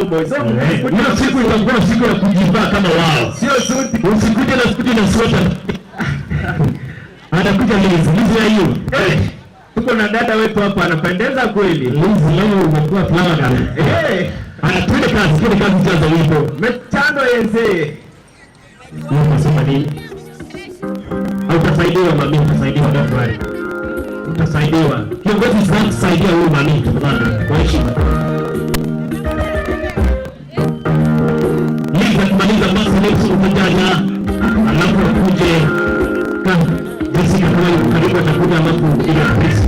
cowboy. So hiyo siku itakuwa siku ya kujivaa kama wao. sio suti. Usikuje na suti na sweta. Anakuja Lizi ya hiyo. Tuko na dada wetu hapa anapendeza kweli. Lizi leo umekuwa flower gani? Anatenda kazi za wimbo. Mechano yenze. Unasema nini? Utasaidiwa mami, utasaidiwa daktari. Utasaidiwa. Kiongozi sana kusaidia huyu mami tafadhali. Kwa heshima. Liza kumaliza basi leo mtaja. Alafu kuje Jessica kama karibu atakuja alafu ile Chris.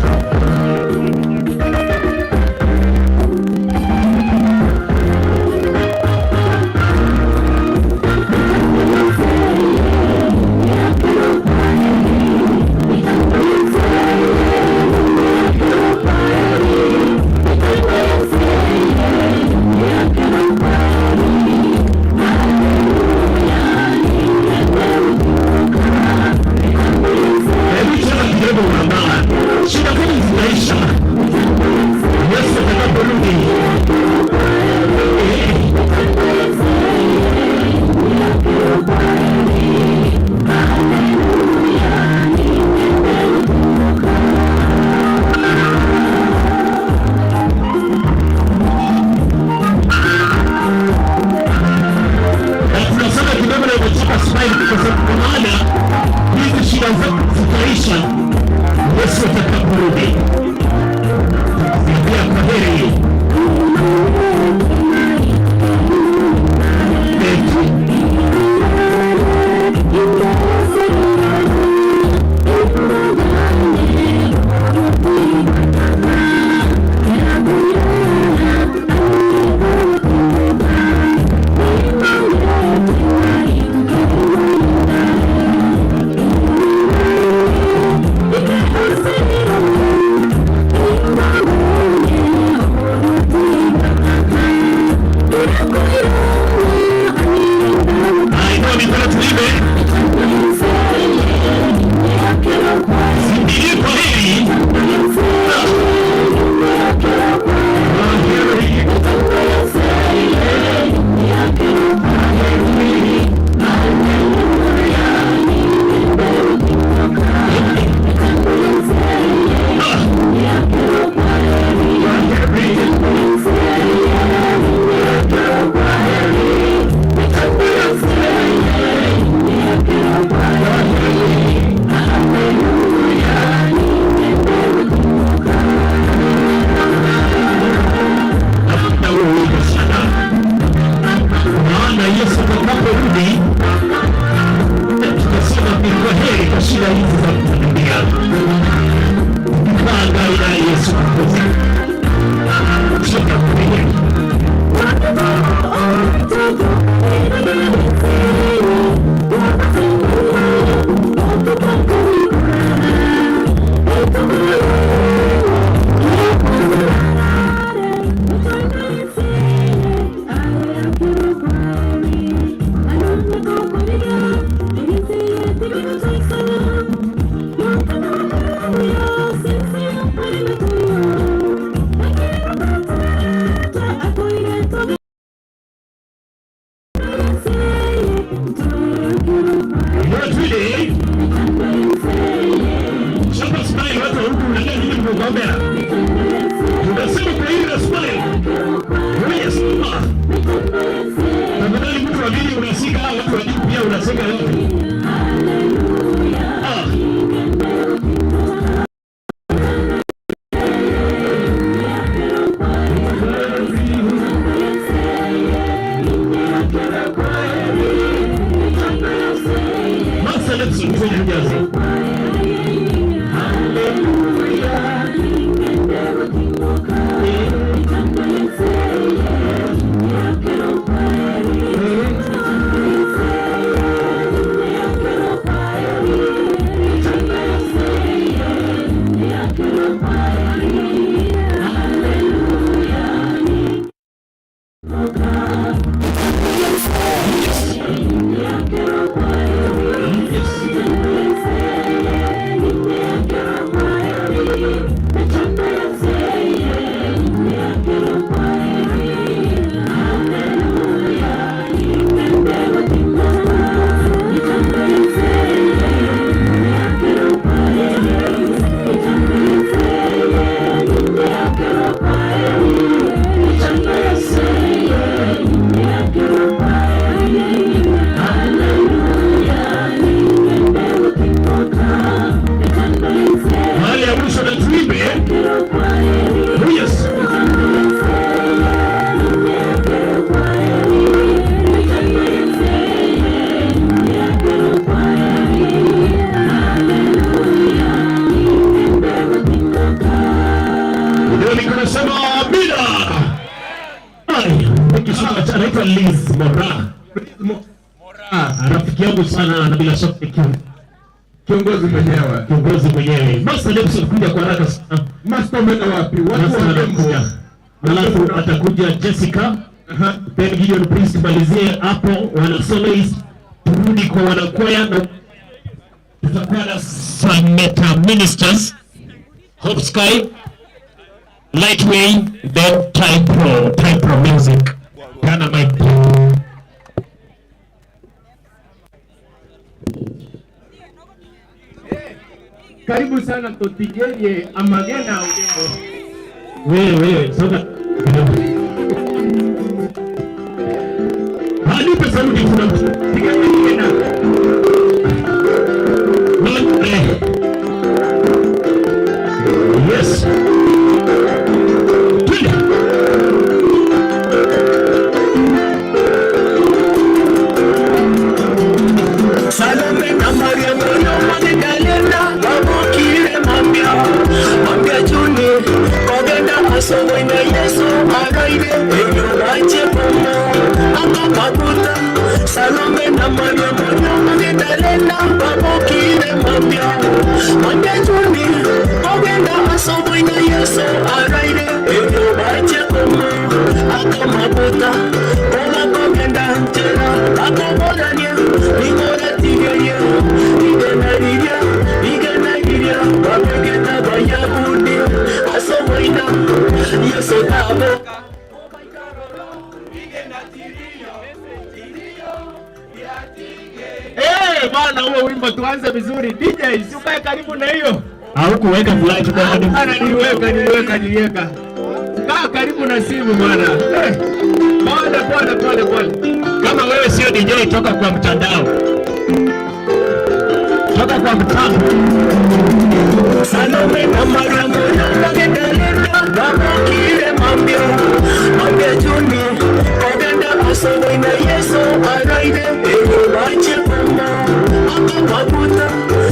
ukishuka anaitwa Liz Mora. Rafiki yangu sana na bila shaka kiongozi mwenyewe. Master Nelson kuja kwa haraka sana. Master umeenda wapi? Watu wanakuja. Alafu atakuja Jessica. Then Gideon Prince malizie hapo wana soloist. Turudi kwa wanakwaya na tutakuwa na Sameta Ministers, Hope Sky, Lightway, then Type Pro Music. Kana mic. Karibu sana Totigerie Amagena Ogengo. Wewe soka. Hadi pesa rudi kuna Totigerie na. Yes. Salome na Maria Magdalena wabokire mambia juni kogenda asowe na Yesu araide enyo wache pomo akapakuta. Salome na Maria Magdalena wabokire mambia juni kogenda asowe na Yesu araide enyo wache pomo akapakuta. Ola kogenda tena akabodania nimora tigeria igenagiria wapeketa bayabudi asomoina Yesu tabo. Bwana huo wimbo tuanze vizuri. DJ, ukae karibu na hiyo. Haukuweka flight kwa hadi. Niliweka. Kaa karibu na simu bwana. Pole. Kama wewe sio DJ toka kwa mtandao. Salome na Maria Magdalena wabokire mambia juni kogenda asowe na Yesu araide enyo wache pomo akapakuta.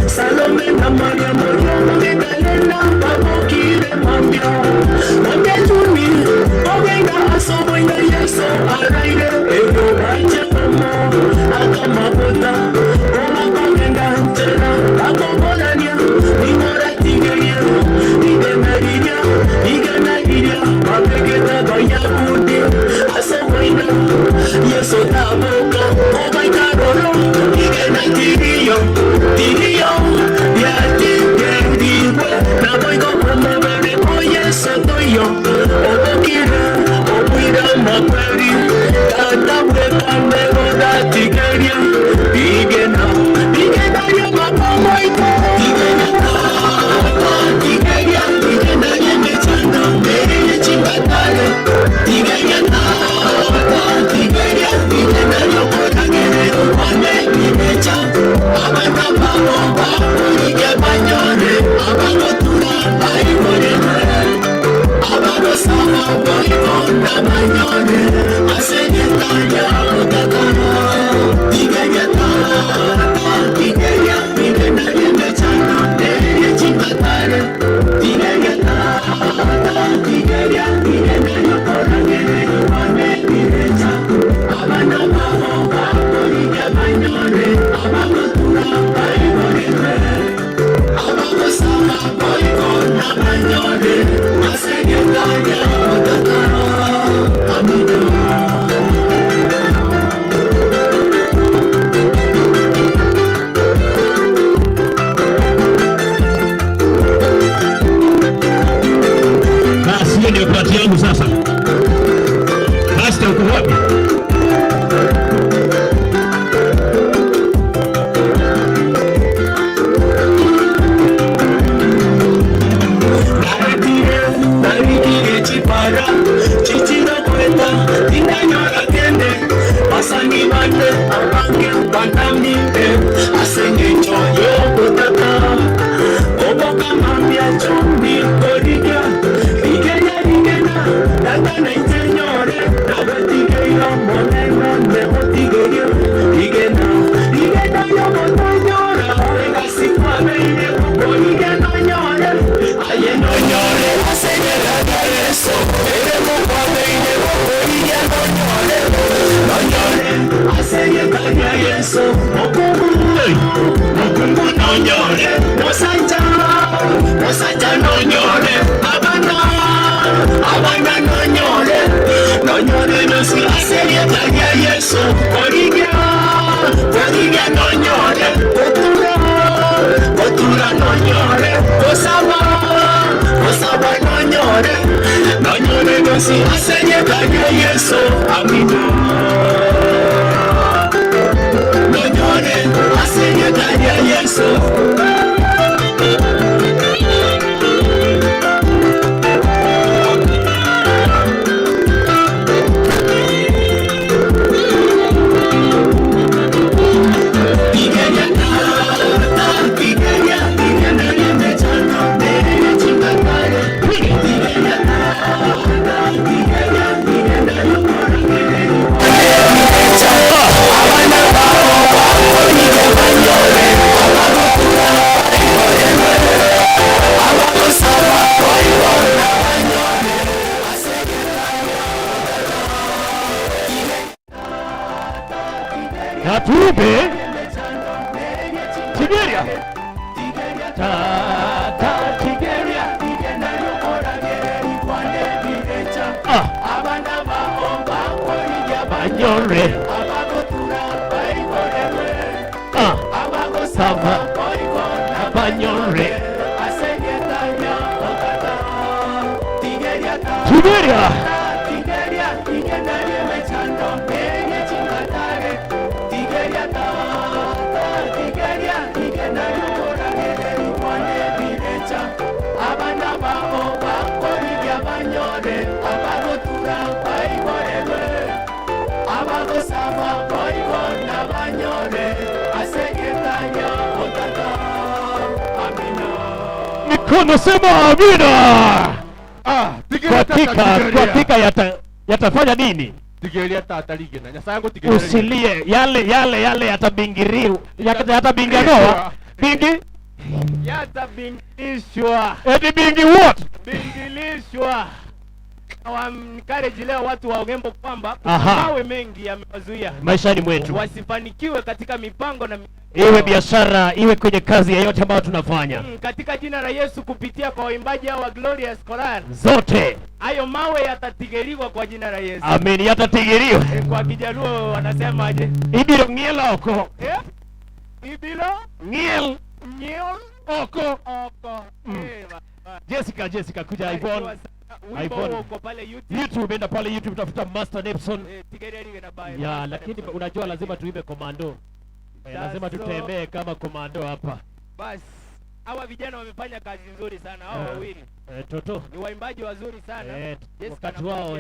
Salome na Maria Magdalena wabokire mambia juni kogenda asowe na Yesu araide enyo wache pomo akapakuta. Ola kogenda tena akabodania nimora tigeria igenagiria wapeketa bayabudi asomoina Yesu taboka obaikaroro igenatirio yatigeriwe naboigo omobere o Yesu toyo obokire obwira makweri tatabwekandego tigeria igenaria makomoiko Señor, kanya Yesu Origa nonyore Otura nonyore Osaba nonyore Nonyore gosi asenye kanya Yesu Amina Nonyore asenye kanya Yesu Natube Tigeria Tigeria Banyore Sava Banyore Tigeria Mikono sema amina. Kwa hakika yatafanya nini? Usilie yale yatabingiriwa. Yatabinganoa. Bingi? Yatabingishwa. Eti bingi what? Bingilishwa. Encourage leo watu wa Ugembo kwamba mawe mengi yamewazuia maishani mwetu wasifanikiwe katika mipango na iwe biashara iwe kwenye kazi yoyote ambayo tunafanya katika jina la Yesu kupitia kwa waimbaji hao wa Glorious Choral zote hayo mawe yatatigeriwa kwa jina la Yesu. Amen. Yatatigeriwa. Kwa Kijaluo wanasemaje? Ibilo ngiela oko. Ibilo ngiel oko. Jessica kuja Ivon. Uko pale YouTube enda pale YouTube tafuta Master Nepson. Ya lakini unajua lazima tuimbe komando. Lazima tutembee kama komando hapa. Basi hawa vijana wamefanya kazi nzuri sana hao wawili. Toto ni waimbaji wazuri sana. Wakati wao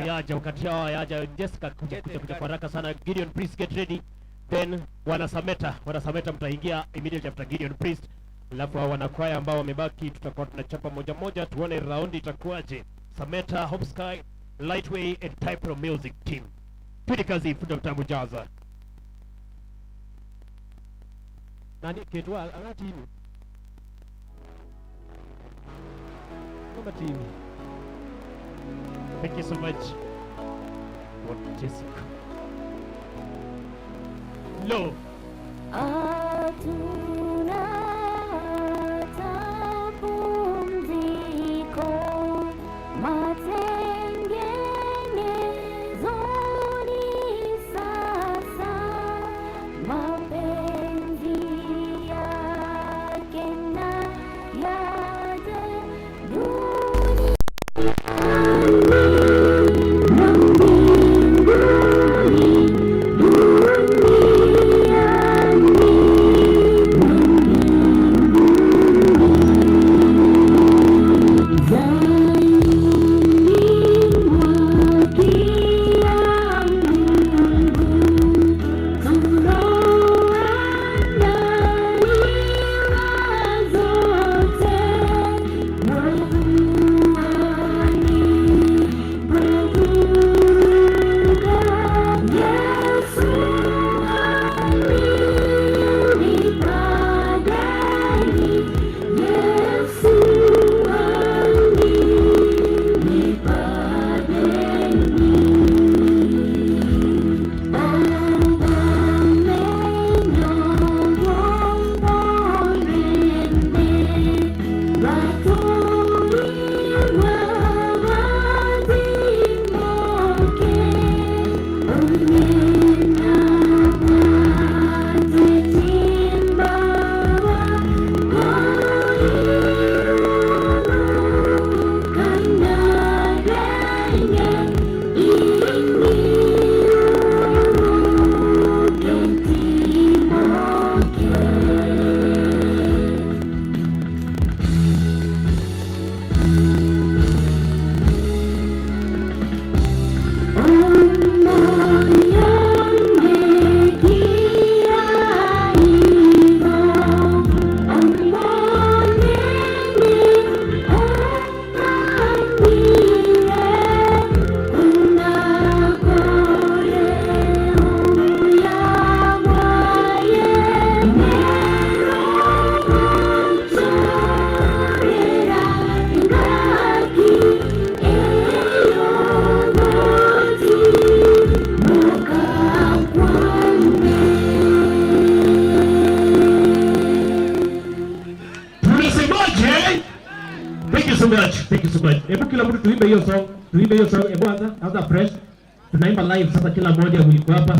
yaja Jessica kuja kwa haraka sana. Gideon Priest get ready. Then wanasameta mtaingia immediately after Gideon Priest. Alafu hao wanakwaya ambao wamebaki tutakuwa tunachapa moja tuone raundi itakuwaje. Sameta, Hope Sky, Lightway and Typro Music Team. Twende kazi futa mtambo jaza. Nani ketwa ana team? Kama team. Thank you so much. What Jessica. Lo. much. Hebu kila mtu tuimbe hiyo song. Tuimbe hiyo song. Hebu anza fresh. Tunaimba live sasa, kila mmoja mliko hapa.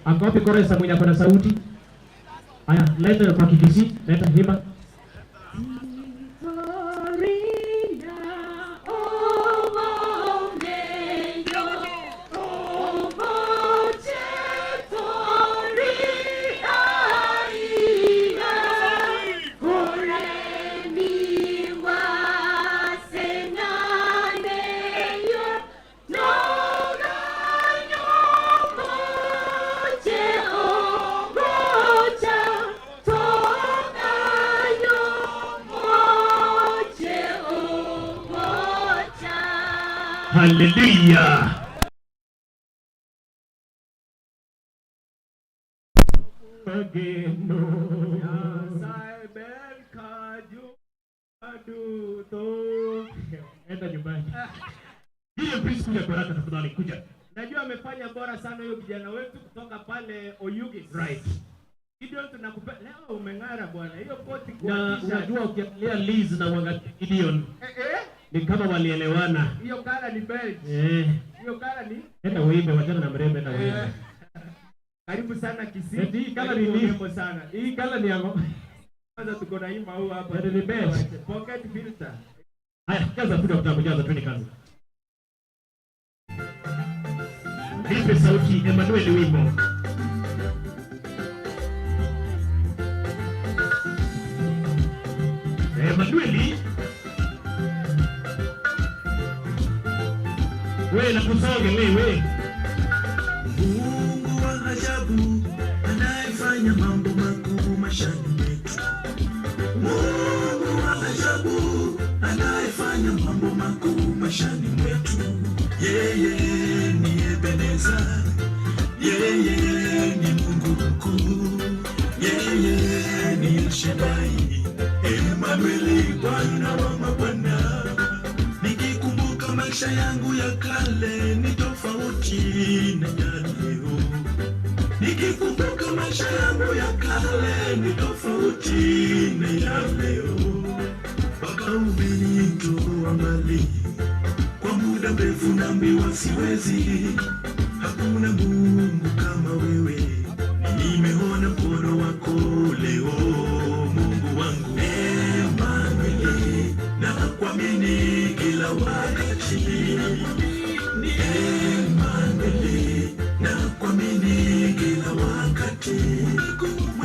Akawapi chorus mwenye ako na sauti. Haya, leta kwa kikisi, leta hima. Hallelujah. Enda nyumbani. Hiyo please kuja kwa haraka tafadhali kuja. Najua amefanya bora sana huyo kijana wetu kutoka pale Oyugis. Right. Gideon tunakupenda. Leo umeng'ara bwana. Hiyo koti kwa Na unajua ukiangalia Liz na wangalia Gideon. Ni kama walielewana. Hiyo kala ni belt. Hiyo kala ni enda uimbe, wachana na mrembe na uimbe. Karibu sana Kisii. Hii kala ni rembo sana. Hii kala ni yango. Kwanza tuko na hii maua hapa. Ni best. Pocket filter. Haya, kaza kuja kutakujaza tu ni kazi. Nipe sauti Emmanuel wimbo. Emmanuel. Wewe na kusonge wewe. Mungu wa ajabu anayefanya mambo makuu maishani mwetu. Mungu wa ajabu anayefanya mambo makuu maishani mwetu. Yeye ni Ebeneza, yeye ni Mungu mkuu, yeye ni El Shaddai, Emmanuel, Bwana wa mabwana. Nikikumbuka maisha yangu ya kale ni tofauti na ya leo. Nikikumbuka maisha yangu ya kale ni tofauti na ya leo. Baba umenitoa mbali kwa muda mrefu, naambiwa siwezi. Hakuna Mungu kama wewe, nimeona mkono wako leo. Mungu wangu Emmanuel, nakuamini kila wakati. Emmanuel, nakuamini kila wakati.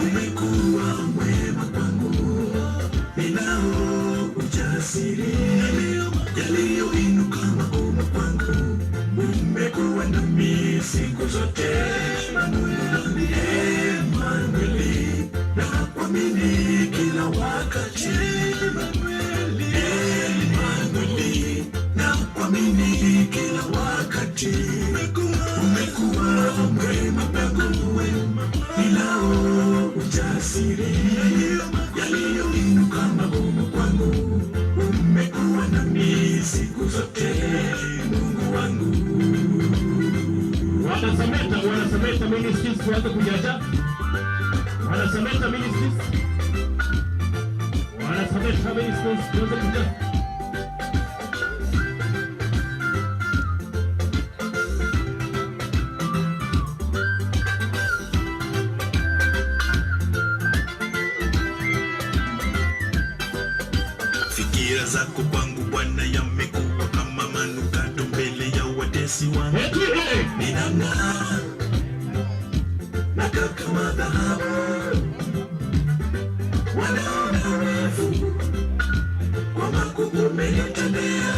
Umekuwa mwema kwangu, ninao ujasiri. Yaliyoinuka magumu kwangu, umekuwa nami siku zote. Emmanuel, nakuamini kila wakati. Emmanuel, nakuamini kila wakati. Umekuwa mwema kwangu, ninao ujasiri. Yaliyoinuka magumu kwangu, umekuwa nami siku zote. Mungu wangu. Wanasameta ministries tuanze kujaja. Wanasameta ministries tuanze kujaja. Fikira zako kwangu Bwana yamekuwa kama manukato mbele ya watesi wangu. Ninang'aa nakaa kama dhahabu, wanaona wivu kwa makuu umenitendea.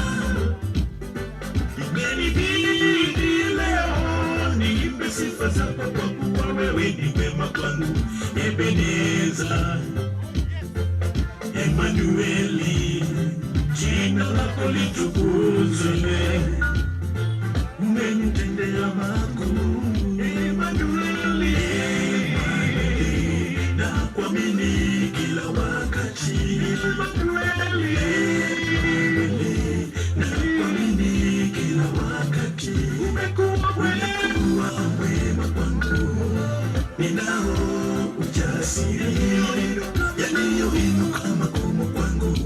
Imenibidi leo niimbe sifa zako kwa kuwa wewe ni mwema kwangu. Ebeneza, Emmanueli, jina lako litukuzwe. Umenitendea makuu. Emmanueli, nakuamini kila wakati. Emmanueli, nakuamini kila wakati. Umekuwa mwema kwangu, ninao ujasiri. Yaliyoinuka magumu kwangu,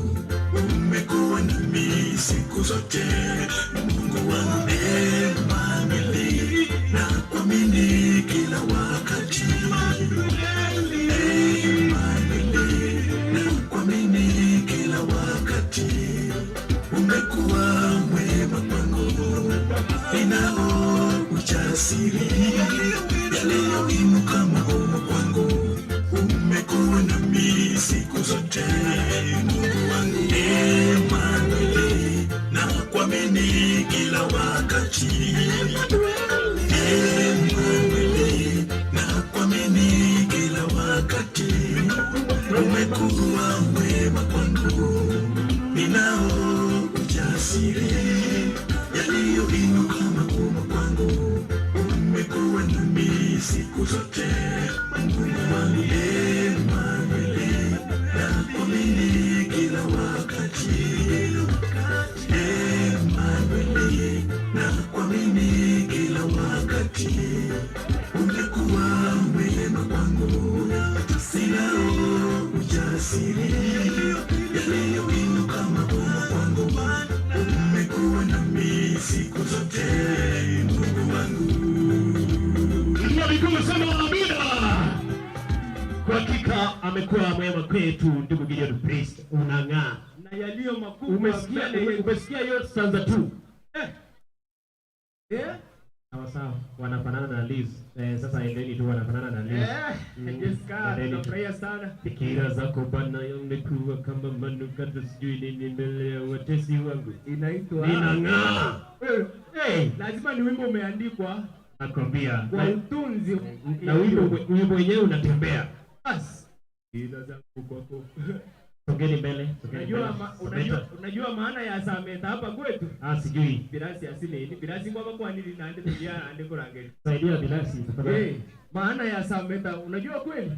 umekuwa nami siku zote. Mungu wangu Emmanuel, nakuamini kila wakati. Emmanuel, nakuamini kila wakati. Umekuwa mwema kwangu, ninao ujasiri. Yaliyoinuka maono kwangu, umekuwa nami siku zote. Mungu wangu Emmanuel, nakuamini kila wakati. Emmanuel, nakuamini kila wakati. Umekuwa mwema kwangu, ninao ujasiri. Yaliyoinuka maono kwangu, umekuwa nami siku zote. Mungu wangu Emmanuel, nakuamini kila wakati. Emmanuel, nakuamini kila wakati. Umekuwa mwema kwangu, ninao ujasiri. Yaliyoinuka maono kwangu, umekuwa nami siku zote. Mungu wangu. Kwa hakika amekuwa mwema kwetu, ndugu Gideon Priest. Unang'aa na yaliyo makubwa. Umesikia hiyo stanza tu? Sawa, wanafanana na Liz. Sasa endeni tu wanafanana na Liz. Jessica, tunafurahia sana. Fikira zako bana yamekuwa kama manukato, sijui nini mbele ya watesi wangu. Inaitwa Ninang'aa. Lazima ni wimbo umeandikwa, nakwambia, kwa utunzi, na wimbo wenyewe unatembea. Bas, ila zangu kwako. Songeni mbele. Unajua maana ya Sameta hapa kwetu? Sijui. Bilasi asili ni bilasi kwa nini naende pia andiko range. Saidia bilasi tafadhali. Maana ya Sameta unajua kweli?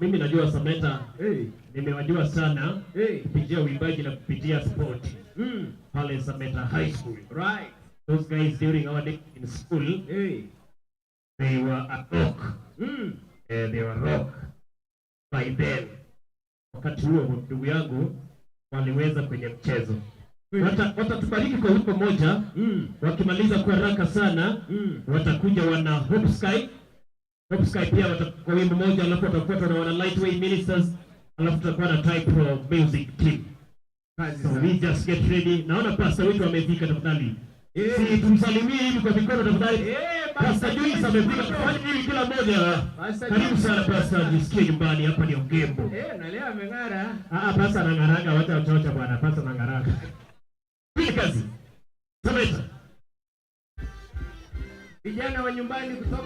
Mimi najua Sameta. Nimewajua sana kupitia uimbaji na kupitia sport. Pale Sameta High School. Right. Those guys during our day in school, they were a rock. They were rock by then. Wakati huo ndugu yangu waliweza kwenye mchezo. Watatubariki kwa wimbo moja. Wakimaliza kwa haraka sana, watakuja wana Hope Sky. Hope Sky pia watakuwa wimbo moja, alafu watafuata na wana Lightweight Ministers, alafu tutakuwa na Type Pro Music Team. So we just get ready. Naona pastor wetu amefika tafadhali. Si tumsalimie hivi kwa mikono tafadhali. Pastor Julius amefika, tufanye hivi kila mmoja. Karibu sana pastor, jisikie nyumbani, hapa ni Ogembo. Na leo ameng'ara. Pastor anang'aranga, wacha uchocha bwana, pastor anang'aranga. Pili kazi. Sameta. Vijana wa nyumbani kutoka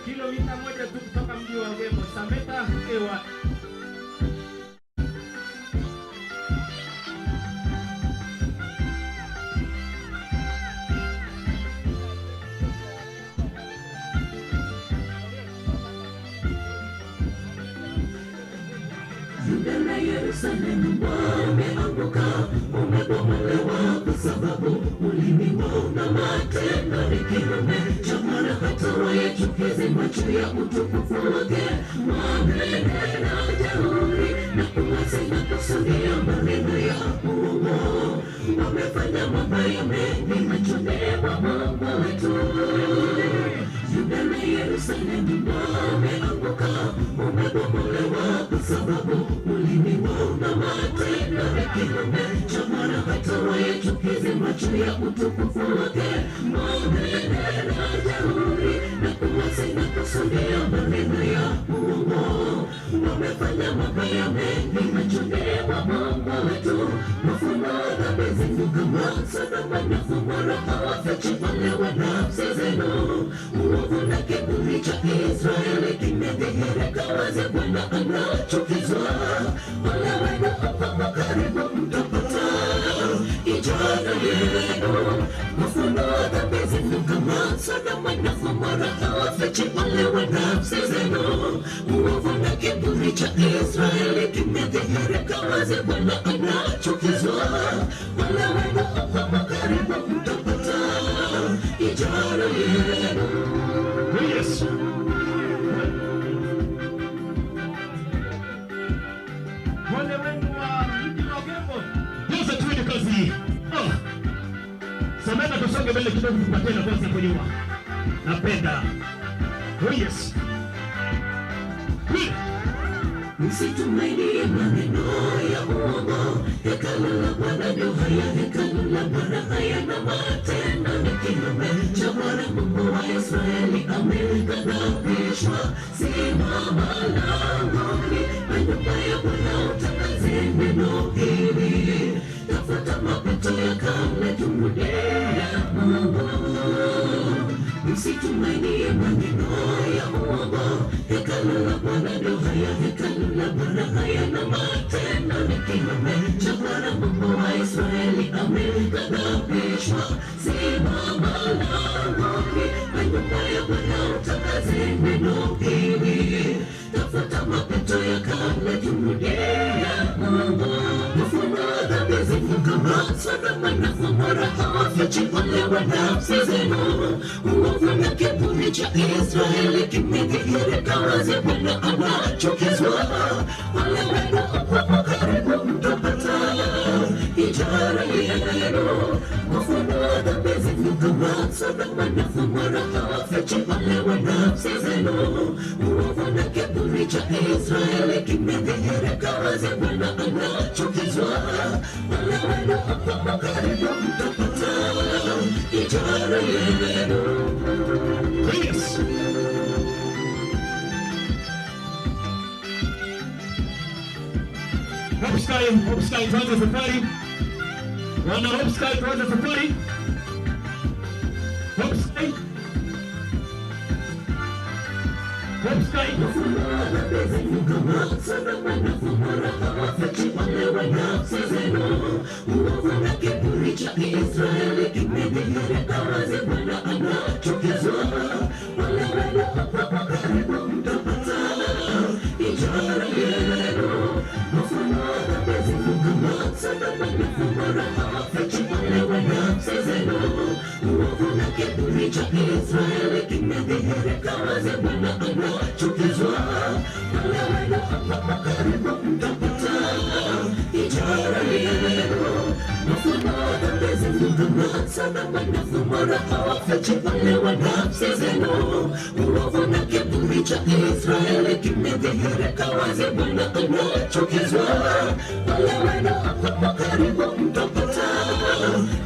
kilomita 1 tu kutoka mji wa Ogembo. Sameta ewa. Yuda Yerusalemu wameanguka, umebomolewa kwa sababu ulimi wao na matendo ni kinyume cha Bwana, hata wayachukize macho ya utukufu wake. Wamenena jeuri na kuasi na kusudia maneno ya uongo, wamefanya mabaya mengi machoni mwa Mungu wetu. Yuda na Yerusalemu wameanguka, umebomolewa kwa sababu ulimi wao na matendo ni kinyume cha Bwana, hata wayachukize macho ya utukufu wake. Wamenena jeuri na kuasi na kusudia maneno ya uongo, wamefanya mabaya mengi machoni mwa Mungu wetu. Mafuno dhambi zenu kama Sodoma na Gomora, hawafichi wale wa nafsi zenu. Uovu na kiburi cha Israeli kimedhihirika wazi, Bwana anachukizwa. Wale wenu hapa karibu mtapata ijara yenu. Mafuno dhambi zenu kama Sodoma na Gomora, hawafichi wale wa nafsi zenu. Uovu na kiburi cha Israeli kimedhihirika wazi, Bwana anachukizwa. Wale wenu hapa karibu mtapata ijara yenu. Yes. Wale wenu wa mji wa Ogembo. Tuweze tuende kazi. mbele kidogo tupatie nafasi hapo nyuma. Napenda. Oh yes. Msitumaini maneno ya uongo, hekalu la Bwana ndio haya, hekalu la Bwana hayana matendo, ni kinyume cha Bwana Mungu wa Israeli, ameghadhabishwa. Simama langoni pa nyumba ya Bwana, utangaze neno hili, tafuta mapito ya kale, tumrudie Mungu. Msitumaini maneno ya uongo, hekalu la Bwana ndio haya, hekalu la Bwana hayana matendo, ni kinyume cha Bwana Mungu wa Israeli, ameghadhabishwa. Simama langoni pa nyumba ya Bwana, utangaze neno hili, tafuta mapito ya kale, tumrudie Mungu. Mfungwa dhambi zenu kama Sodoma na Gomora, hawafichi ole wa nafsi zenu. Uovu na kiburi cha Israeli kimedhihirika wazi, Bwana anachukizwa. Wale wanaokuwa karibu mtapata ijara yenu. Mfungwa dhambi zenu kama Sodoma na Gomora, hawafichi ole wa nafsi zenu. Uovu na kiburi cha Israeli kimedhihirika wazi, Bwana anachukizwa. Wale wanaokuwa karibu mtapata ijara yenu. Yes. Hope Sky tuanze safari. Wana Hope Sky tuanze safari. Hope Sky. Hope Sky. Uovu na kiburi cha Israeli kimedhihirika wazi, Bwana anachukizwa. Wale wanaokuwa karibu mtapata ijara yenu. Mfano wa dhambi zenu kama Sodoma na Gomora, hawafichi ole wa nafsi zenu. Uovu na kiburi cha Israeli kimedhihirika wazi, Bwana anachukizwa. Wale wanaokuwa karibu mtapata ijara yenu. Mfano wa dhambi zenu kama Sodoma na Gomora, hawafichi ole wa nafsi zenu. Uovu na kiburi cha Israeli kimedhihirika wazi, Bwana anachukizwa. Wale wanaokuwa karibu mtapata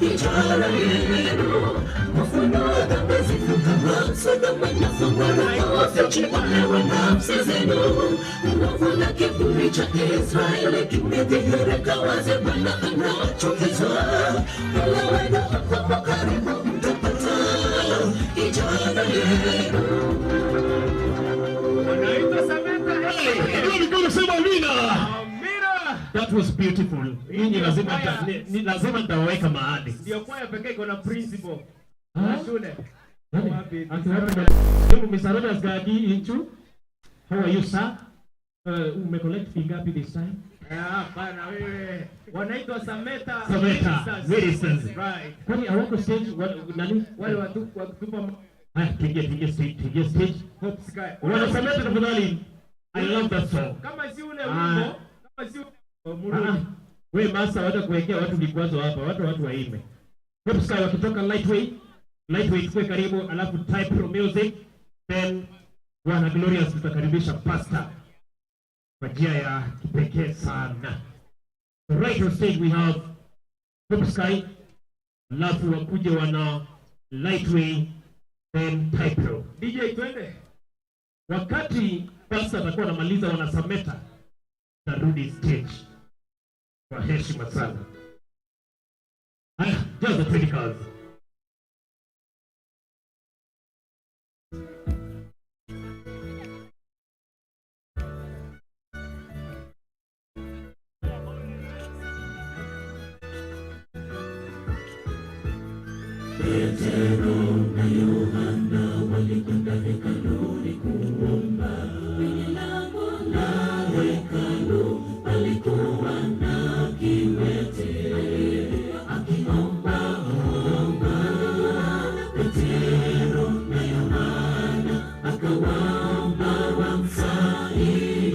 ijara yenu. Mfano wa dhambi zenu kama Sodoma na Gomora, hawafichi ole wa nafsi zenu. Uovu na kiburi cha Israeli kimedhihirika wazi, Bwana anachukizwa. Wale wanaokuwa karibu mtapata ijara yenu. Wanaitwa Samantha. Hey, go to sema Amina. Amina. That was beautiful. Hii lazima nitaweka mahali. Ndio kwaya pekee iko na principal. Shule. Mr. Gadi Inchu. How are you, sir? Umecollect fee ngapi this time? Bana wewe. Wanaitwa Samantha. Ministers. Right. Kwani hawako stage nani? Wale watu wakitupa Piga stage. Hope Sky. Wana Samantha tafadhali. I love that song. Kama si ule wimbo, kama si murudi. Wewe masa wacha kuwekea watu vikwazo hapa, watu waime. Hope Sky wakitoka Lightweight kwa karibu, alafu Type Pro Music, then Wana Glorious tutakaribisha pastor kwa njia ya kipekee sana. So right on stage we have Hope Sky, alafu wakuje Wana Lightweight, then Type Pro. DJ twende. Wakati pastor atakuwa anamaliza Wana Sameta, tarudi stage kwa heshima sana. Just the criticals. Petero na Yohana walikwenda hekaluni kuomba. Kwenye lango la hekalu palikuwa na kiwete akiomba. Petero na Yohana akawaomba wamsaidie.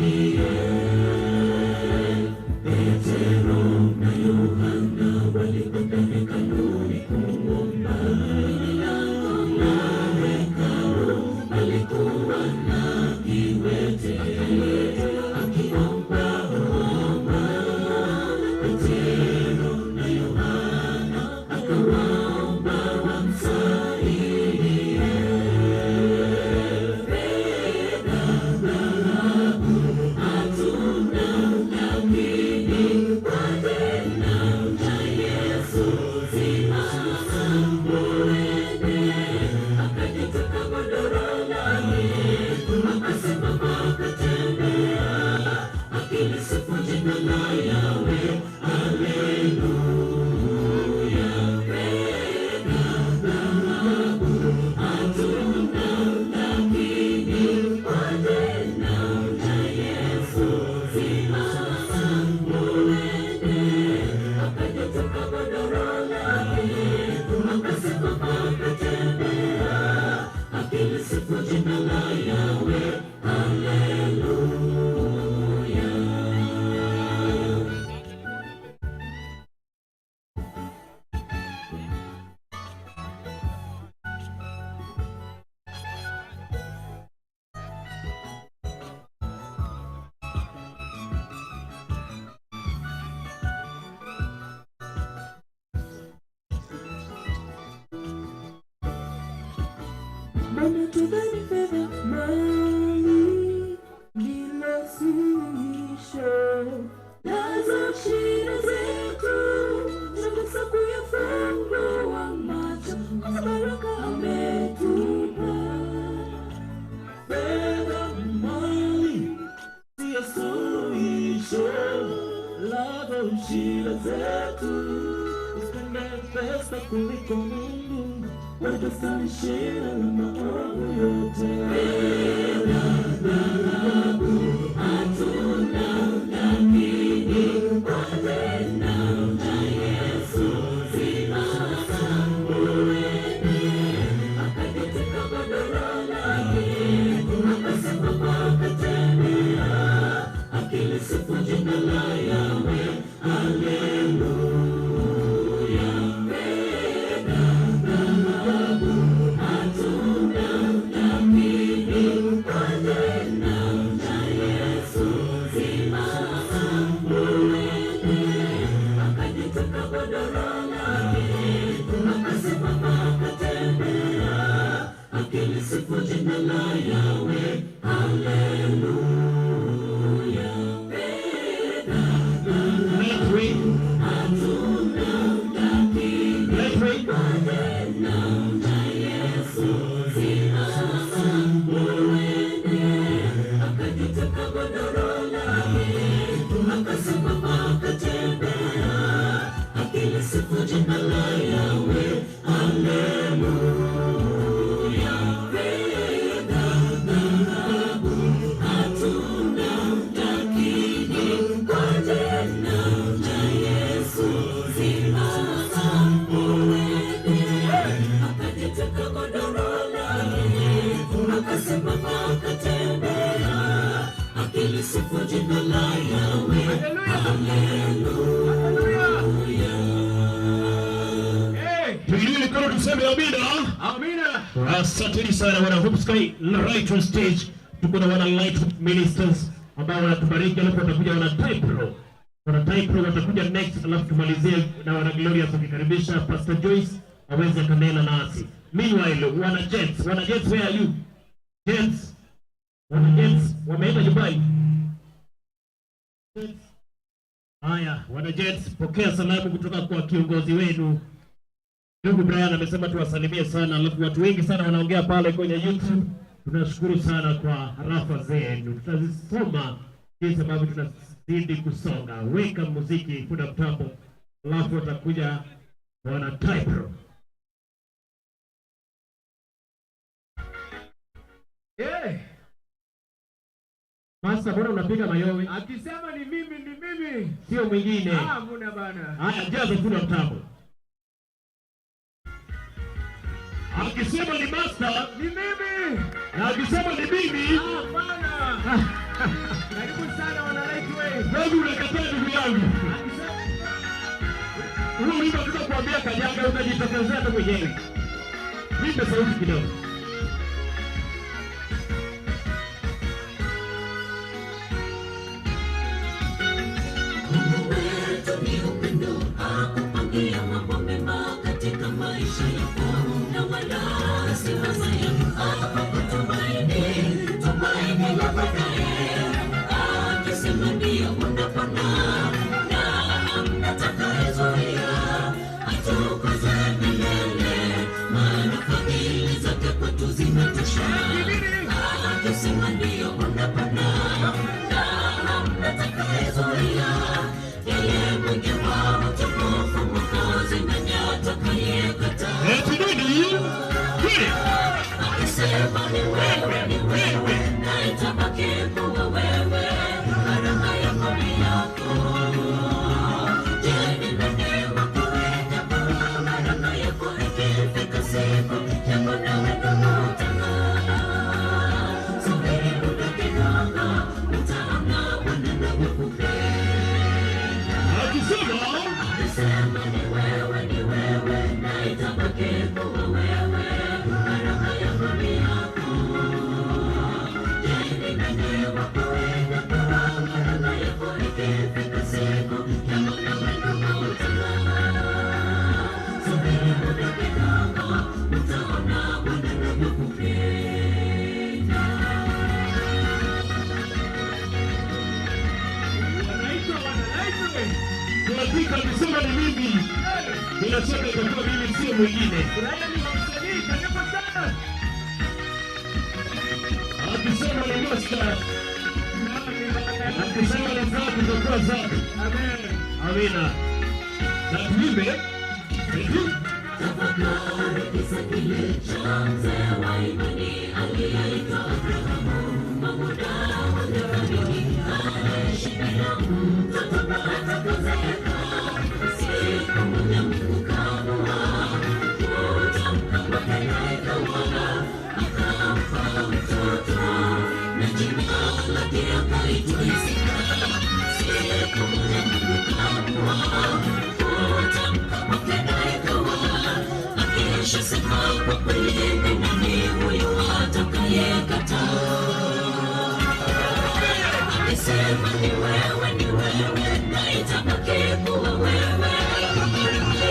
Petero na Yohana walikwenda hekaluni kuomba. akilisifu jina la Yahweh. Haleluya. Wanatudhani fedha, mali bila suluhisho, nazo shida zetu tunakosa kuyafungua macho, kwa baraka ametupa. Fedha, mali siyo suluhisho, nazo shida zetu usipende pesa kuliko Mungu. Watasanisha maovu yote. Fedha, dhahabu hatuna, lakini kwa jina la Yesu zinasambueni. Akajitwika godoro lake, akasimama akatembea, akilisifu jina la Yahweh. Haleluya. Akilisifu jina la Yahweh. Haleluya. Fedha, dhahabu hatuna, lakini kwa jina la Yesu zinasambueni. Akajitwika godoro lake, akasimama akatembea, akilisifu jina la Yahweh. Haleluya. Akilisifu jina la Yahweh. Haleluya. Tuinue mikono tuseme amina. Amina. Asanteni sana wana Hope Sky right on stage. Tuko na wana Light Ministers ambao wanatubariki, alafu watakuja wana Type Pro. Wana Type Pro watakuja next, alafu tumalizie na wana Glorious wakikaribisha Pastor Joyce aweze kanena nasi. Meanwhile, wana Jets, where are you? Jets. Wana Jets wameenda Dubai. Haya, wana Jets, pokea salamu kutoka kwa kiongozi wenu. Ndugu Brian amesema tuwasalimie sana, alafu watu wengi sana wanaongea pale kwenye YouTube. Tunashukuru sana kwa harafa zenu. Tutazisoma jinsi ambavyo tunazidi kusonga. Weka muziki kuna mtambo, alafu watakuja wana Type Pro. Masa, mbona unapiga mayowe? Akisema ni mimi, ni mimi. Sio mwingine. Mbona bana. Haya, jaza kuna mtambo. Akisema ni master, ni mimi. Na akisema ni mimi, bana. Karibu sana wana Lightway. Wewe unakataa ndugu yangu. Huyu wimbo tunakuambia Kajanga utajitokezea tu mwenyewe. Nipe sauti kidogo. Hakupangia mambo mema katika maisha yako, na wala si mabaya. Hakutumaini tumaini la baadaye, akisema ndio unapona na hamna atakayezuia. Atukuze milele, maana fadhili zake unasema itakuwa mimi sio mwingine. Akisema ni Master. Akisema ni zako itakuwa zako. Amen. Amina. Na tuimbe. Tafakari kisa kile cha mzee wa imani aliyeitwa Abrahamu. Muda wa dhambi anaishi bila mtoto hata kuzeeka. Siku moja Mungu kamua kutamka kwake naye kawa akampa mtoto na jina lake akaitwa Isaka. Siku moja Mungu kamua kutamka kwake naye kawa akishasema kwa kweli ni nani huyo atakayekataa. Akisema ni wewe na itabaki kuwa wewe.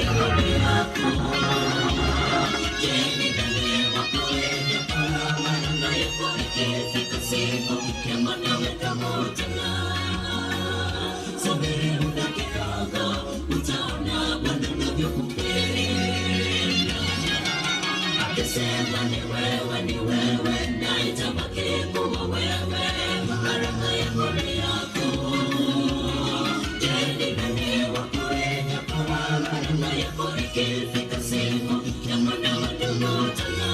Imani yako je, ni nani wa kuja kwa maana yako ikifika siku ya mwanawe kamutana. Subiri muda kidogo utaona Bwana anavyokupenda. Akisema ni wewe na itabaki kuwa wewe. Baraka yako ni yako. Je, ni nani wa kuja kwa baraka yako ikifika siku ya mwanawe kamutana.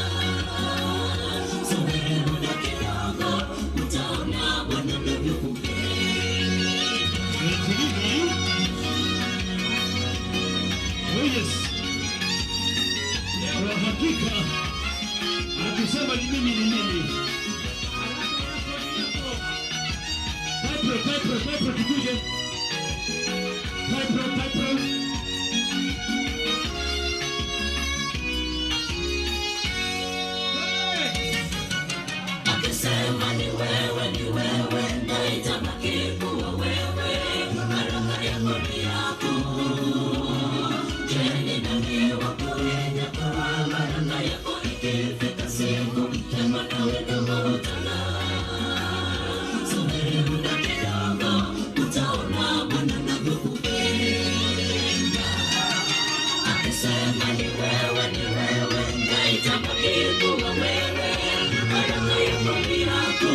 Subiri muda kidogo utaona Bwana anavyokupenda. Oh yes. Kwa hakika akisema ni mimi. Type tukuje. Type. Akisema ni wewe na itabaki kuwa wewe. Baraka yako ni yako. Je, ni nani wa kuja kwa baraka yako ikifika siku ya mwanawe kamutana. Subiri muda kidogo utaona Bwana anavyokupenda. Akisema ni wewe na itabaki kuwa wewe. Baraka yako ni yako.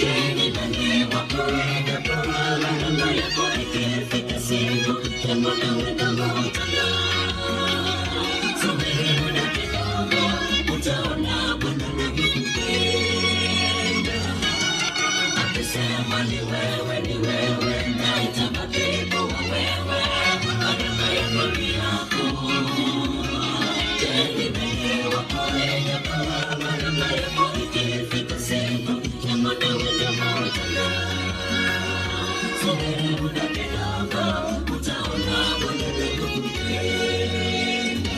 Je, ni nani wa kuja kwa baraka yako ikifika siku ya mwanawe kamutana. Subiri muda kidogo utaona Bwana anavyokupenda. Akisema ni wewe na itabaki kuwa wewe. Baraka yako ni yako. Je, ni nani wa kuja kwa baraka yako ikifika siku ya mwanawe kamutana. Subiri muda kidogo utaona Bwana anavyokupenda.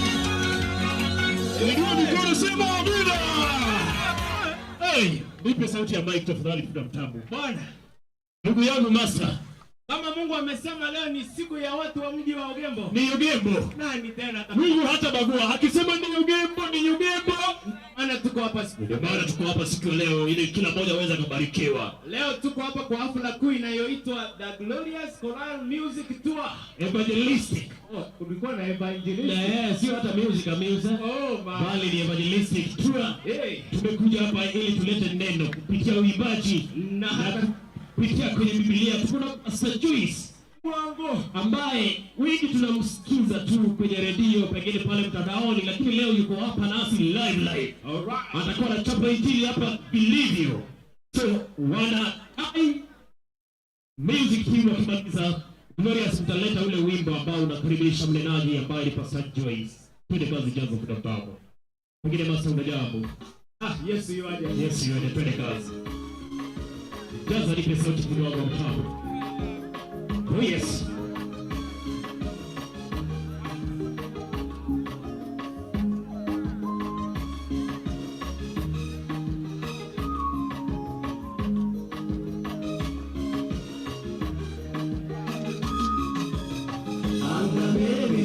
Ndio sema amina. Hey, nipe sauti ya mic tafadhali kwa mtambo. Bwana. Ndugu yangu Master. Kama Mungu amesema leo ni siku ya watu wa mji wa Ugembo. Ni Ugembo. Nani tena kama Mungu hata bagua. Akisema ni Ugembo. Maana tuko hapa siku. Ndio maana tuko hapa siku leo ili kila mmoja aweze kubarikiwa. Leo tuko hapa kwa hafla kuu inayoitwa The Glorious Choral Music Tour. Evangelistic. Kulikuwa na evangelistic. Sio hata music. Bali ni evangelistic tour. Tumekuja hapa ili tulete neno kupitia uimbaji na kupitia kwenye Biblia. Tuko na Pastor Joyce Mwango ambaye wengi tunamsikiza tu kwenye redio pengine pale mtandaoni, lakini leo yuko hapa nasi live. Alright. Atakuwa anachapa injili hapa vilivyo. So music team wakimaliza Glorious mtaleta ule wimbo ambao unakaribisha mnenaji ambaye ni Pastor Joyce. Twende kazi jazo kidogo. Pengine Master unajambo. Yes you are. Twende kazi. Jaza nipe sauti kidogo mtambo. Oh yes. Anga mimi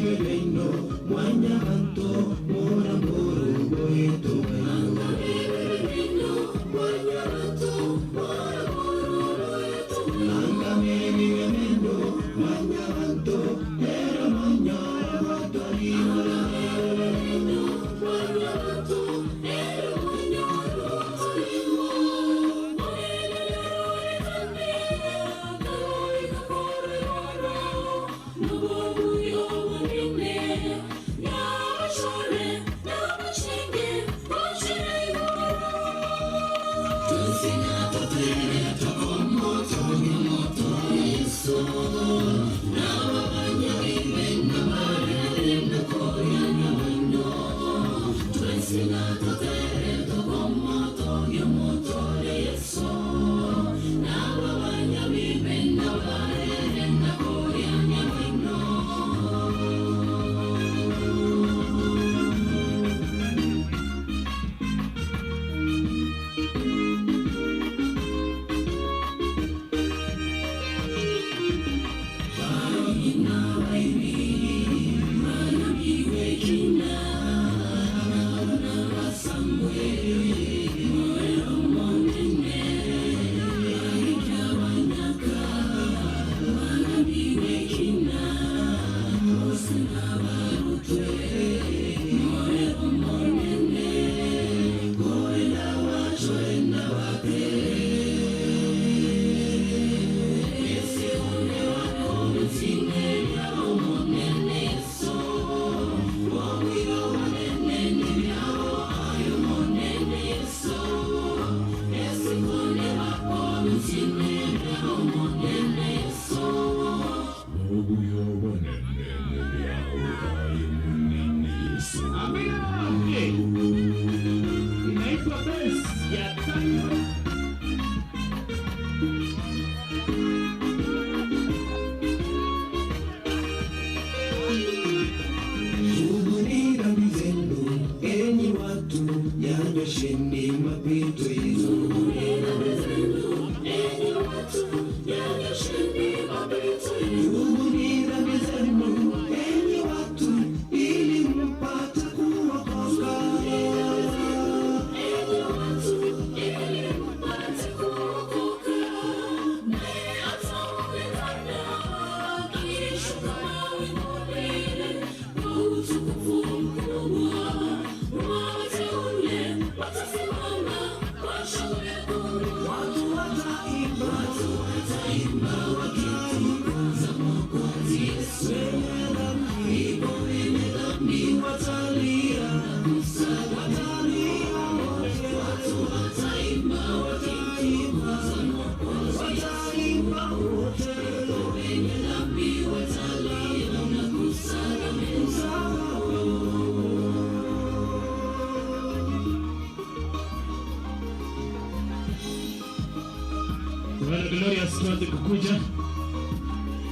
Bwana Glorious tuanze kukuja.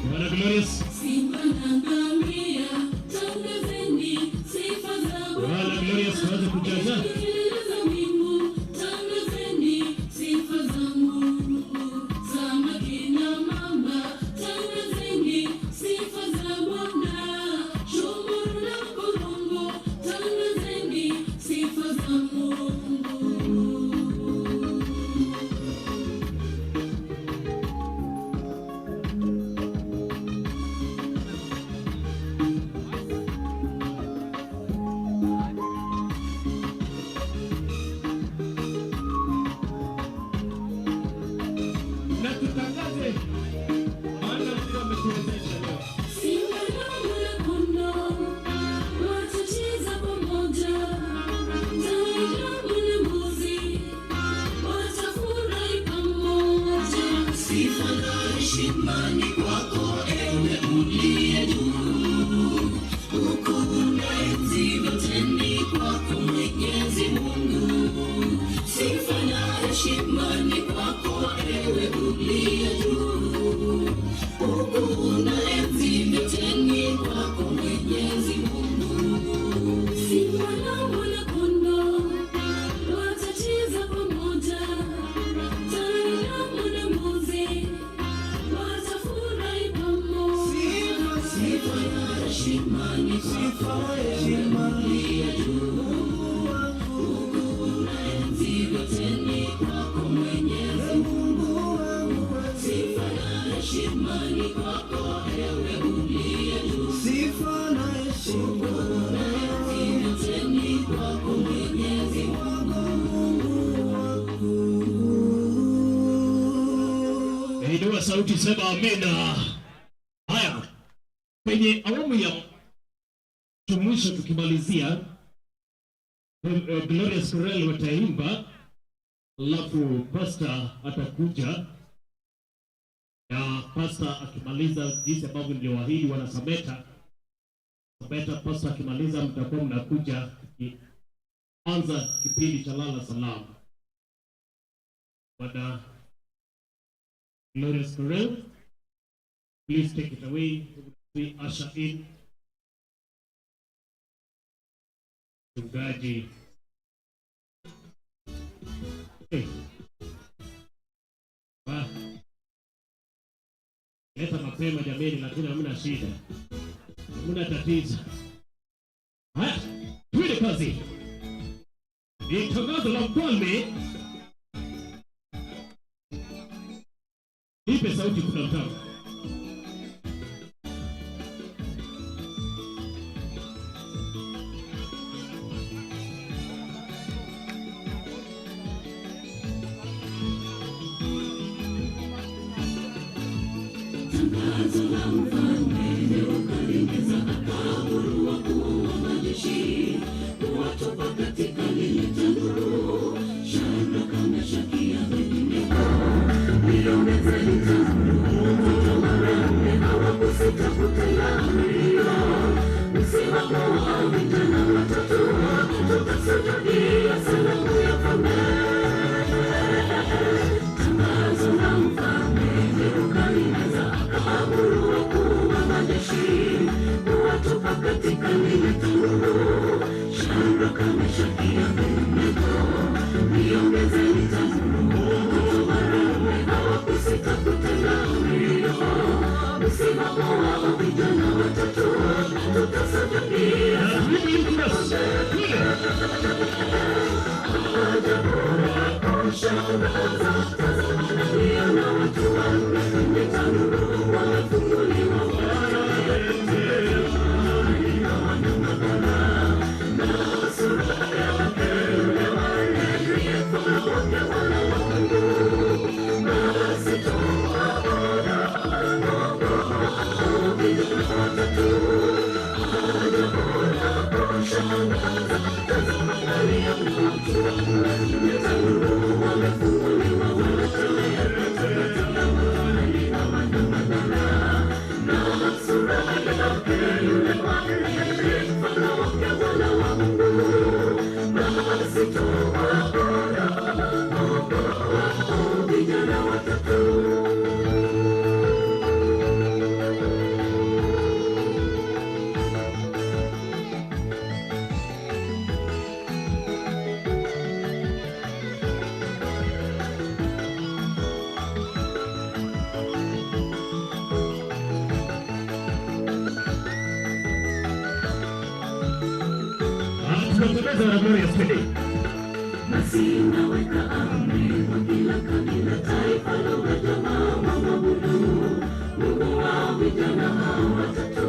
Bwana Glorious. Bwana Glorious tuanze kujaza. Inua sauti, sema amina. Haya, kwenye awamu ya mwisho tukimalizia, Glorious Corel wataimba alafu pastor atakuja, na pastor akimaliza jinsi ambavyo niliwaahidi wana Sameta, pastor akimaliza mtakuwa mnakuja anza kipindi cha lala salama. Bwana Glorious Corel, please take it away. We usher in mchungaji. Leta mapema jameni, lakini hamna shida, hamna tatizo. Haya, twende kazi. Ni tangazo la mfalme. Ipe sauti, kuna mtao. Tangazo la mfalme Nebukadneza, akaamuru wakuu wa majeshi kuwatupa katika lile tanuru. Shadraka, Meshaki, Abednego waliomezeni tanuru. Watoto mara nne hawakusita kutenda amri hiyo. Msimamo wa vijana watatu tutasujudia sanamu ya mfalme. Tangazo la mfalme Nebukadneza, akaamuru wakuu wa majeshi kuwatupa katika lile tanuru. Shadraka, Meshaki, Abednego waliomezeni tanuru. Watoto mara nne hawakusita kutenda amri hiyo. Msimamo wa vijana watatu tutasujudia sanamu ya mfalme. Kushangaza, tazama naliona watu wanne kwenye tanuru wamefunguliwa, wana madhara na sura yake yule aliye mfano wake Bwana wa Mungu. Basi tuwaona vijana watatu, ajabu la kushangaza, tazama naliona watu wanne kwenye tanuru wamefunguliwa, wanatembea katikati ya mahali hawana madhara na sura yake yule aliye mfano wake Bwana wa Mungu. Basi tuwaona vijana watatu. Tunatembeza na Glorious today. Basi naweka amri kwa kila kabila, taifa, lugha, jamaa wamwabudu Mungu wa vijana hao watatu.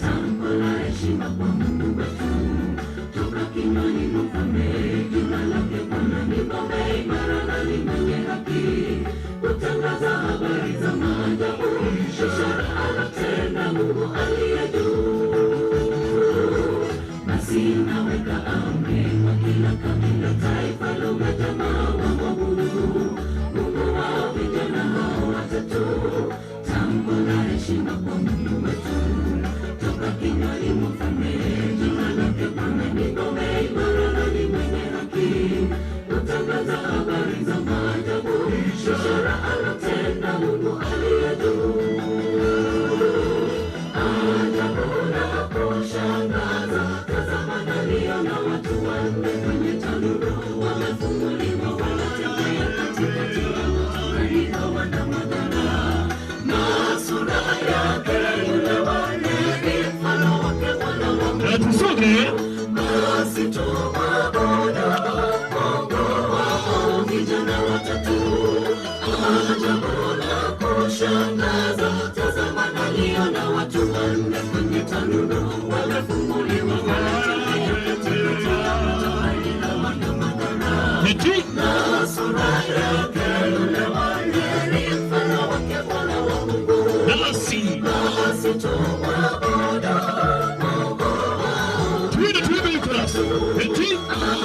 Tamko la heshima kwa Mungu wetu toka kinywani mwa mfalme. Jina lake Bwana ni ngome imara na ni mwenye haki, kutangaza habari za maajabu, ishara anatenda Mungu aliye juu. Basi naweka amri kwa kila kabila, taifa, lugha, jamaa wamwabudu Mungu wa vijana hao watatu. Tamko la heshima kwa Mungu wetu toka kinywani mwa mfalme. Jina lake Bwana ni ngome imara na ni mwenye haki, kutangaza habari za maajabu, ishara anatenda Mungu aliye juu. Ajabu la kushangaza, tazama naliona watu wanne kwenye tanuru wamefunguliwa, wanatembea katikati ya mahali hawana madhara na sura yake yule aliye mfano wake Bwana wa Mungu. Tusonge. Basi tuwaona vijana watatu. Ajabu la kushangaza, tazama naliona watu wanne kwenye tanuru wamefunguliwa, wanatembea katikati ya mahali hawana madhara na sura yake yule aliye mfano wake Bwana wa Mungu. Basi tuwaona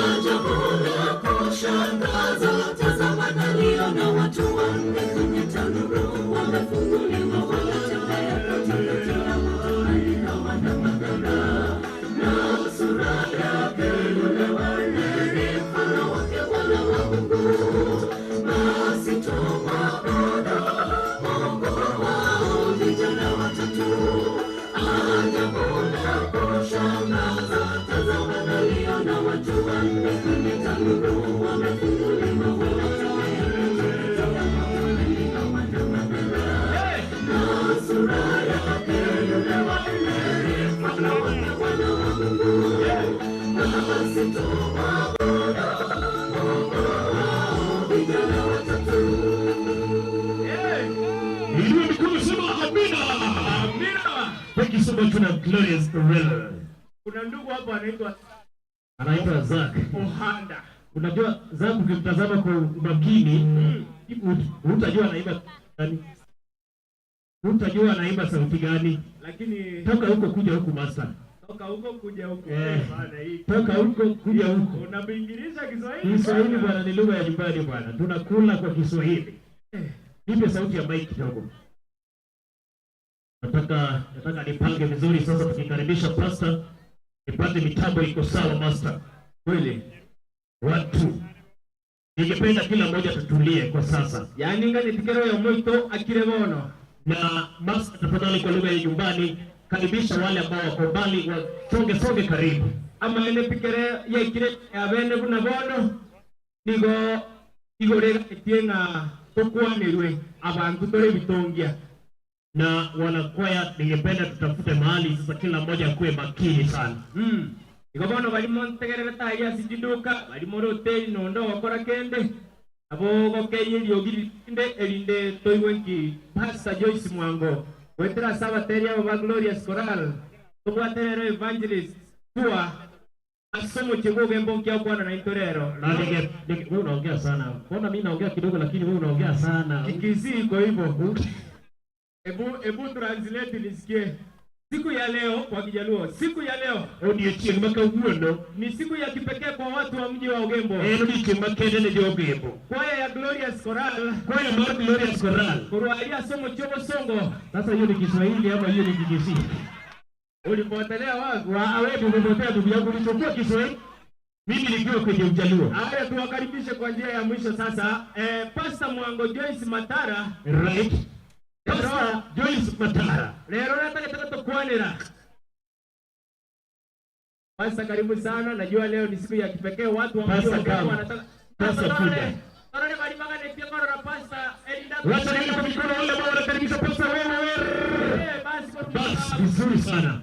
ajabu la kushangaza, kushangaza. Tazama naliona watu wanne kwenye tanuru, wamefunguliwa wanatembea katikati ya moto ikawa na maganda, na sura yake yule wanne ni mfano wake Bwana wa Mungu. Basi tuwaona Mungu wao vijana watatu, ajabu na kushangaza. Tazama naliona watu wanne kwenye tanuru, wamefunguliwa wanatembea katikati ya moto ikawa na maganda, na sura yake yule wanne ni mfano wake Bwana wa Mungu. Basi tuwaona Mungu wao vijana watatu. Inua mikono, sema amina. Amina. Thank you so much for that glorious gorilla. Kuna ndugu hapo Anaitwa Zack. Ohanda. Unajua Zack ukimtazama kwa umakini, hutajua anaimba gani. Hutajua anaimba sauti gani. Lakini Toka huko kuja huku master. toka huko kuja huko. Bana hii. Toka huko kuja huko. Unabingirisha Kiswahili? Kiswahili bwana ni lugha ya nyumbani bwana. Tunakula kwa Kiswahili. Nipe sauti ya mic kidogo. Nataka nipange vizuri sasa tukikaribisha pastor. Nipate mitambo iko sawa master. Kweli. Watu. Ningependa kila mmoja tutulie kwa sasa. Yaani ngani tikero ya moito akirebono. Na master tafadhali kwa lugha ya nyumbani karibisha wale ambao wako mbali wasonge karibu. Ama ene pikere ya ikire ya bene kuna bono. Nigo rega etienga tokwanirwe abantu tore bitongia. Na wanakwaya ningependa tutafute mahali sasa kila mmoja akuwe makini sana. Ikabono bali montegere taya sijiduka bali morote nondo wakora kende abo gokeye lyogiri inde elinde toiwenki Pastor Joyce Mwango wetra sabateria wa Glorious Choral tubwaterero evangelist tua asomo chengo gembo kia Bwana na itorero. Na wewe unaongea sana. Mbona mimi naongea kidogo lakini wewe unaongea sana. Kikizi iko hivyo. Ebu translate nisikie. Siku ya leo kwa Kijaluo, siku ya leo ni siku ya kipekee kwa watu wa mji wa Ugembo. Kwaya ya Glorious Choral. Kwaya ya Glorious Choral. Kurualia somo chobo songo. Sasa hiyo ni Kiswahili ama hiyo ni Kigisi? Ulipotelea wapi? Wewe ulipotea ndugu yangu, ulichukua Kiswahili. Mimi nikiwa kwenye Ujaluo. Haya tuwakaribishe kwa njia ya mwisho sasa. Pastor Mwango Joyce Matara. Right. Pastor Joyce Matara. Leo nataka tukwanira. Pastor karibu sana. Najua leo ni siku ya kipekee, watu wa mji wanataka. Pastor kuja. Tore bali magane pia kwa na Pastor Elinda. Wacha niko kwa mikono wale ambao wanakaribisha Pastor wewe. Basi vizuri sana.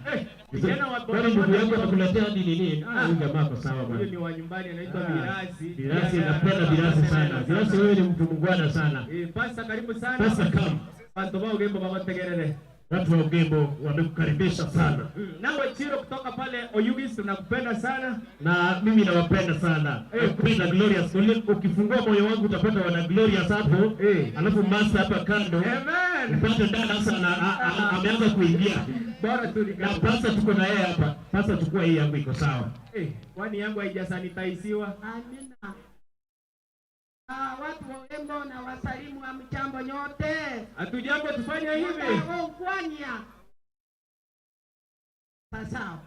Vijana wa Bwana ndugu yangu atakuletea hadi nini? Huyu jamaa kwa sawa bwana. Huyo ni wa nyumbani anaitwa Birasi. Birasi napenda Birasi sana. Birasi wewe ni mtu mungwana sana. Pastor karibu sana. Pastor come. Watu wa Ugembo babategerere. Watu wa Ugembo wamekukaribisha sana. Nawe Chiro kutoka pale Oyugis tunakupenda sana. Na mimi nawapenda sana. Kupenda Glorious. Ukifungua moyo wangu utapata wana Glorious hapo. Alafu master hapa kando. Amen. Upate dada sana ameanza kuingia. Bora tu na pastor tuko na yeye hapa. Pastor chukua hii yangu iko sawa. Kwani yangu haijasanitiziwa? Amina. Watu wa Ugembo na wasalimu wa mchambo nyote. Hatujambo tufanye hivi. Kwanya. Sawa.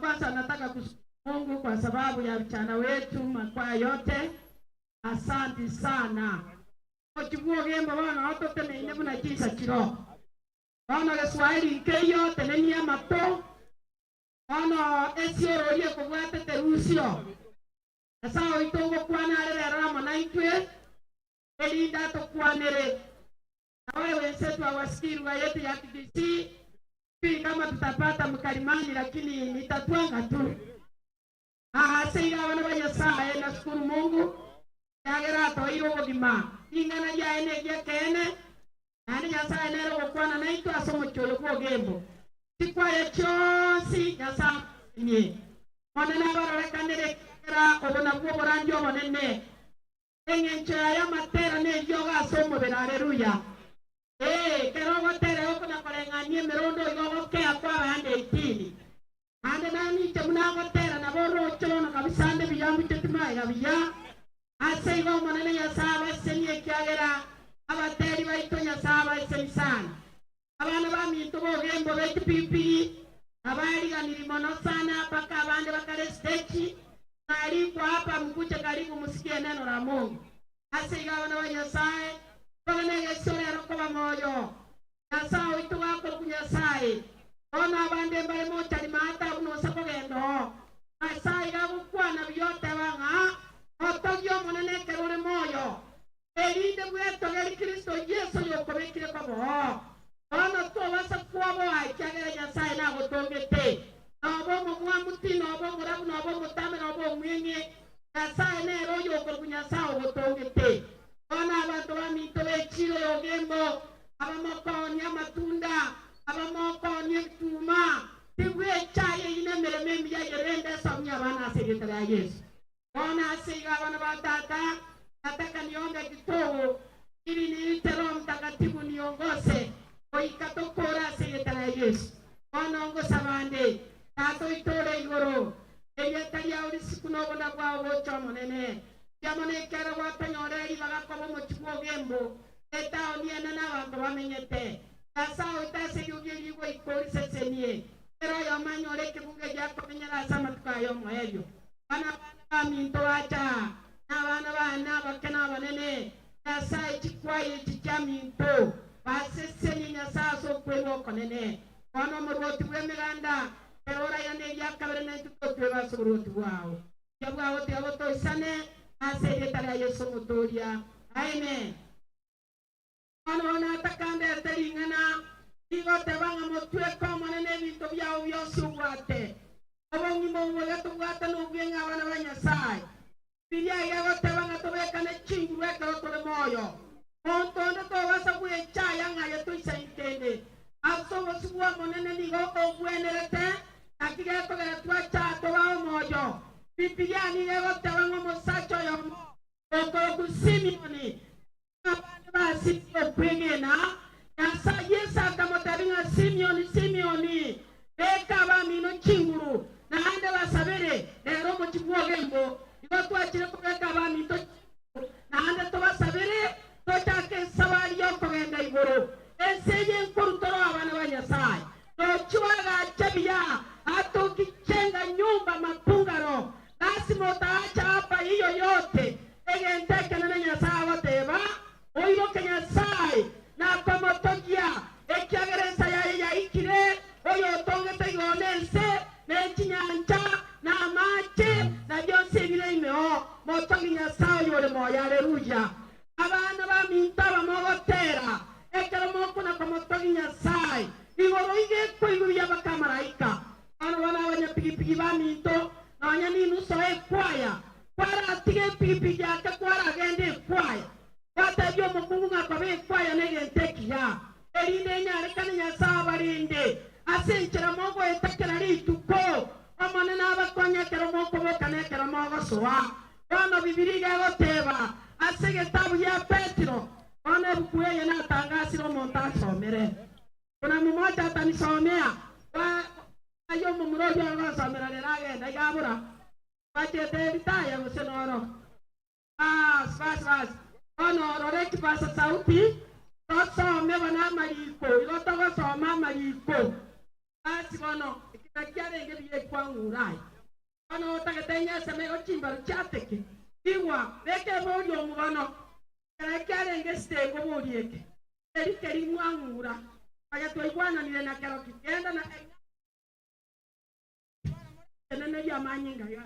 Kwanza nataka kushukuru Mungu kwa sababu ya vijana wetu makwaya yote. Asante sana. Ochibuo Ugembo bana watote na ine muna kisa kiro. Bana Kiswahili nke yote neni ya mato. Bana esio rolie kubwate terusio. Sawa itongo kwanare rama na itwe elinda to kwanere awe wenzetu wasikiri wa yetu ya TDC kama tutapata mkalimani lakini nitatwanga tu seira wana banyasaye na shukuru Mungu yagera to iro gima ingana ya ene kene ani nyasaye nero kwana na itwe asomo cholo ko Ugembo sikwa yechosi nyasa ni mwana na bara kanere obona bwo boranjo bonene engencha ya matera ne yoga somo de haleluya kero gotere okona kolenganie merondo yogo ke akwa bande itini ande nani temuna gotera na boro cholo na kabisande biyambu tetima ya biya asaigo manene ya saba senye kiagera abateri baitonya saba senisana abana baminto bogembo beti pipi abali ganiri mono sana paka abande bakale stage nali kwa hapa mkuche karibu musikie neno la Mungu asaiga wana wa Nyasaye bana yesore arokoba moyo Nyasaye itu wako kunyasaye ona abande mbale mocha limata uno sakogendo Nyasaye gakukwa na byote banga otogyo monene kerore moyo elinde bweto gari Kristo Yesu yokobekire kwabo ona to wasa kwabo aikyagera Nyasaye na gotongete nabo mu mwamuti nabo murabu nabo mutame nabo mwenye Nyasaye ne royo yokokunyasaye gotongete ona abantu bamito bekiro yogembo abamoko nyamatunda abamoko nyituma tibwe chaye ine mereme miya yerende samya bana sekretari ya Yesu ona asiga bana batata nataka niombe kitogo ili niite Roho Mtakatifu niongose oikatokora sekretari ya Yesu ona ongosa bande tato itore igoro eyetari ya ulisiku nobona kwa wocho monene yamone kera watanyoreri bagakobo mu kigwogembo eta oniana n'abantu bamenyete Nyasaye utase yugirirwe ikori sesenie pero yamanyore kibuge yakomenyera sama tukayo moyo bana baminto acha n'abana bana bakena banene Nyasaye chikwaye chichaminto basesenie Nyasaye so kwebo konene bana muroti bwemiranda pero ora yane yakabere n'itutwe basuroti wao yabwa wote aboto isane asekretari ya Yesu mutoria amen Ano atakande ateringana igote banga motwe koma nene bintu byao byose ubwate abongi mwe gatubwata n'ubwenga abana ba Nyasaye birya yagote banga tobekane chingu weka otore moyo ontonde to basa kuye chaya ngaye to isaitende aso bosubwa monene nigo obwenerete akige to ga twacha to ba moyo bibiya ni yagote banga mosacho yo oko kusimioni basi opengena Nyasaye Yesu akamutaringa Simeoni eka bamino chinguru na ande basabere lero mu kigwogembo igo twakire kubeka bamito na ande to basabere to take sabari yo kogenda igoro eseye nkurutoro abana ba Nyasaye to chiwaga chabiya ato kichenga nyumba mapungaro basi motaacha hapa hiyo yote egenteke na Nyasaye wateba oiro Nyasaye na komotogia ekiageresa ya ikire oyo tongete igonense na chinyanja na mache na byose biremeo motogi Nyasaye yore moya haleluya abana baminta bamogotera ekero moko na komotogi Nyasaye igoro ige koiguya bakamaraika ano bana abanyapigipigi baminto na abanyaninu soe kwaya para atige pigipigi yake kwara agende kwaya wata byo mukungu ngakobe kwaya negenteki ya elinde nyare kana Nyasaye barinde asenchera mogo etakera lituko amane n'abakonya kero moko bokane kero mogo soa bano bibiri gagoteba asege tabu ya Petro bana bukuye na tangasiro montasomere kuna mmoja atanisomea ayo mumurojo ngosomera leragenda igabura bachete bitaya gusenoro spas ono roreki pasa sauti tosome bana mariko igotogo soma mariko basi bono kitakiare ngebiye kwangurai ono tagatenya semego chimbaru chateke iwa beke boyo mubano kitakiare ngeste go borieke erikeri mwangura aya toigwana nile na kero kigenda na nene ya manyinga ya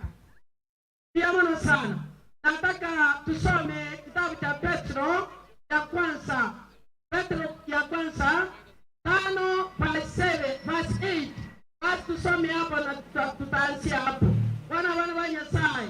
diamono sana nataka tusome kitabu cha Petro ya kwanza 5:7 basi tusome hapo na tutaanzia hapo wana wa Nyasaye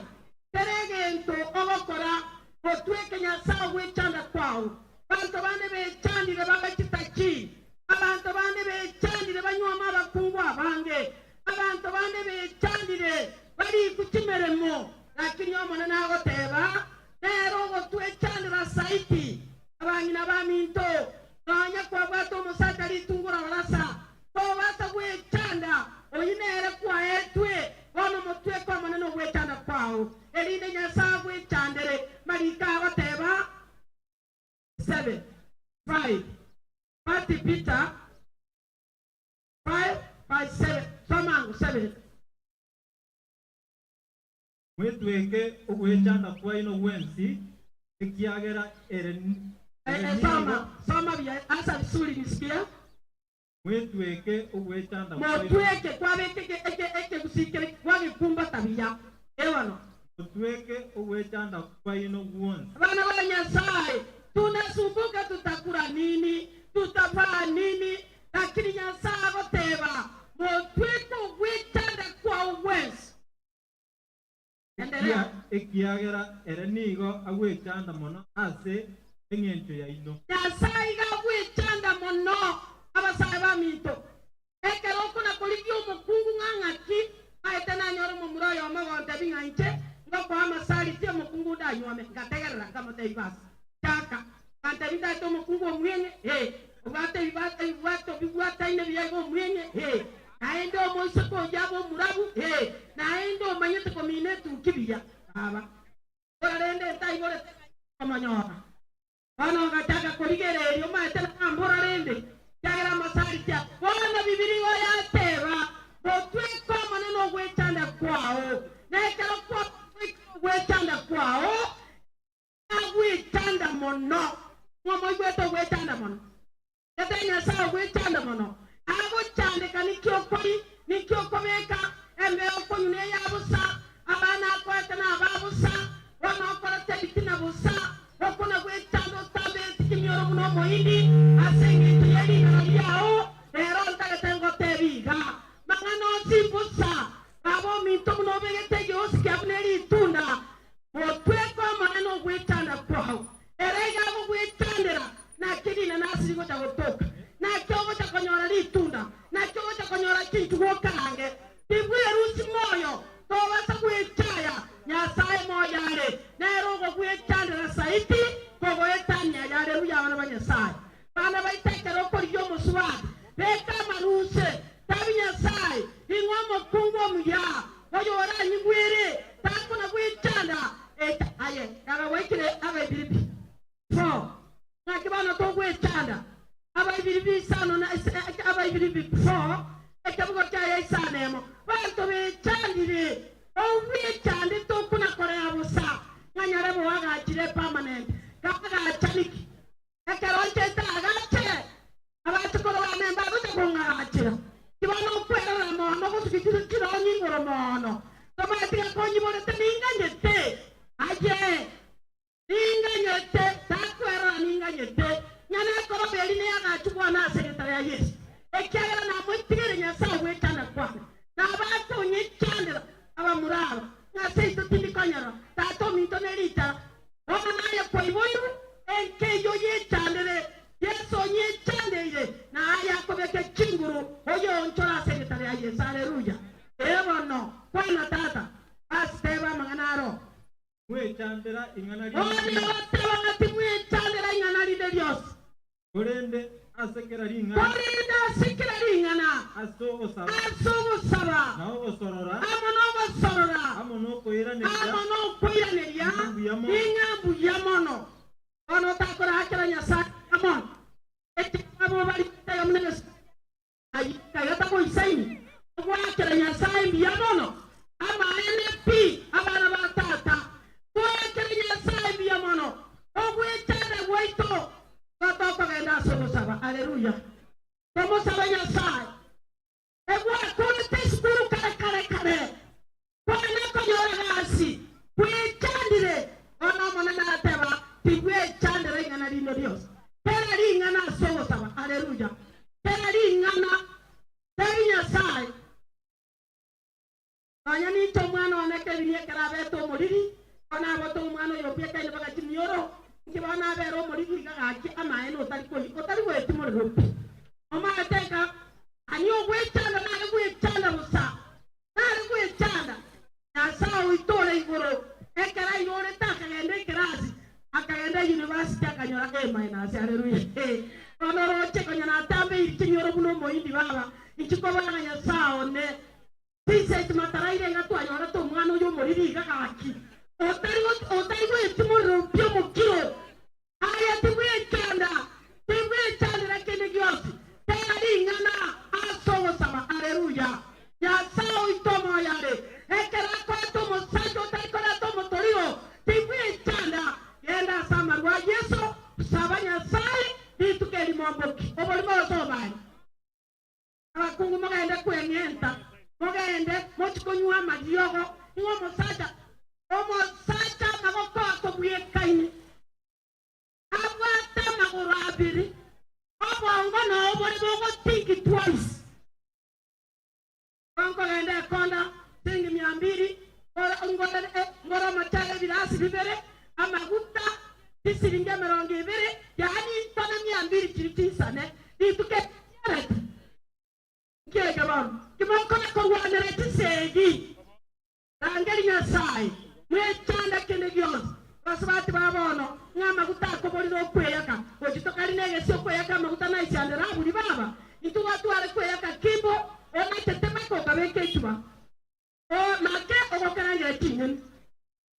teregento obokora otweke Nyasaye wechanda kwao bantu bane bechandire bagakitachi abantu bane bechandire banywama bakungwa bange abantu bane bechandire bari kukimeremo lakini omwana nagoteba nero gotwechandira saiti abanyina baminto nanya kwa bwato musaka litungura barasa to bata gwechanda oyinere kwa etwe wono mutwe kwa maneno gwechanda kwao elinde Nyasaye gwechandere mari ikawa teba 7 5 Pati Peter 5 7 Somangu 7 Mwetweke ugwechanda kwa ino wensi ikiagera eren Soma bia asa bisuri nisikia Mwetweke ugwechanda Mwetweke kwa eke gusikire kwa gikumba tabia ewano Mwetweke ugwechanda kwa ino wensi Bana wa Nyasaye tunasumbuka tutakula nini tutavaa nini lakini Nyasaye agoteba mwetweke ugwechanda kwa wensi Endelea Ekiagera erenigo agwechanda mono ase eng'encho ya ino Nyasaye agwechanda mono abasaye bamito ekero kuna koligi omukungu ng'ang'aki aetena nyoro mumuro yomo gonte bing'anche ngoko amasali tie omukungu danyuame ngategerera nkamotebibasa chaka kante bidaite omukungu omwenge obwate bibwataine biyaigo omwenge naende omoise kojaba omurabu naende omanyete komine tukibiya aba orarende ntaibore omanyora bano gataka korigererio maete na mbora rende yagera masari kya bona bibiri wa yateba botwe koma no gwechanda kwao nekero kwa gwechanda kwao agwechanda mono mwomo gweto gwechanda mono yatenya sawa gwechanda mono ago chande nikyo komeka embe okonyune yabusa abana kwete na babusa wana okora tebitina busa okona gwechanda otabe tikinyoro muno moindi asenge tuyeli yao ero ntagatengo tebiga mangano simbusa abo minto muno begete yoski abneli tunda otweko maneno gwechanda kwao erega abo gwechandera na kidina nasigo tagotoka na kyogo takonyora litunda na kyogo takonyora kintu wokange tibwe rusi moyo tobasa gwechaya Nyasaye moyale nero go gwechandera saiti kogo etanya yale ruya bana banyasaye bana baitekero koriyo muswati beka maruse tabi Nyasaye ingwamo kungo muya oyo ora nyigwere takona gwechanda aye kaga wekire abebiripi nakibana to gwechanda abayibiribi sano na abayibiribi ekabugo kya isanemo bantu bechandire owechande to kuna kore abusa nganyare bo waga chire permanent kaga chaniki ekeronche tagache abatukoro bamemba butekunga achira kibano kwera na mono kusikira kironyi ngoro mono tomatika konyi bore teninganyete aje ninganyete takwera ninganyete nyana koro beli ne aga chukwa na sekretari ya Yesu ekyagera na mwetigere Nyasaye gwechanda kwana na abantu nyichandira abamuraba ngase itotindi kanyara tato minto nelita ona naye kwa iboyu enke yo yechandere Yesu nyichandire na aya kobeke chinguru oyo onchora sekretari ya Yesu haleluya ebono kwana tata asteba manganaro gwechandera ing'ana ona wataba ati mwechandira ing'ana lide Dios Korende asekera ringana aso osaba nao osorora amono koiraneria ingambu yamono ono takora hakira Nyasaye amon abo bali tayo mnes ayi kayo tako isaini kwa hakira Nyasaye yamono ama NP abana batata kwa hakira Nyasaye yamono ogwe tare waito Baba kagenda solo saba haleluya como saba Nyasaye egwa kote skuru kare kwana konyora gasi kwechandire ona mona na teba tigwe chandire ngana lindo Dios tera lingana solo saba haleluya tera lingana tera Nyasaye anya ni to mwana oneke biye karabe to moriri ona boto mwana yopia kaine baka chimioro kibana bero moriri gaki amae no otari weti moropi oma ateka ani ogwechanda na gwechanda musa na gwechanda na sawa itole igoro ekera irore takagende kirasi akagenda university akanyora minus haleluya ono roche konyana tambe ikinyoro buno moindi baba ichiko bana Nyasaye ne sise mataraire ngatwa nyora to mwana yo moriri gaki otari weti moropi mwamboki oboli mosobali abakungu mogende kweng'enta mogende mochikonywa amadiogo ingo omusajja amagoko akobwekaine abwate amaguru abiri obongo nobori bogotingi twice onkogende ekonda singi 200 ngoro machale birasi bibere amaguta isiringe 200 yani tona 200 chiritisane ituke yarete kega bam kimokona korwanere tisegi rangeri nyasai mwechanda kende gyos basabati babono ngamaguta koboliro kweyaka ochitokali nege sio kweyaka maguta na ishandera buli baba itu watu wale kweyaka kimbo ona tetema ko kabeke tuba o make ogokaranga tingen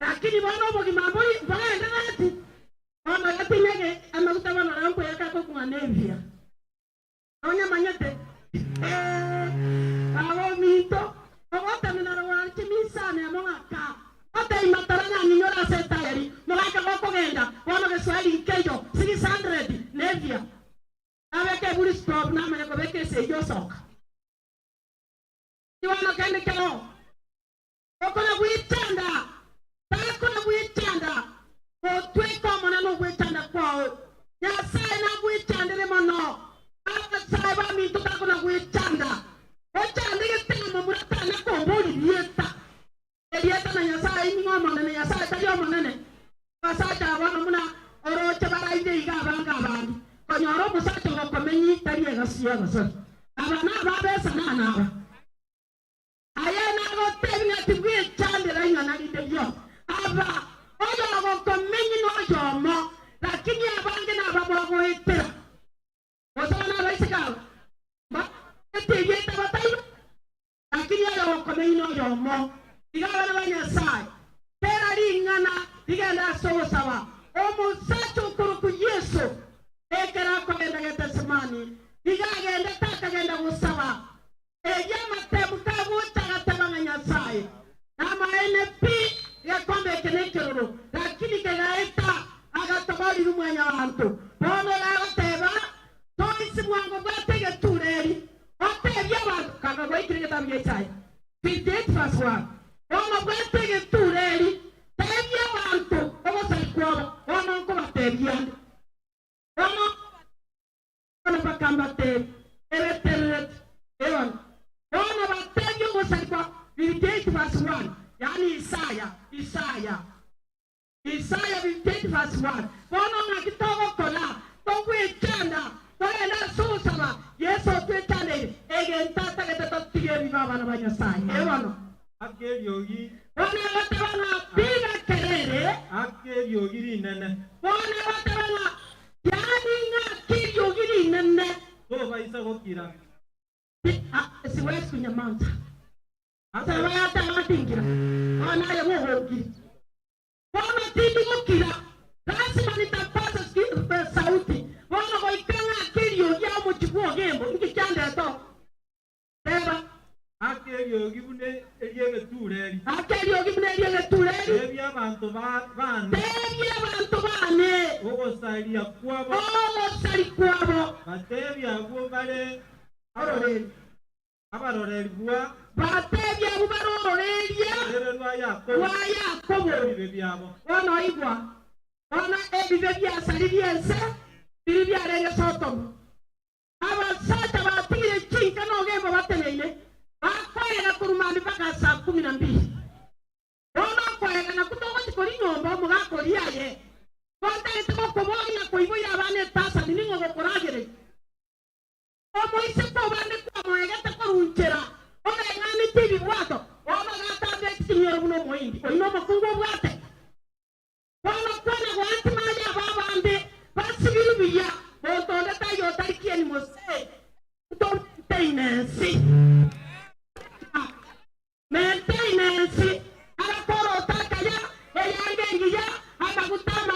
lakini bano bogi mambori baenda nati ona gatinege amaguta bana ranko yaka ko kuanevia onya manyete awo mito ogota minaro wanchi misane amongaka ota imatarana ninyora setayari mogaka gokogenda bono geswali nkejo 600 nevia abeke buri stop na manya ko beke se yosoka iwana kende kero okona buitanda takona buitanda otweka mona no buitanda kwao ya sai na buitanda le mono aba sai ba mi to takona buitanda ochanda getema murata na komboli dieta dieta na ya sai ni ngoma na ya sai tayo monene pasata wana muna oro chabara ide iga banga bandi konyoro musacho ko komenyi tariye gasiya gasa abana babesa na na ayana go tebinga tibwe chande la nyana lideyo aba oyo go komenyi no jomo lakini abange na babo go etera osana baisika ba eteye tabatai lakini ayo go komenyi no jomo igabana banya sai tera lingana igenda so sawa omusacho kuruku Yesu ekera ko genda getasemani igagenda takagenda gusawa eyama tebuka sai nama NP ya kombe kenekero lakini kegaeta agatabali rumwanya abantu bono la teba toisi mwango batege tureri otebya abantu kaga goikirige tabye sai 58:1 bono batege tureri tebya abantu obo salikuwa bono ko batebya bono bakamba te ereteret ewan bono batege obo salikuwa 58:1 yani Isaya 58:1 bono ngakitogo kola tongwechanda kola susaba Yesu twechande egentata getatotige bibaba na banyasai ewano akelyogi bono batabana biga kerere akelyogi rinene bono batabana yani ngakilyogi rinene to baisa gokira siwezi kunyamaza Atawata matingira. Ona ya muhogi. Wana tindi mukira. Lazima nitapasa sauti. Wana goikanga akili ya muchukua gembo. Nkichande to. Teba. Akeli gibune eliye tureri. Akeli gibune eliye tureri. Ebya abantu bane. Ebya abantu bane. Ogo sali kwabo. Ogo sali kwabo. Batebya abo bale. Aroreri. Abaroreri bwa. Batebya abo baroreri. Rwa Yakobo. Bibe byabo. Wana igwa. Wana ebibe bya sali byense. Bibi bya renge sotomo. Abasata batire chinka no gembo bateneine. Bakwega kurumani paka saa 12. Ona kwega na kutoka chikori nyomba mugakori yaye. Konta itiko kobogi na koibo ya bane tasa ningo gokoragere. Omo ise ko bane kwa moega ta korunchera. Ona ngani tibi bwato. Ona gata be tinyero buno moindi. Oino makungo bwate. Ona kwana gwanti maja babande. Basibiru biya. Bontonda tayo tarikieni mose. Don't tenency. Maintenance akoro takaya eyangengiya amagutama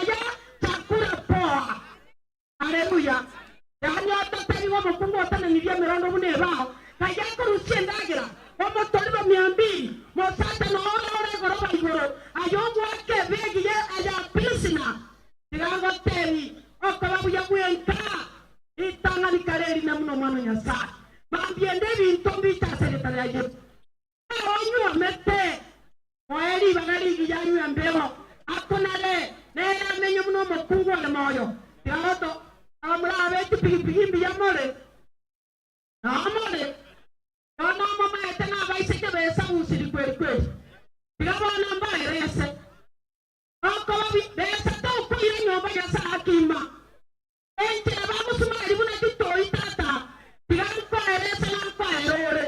chakula poa. Haleluya. Yani atatari wa mukungu otana nibya mirondo buneba kaya kurushendagira omotoliba 200 mosata no ore goroba igoro ayobu ake begiye aya pisina tirango teri okobabu ya kuenka ita eri na muno mwana Nyasaye mambiende bintu mbitaseretara ya Yesu onyu mete oeri bagali gijanyu ambego akonale nera menyo muno mokungu ole moyo tiato amra beti pigi mbiyamole amole ona mama etena baise ke besa usiri kweli tigabona mbaire yese akobi besa to kuire nyoba ya sakima ente abamusuma alibuna kitoi tata tigamko erese na kwaere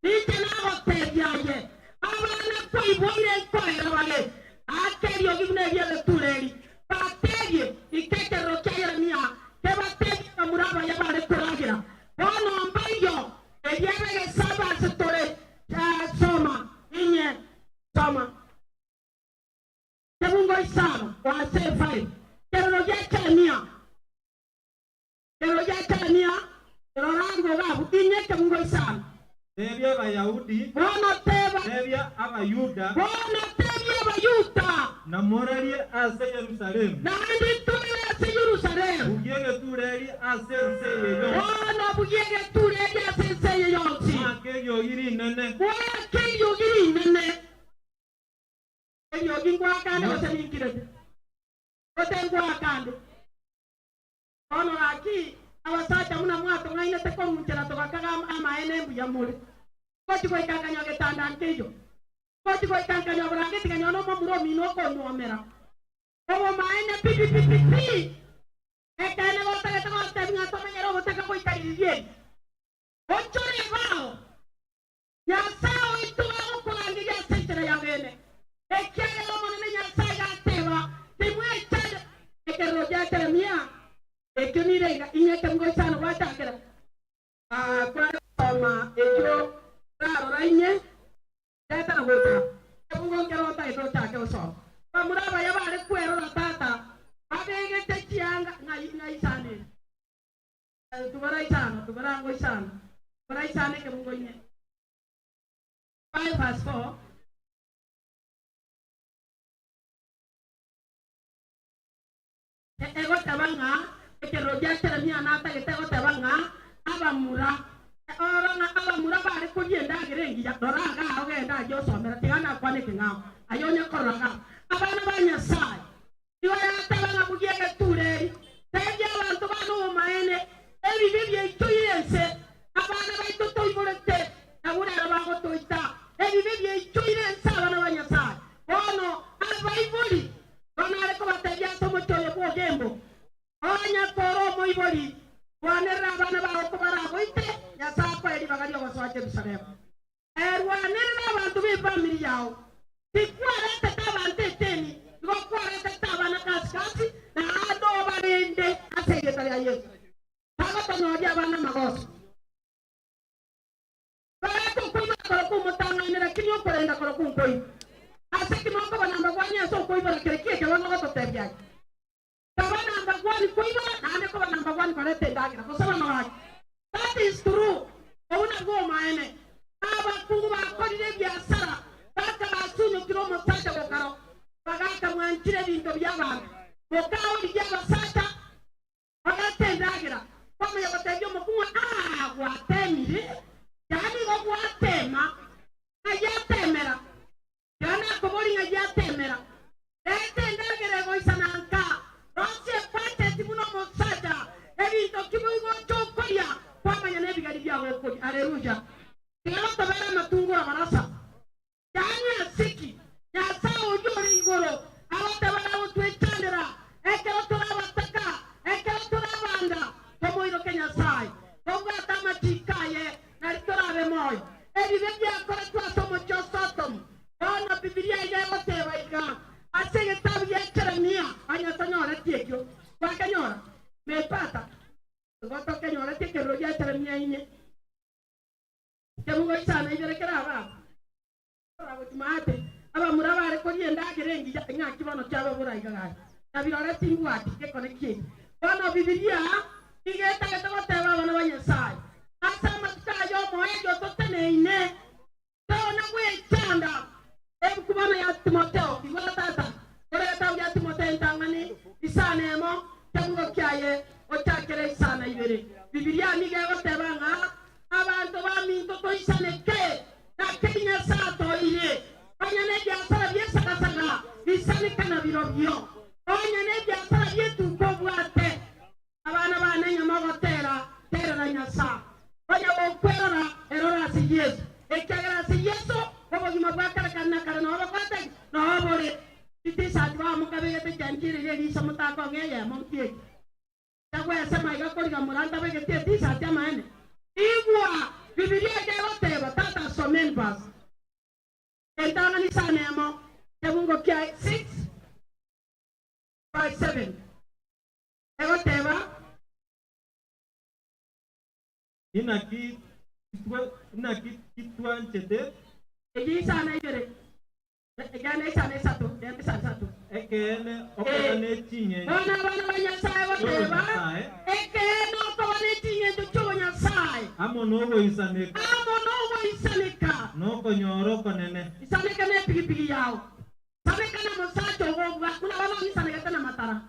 nite na hotel yaye abana koiboire kwaere wale akerio gibne bia tureli baterie ikeke rochaya mia ke baterie amuraba ya bare kuragira ono mbayo eyebe saba setore soma inye soma Temungo isama wa sefai kero ya Kenya rorango gabu inye temungo isama Tebya Abayahudi bona tebya Abayuda Yuda na moralie ase Yerusalemu na nditule ase Yerusalemu ugege tureli ase Seyo bona bugege tureli ase Seyo yonsi makeyo iri nene wakeyo iri nene eyo gingwa kande oseninkire otengwa kande ono aki awasacha muna mwato ngaine teko munchera tokakaga amaene mbuya mule koti ko ikakanya getanda nkeyo koti ko ikakanya brangeti kanyono momuro mino ko nyomera obo maene pipi ekane bota teko tebinga tomanyero bota ko ikaririe ochore bao ya sao itu ako kulangi ya sentere ya bene ekaya lo monene ya saga teba timwe chade ekero ya termia ekyonire inyeke ngosana watakera kwa toma ekyo raro rainye data ngota ebungo ngero ta ito take oso pamuraba yabale kwero na tata abege tekianga ngai sane tubara ngoisana ke bungo nye 5:4 ego tabanga ekero jakera ni anata getego tabanga abamura oranga abamura bare kugenda gerengi ya doranga ogenda jo somera tigana kwane kingao ayonya koranga abana banya sai yo ya tabanga kugega tureri teje abantu bano maene ebi bibye ituyense abana baito toiborete abura abago toita ebi bibye ituyense abana banya sai ono abaibuli bana ko bateja somo toyo ko gembo onya koro moiboli wanera bana ba ko bara boite ya sapa edi bagari ko swache Jerusalem wanera abantu be family yao tikwara tatabante teni go kwara tatabana kaskasi na ado barende asege ya Yesu taga tanyoja bana magoso bara ko kuma ko mutanga nera kinyo korenda ko koi aseki moko bana mbagwanya so koi bara kerekie ke wana ko tebya Tabana number 1 kuiba na ko number 1 kare tendagira ko sama mawaki. That is true. Ona go maene. Aba kuba ko dire biasara. Baka basunyo kiro motata bokaro. Bagaka mwanchire binto byaba. Bokao bijaba sata. Ona tendagira. Kama yabatejo mokuma watemire. Yani go watema. Ayatemera. Yana ko bori ayatemera. Tendagira go isananka. Rose pate timuno mosata ebi to kibugo chokoya kwa manyane bigari bya hoko aleluya ngalo tabara matungo abarasa yani asiki ya sao yori ngoro abatabara utwechandera ekero turabataka ekero turabanda como iro Kenya sai konga tama chikaye na turabe moyo ebi bya kora kwa somo chosotom ona biblia ile moteva ika asege tabu ya Jeremia anya tanyora tiekyo kwa kanyora mepata ngoto kanyora tiekero ya Jeremia ine kemugo sana ibere keraba aba tumate aba muraba ko yenda gerengi ya nya kibono cyaba burayi gaga nabirore tingwati ke koneki bana biblia igeta getago teba bana banyasai asa matkayo moejo totene ine tona we chanda kubana ya Timoteo ibona tata kore tabu ya Timoteo ntangani isanemo Temugo kyaye otakere sana ibere. Biblia ni ga otebanga abantu baminto toisaneke na Kenya sato ile. Onyane biasara biesaka bisane kana birobyo. Onyane biasara bietu kobwate. Abana bane nyamagotera tera nyasa. Onya bokwera erora si Yesu. Ekagara si Yesu obogima bwakara kana kana obokwate no obore. Iti sadwa mukabege jankiri ye isa mutako ngeye monkie. Takwa sema igakoliga muranda bege ti sadya mane. Igwa Biblia gayoteba tata somen bas. Entana ni sanemo Temungo kia 6:7. Egoteba inaki kitwa nchete egi sana ibere. Egane sana sato, dembe sato. ekene okone tinye Bana banyasaye boteba. Ekene okone tinye tucho nyasaye. amono isane Amono isaneka. noko nyoro konene Isaneka ne pigi yao. Saneka na mosacho wo kuna bana ni saneka tana matara.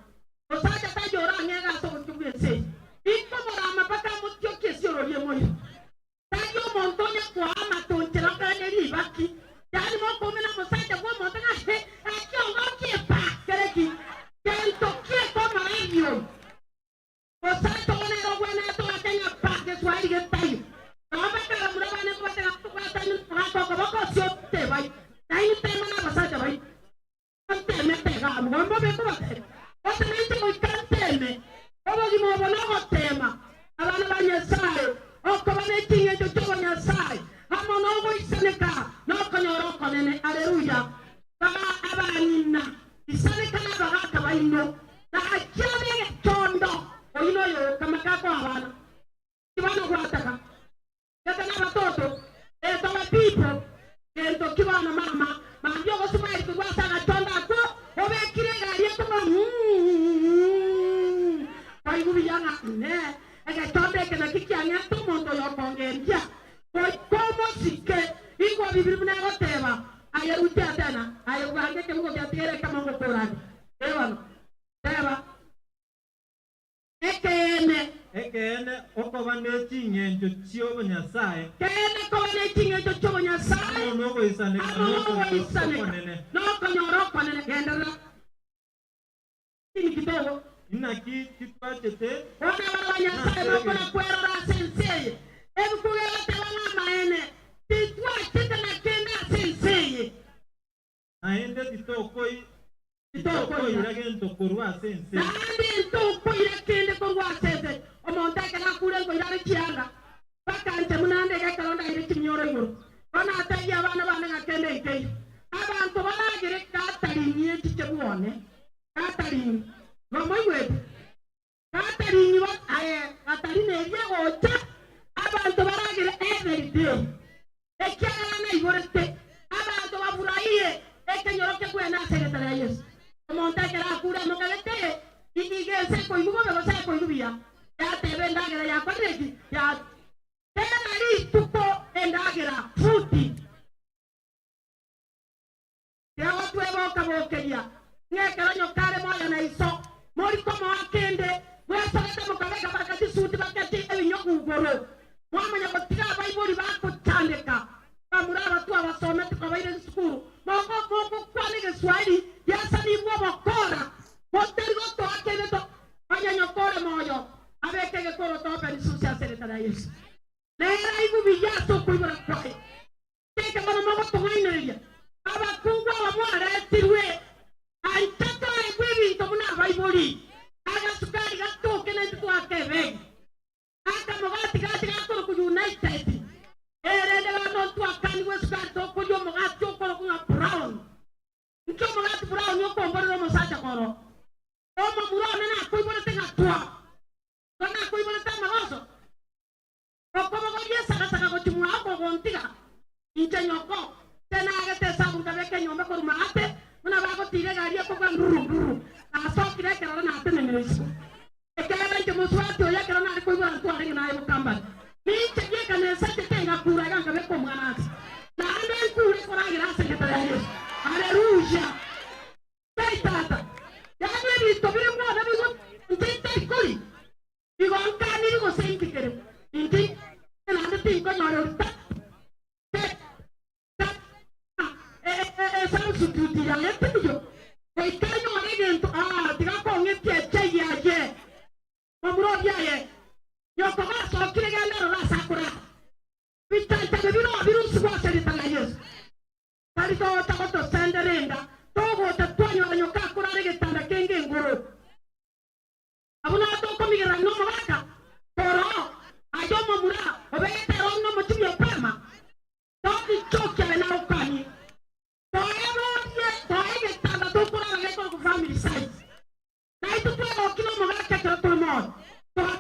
Mosacho ta jora ngega so kuchubese. Iko mara mapaka mutyo kesi orolie moyo. Tayo montonya kwa ama tonchera kane ribaki. Yani mo komena mosacho wo montanga he akyo ngokie pa kereki. Kento kie koma hivyo. Mosacho one rogwe na to akenya pa ke swali ke tayo. Kama kala murabane kwa tena kwa tani kwa bako sio te bai. Tayo tema na mosacho bai. Teme pega mgombo be kwa. Watu niti ko kanteme. Obo gi mo bono tema. Abana banyasaye. Oko bane tinye to to banyasaye. Amo no go iseneka. No konyoro konene. Haleluya. Baba abanina. Iseneka na baba kabaino. Na ajabe tondo. Oyino yo kama kako abana. Kibano kwataka. Kata na batoto. Eto wa people. Ento kibano mama. Mandio go sumai kwa sanga tonda ko. Obe kirega yeto ma. Pai gubiyanga ne. Ega tonde ke na kikianya to mondo yo kongenja. Oi como sike. Iko bibiruna goteba. Aya utia tena. Aya wange ke mo ya tere kama ngo korani. Ewa. Teba. ekene okobane tinye nchio nyasaye Kene ko ne tinye to cho nyasaye. amono isane Amono isane. konene No konyoro konene gendera. Ini kidogo. inaki kitwa chete Wana wanyasaye bakona kwera ra sensei. Ebu kugela tebanga maene. Titwa chita na kenda sensei. aende titokoi Titokoi iragento kurwa sense Nandi ntoko ire kende ko wasese. Omonta kana kure ko ire chianga. Bakante munande ga kalonda ire chimyoro iguru. Bana atayi abana bana ngakende ikei. Abantu balagire katarinye chichebuone. Katarinye. Mama wetu. Katarinye wa katarine ire gocha. Abantu balagire every day. Ekiana na igorete. Abantu bafurahie. Ekenyoroke kwena secretary ya Yesu. Monta kera kura no kalete igese ko ibugo be basa ko ibia ya tebe ndagera ya kwaneki ya tena li tuko endagera futi ya watu ebo kabokeria ngekera nyokare moya na iso mori komo akende wesa kata mukabeka bakati suti bakati ebinyoku ugoro mwamanya kotiga baibuli bako chandeka bamuraba tu abasome tukabaire skuru moko kwani geswahili yasa ni mwa kora moteri goto akene to anya kore moyo abeke ge koro to pe sucia secretaria Yesu lera ibu biyaso kuibara kwai teke mama mama to ngaineria aba kungwa wa mwara tirwe antato egwibi to muna baibuli aga sukari gato kene tu akebe aka mogati gati gato ku United erende la no tu akani wesukari to ku yo mogati ko ku brown Ncho mogati brown yo ko mboro mo sacha koro Omo murone na kuibona tenga tua kana kuibona tama gozo Okomo goye saka ko chimwa ko gontiga inche nyoko tena agete sabu kabeke nyombe ko rumate muna bago tire gari ko kwa nduru aso kire kero na tene ngeso ekera nje muswati oya kero na kuibona tua ringa na yo kamba ninche ye kana sacha tenga kura ganga be ko mwana na ande kure ko na gira secretary Hallelujah. Tata. Ya ni to bi mo na bi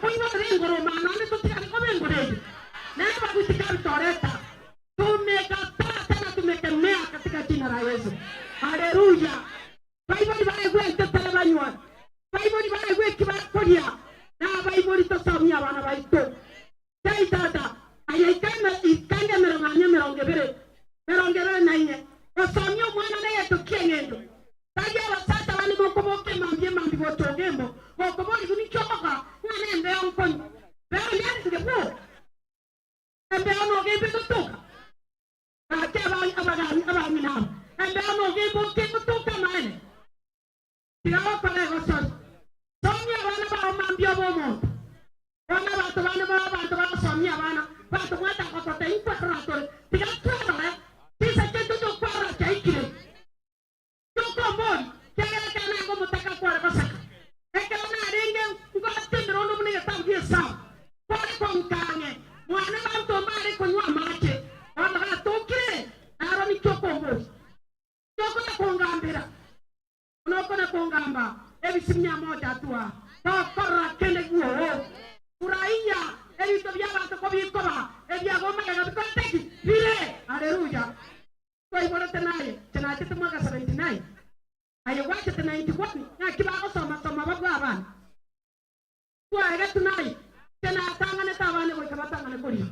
kuiva ringoro maana ni tutikane kwa mbele na hapa kutika toreta tumekataa tena tumekemea katika jina la Yesu. Haleluya. Bible bale gwe tetelebanywa. Bible bale gwe kibakolia. Na Bible tosomia bana baito. Kai tata ayikana ikanga meronganya merongere naine. Osomio mwana na yetu kiengendo. Tagia wasata wani mokomoke mambi botogembo. Mokomoke kunichoka ngane mbeo nkoni. Mbeo nyani sigepo. Mbeo noge bitotoka. Ake abagani namu. Mbeo noge bitotoka maene. Tigawa kone gosori. Somia wana ba mambio bomo. Wana ba somia wana. Bato mwata kotote ipa kratori. Tigawa Tisa chetu tu kwara chaikire. Tuko mboni. Kaya kana ngo mutaka kwara basaka. Eka na ringe ngote mrono mne tambi sawa. Kwara konkanye. Mwana bantu mari kunywa mache. Wana tokire. Naro ni choko mboni. Choko na kongambira. Unoko na kongamba. Ebi simnya moja tuwa. Kwara kende guo. Uraiya. Ebi tobia bantu ko bikoba. Ebi agoma ya bikoteki. Vile. Haleluya. Kwa hivyo tenaye tenate mwaka 79 ayewacha 91 na kibako soma babu abana kwa ile tunaye tena tangane tabane kwa kabatangane kuri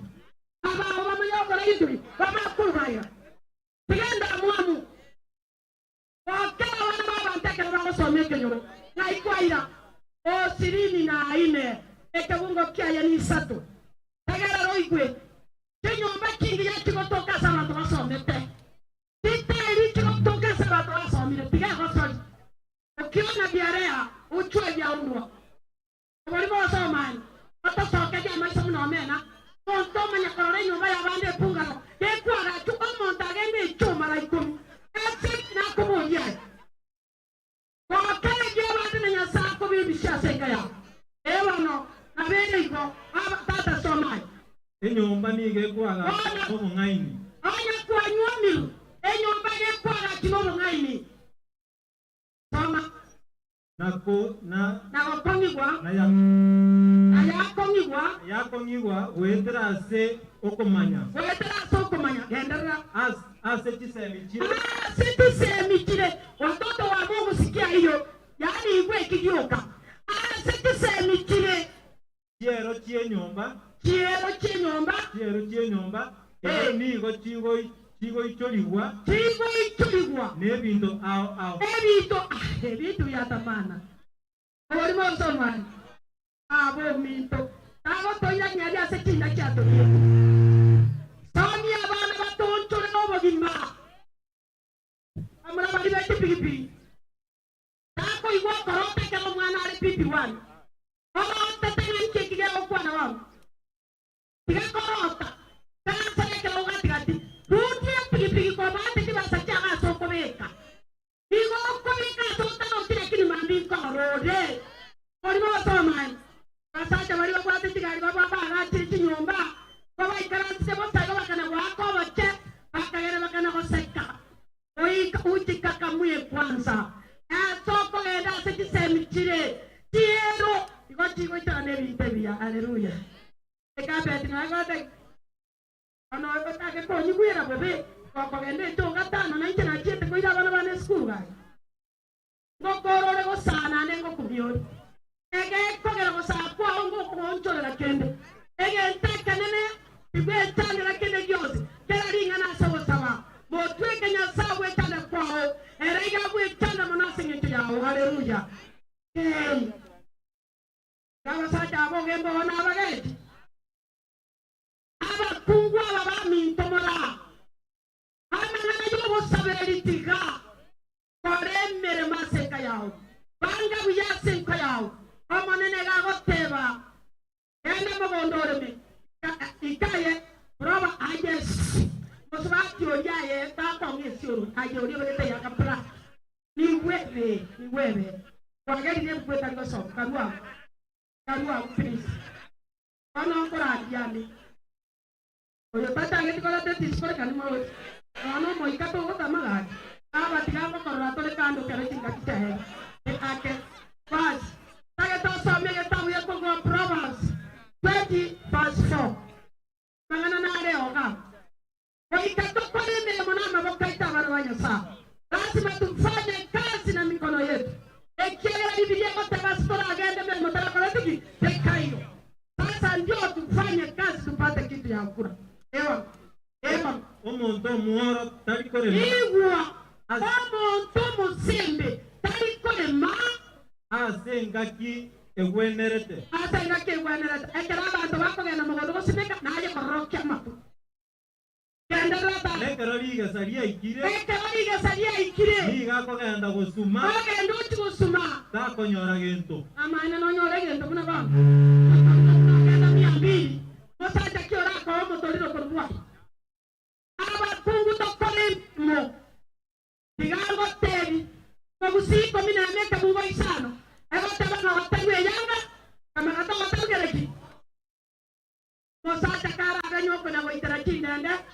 aba mama yoko la yituri mama kuraya tigenda mwamu wakala wana baba ntaka bako some kenyoro na ikwaira o sirini na ine ekabungo kya ni sato tagara roigwe kenyomba kingi ya kikotoka sana twasomete ukiona biarea uchwe vya undwa walimu wasomani hata sokeja maisha mnaomena kontoma nyakorore nyumba ya bande pungano yekuwa chuko montagende chuma la ikumi eti na kumoja kwa kale jia bande na nyasako bibisha senga ya ewa no na bende iko tata somani nyumba ni yekuwa komo ngaini anya kwa nyuamilu nyumba yekuwa kinomo ngaini Soma. Yakongigwa wetera se okomanya. Gendera. Ase tisemichire. Watoto wa Mungu sikia hiyo. Yaani igwe kigioka. Ase tisemichire. Chiero chie nyomba. Nigo chigo ichorigwa. Nebintu ao. Ebintu yatamana. Ori monsomani. Abo minto. Abo toya nyari ase kinda kyato. Sonia bana batonchore no bogima. Amara bali bete pipi. Tako igwa korota kama mwana ali pipi wani. Omo tete nche kigero kwa na wangu. Tiga korota. Kana sale kama ngati. Ruti pipi kwa bate kibasa chama soko beka. Igo komika sota no kile kini mambi kwa rode. Ori monsomani. Basata bali bakwate tigari baba ngati nyumba. Baba ikaranse bosaga bakana wako bache bakagera bakana koseka oi uti kakamuye kwanza soko enda sekisemichire tiero igoti itane bitebia haleluya ekabe tinagode ono batake ko nyigwira bobe ko gende to gatano na ichana chiete ko ira bana bana school ga ngokorore go sana nengo kubiyo ege ko gera go sa kwa ngo ko onchora kende ege ntaka nene igwe tanga la kende gyozi kera ringa na sawa sawa motwe kenya sawa tanda kwao erega bwe tanda monase ngitu yao haleluya kama saja abonge mbona abageti aba kungwa baba mintomora ama na yobo sabelitiga koremere maseka yao banga buyase yao ama nene ga goteba ende mogondore me ikaye roba ajes mosubati oyaye ta kongesioro aje ori bete ya kapra ni wewe kwa gari ne kweta ngoso karua please ana kora yani oyo tata ngeti kola te tiskore kan mo ano mo ikato ota maga aba tigamo korra to le kando kare tinga kitahe ake pas taga to so me ta uye ko Proverbs 4 mangana nare oga waikatokole miremo na maboko itabara wa Nyasaye. Lazima tufanye kazi na mikono yetu. Ekiela Biblia yote pastora agenda mbele mtaka tuki tekayo. Sasa ndio tufanye kazi tupate kitu ya kula. Ewa omuntu muoro talikore Igwa omuntu musimbe talikore ma asengaki egwenerete asengaki egwenerete ekera abantu bakogenda mugondo gusibeka naye korokya matu lekero ligesaria ikire liga kogenda gusuma takonyora gento amana nonyora gento kuna ba kenda 200 mosaja kiora ko motoriro korwa aba kungu tokole mo digango tebi kogusiko mina meka bugo isano ego taba na watengwe yanga kama kata watengereki mosaja kara ganyo kuna waitara kinenda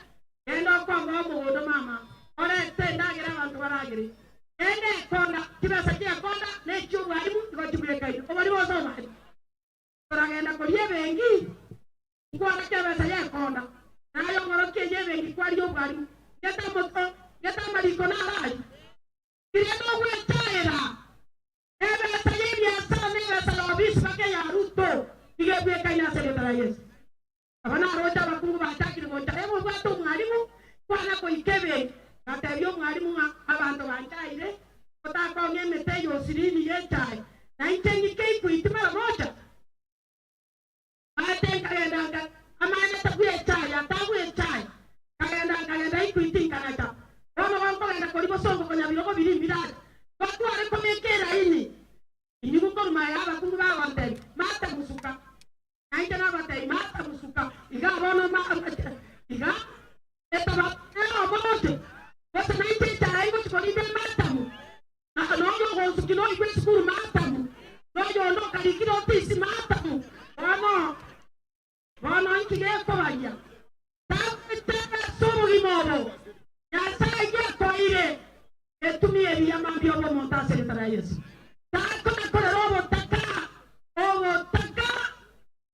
endo kwa mugondo mama ore tenda gira abantu baragiri ende konda kibasa kia konda ne chubu alimu ngotibule kai obali bozo mali baragenda kolie bengi ngwara kibasa ya konda nayo ngoro keje bengi kwali obali geta moto geta maliko na rai kirendo gwetaera ebe sayebi asana ne sala obisi bake ya ruto igebwe kai na sekretara Yesu abana roja bakungu bataki ngoja ebo bato mwalimu kwana ko ikebe kateyo mwalimu abantu banjaire kotako ngemete yo sirini yechai na intengi kei kuitima roja ate kaenda amana takuye chai atakuye chai kaenda ikuitinga nata wana wanko kaenda kolibo songo konya biloko bilimbira watu wale komekera ini inyuko maya bakungu ba wante mata musuka naita na batai mata musuka iga bono ma iga etaba ero bote wasa naita tarai ko ko ibe matamu na no go sukino ibe skuru matamu no yo no kalikiro tisi matamu wana nkige ko baya tapete somo gimobo ya sai ge ko ire etumi ebi amambi obo montase tara Yesu ta ko ko robo taka obo taka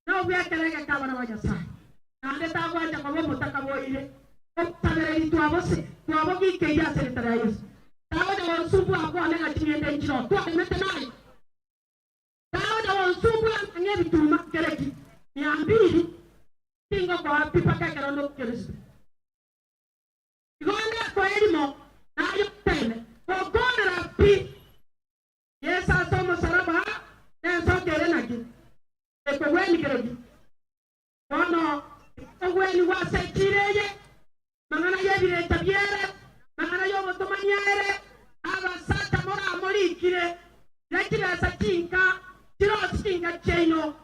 no vya keleka kabana waja sai ande ta kwanja kwa bomo takaboire tabere itu abose tuabo kike ya sekretari Yesu tawo da wonsubu akwa ne gatimende njiro to amete nai tawo da wonsubu anye bituma keleki niambiri tingo kwa pipa kakero no Yesu igonde kwa elimo na ayo tene ko gondra pi Yesa somo saraba na so kere na ki eko weni kerogi ono weni wase chireye mangana yebire tabiere mangana yobo tomanyere aba sata mora molikire lekira satinka tiro singa cheno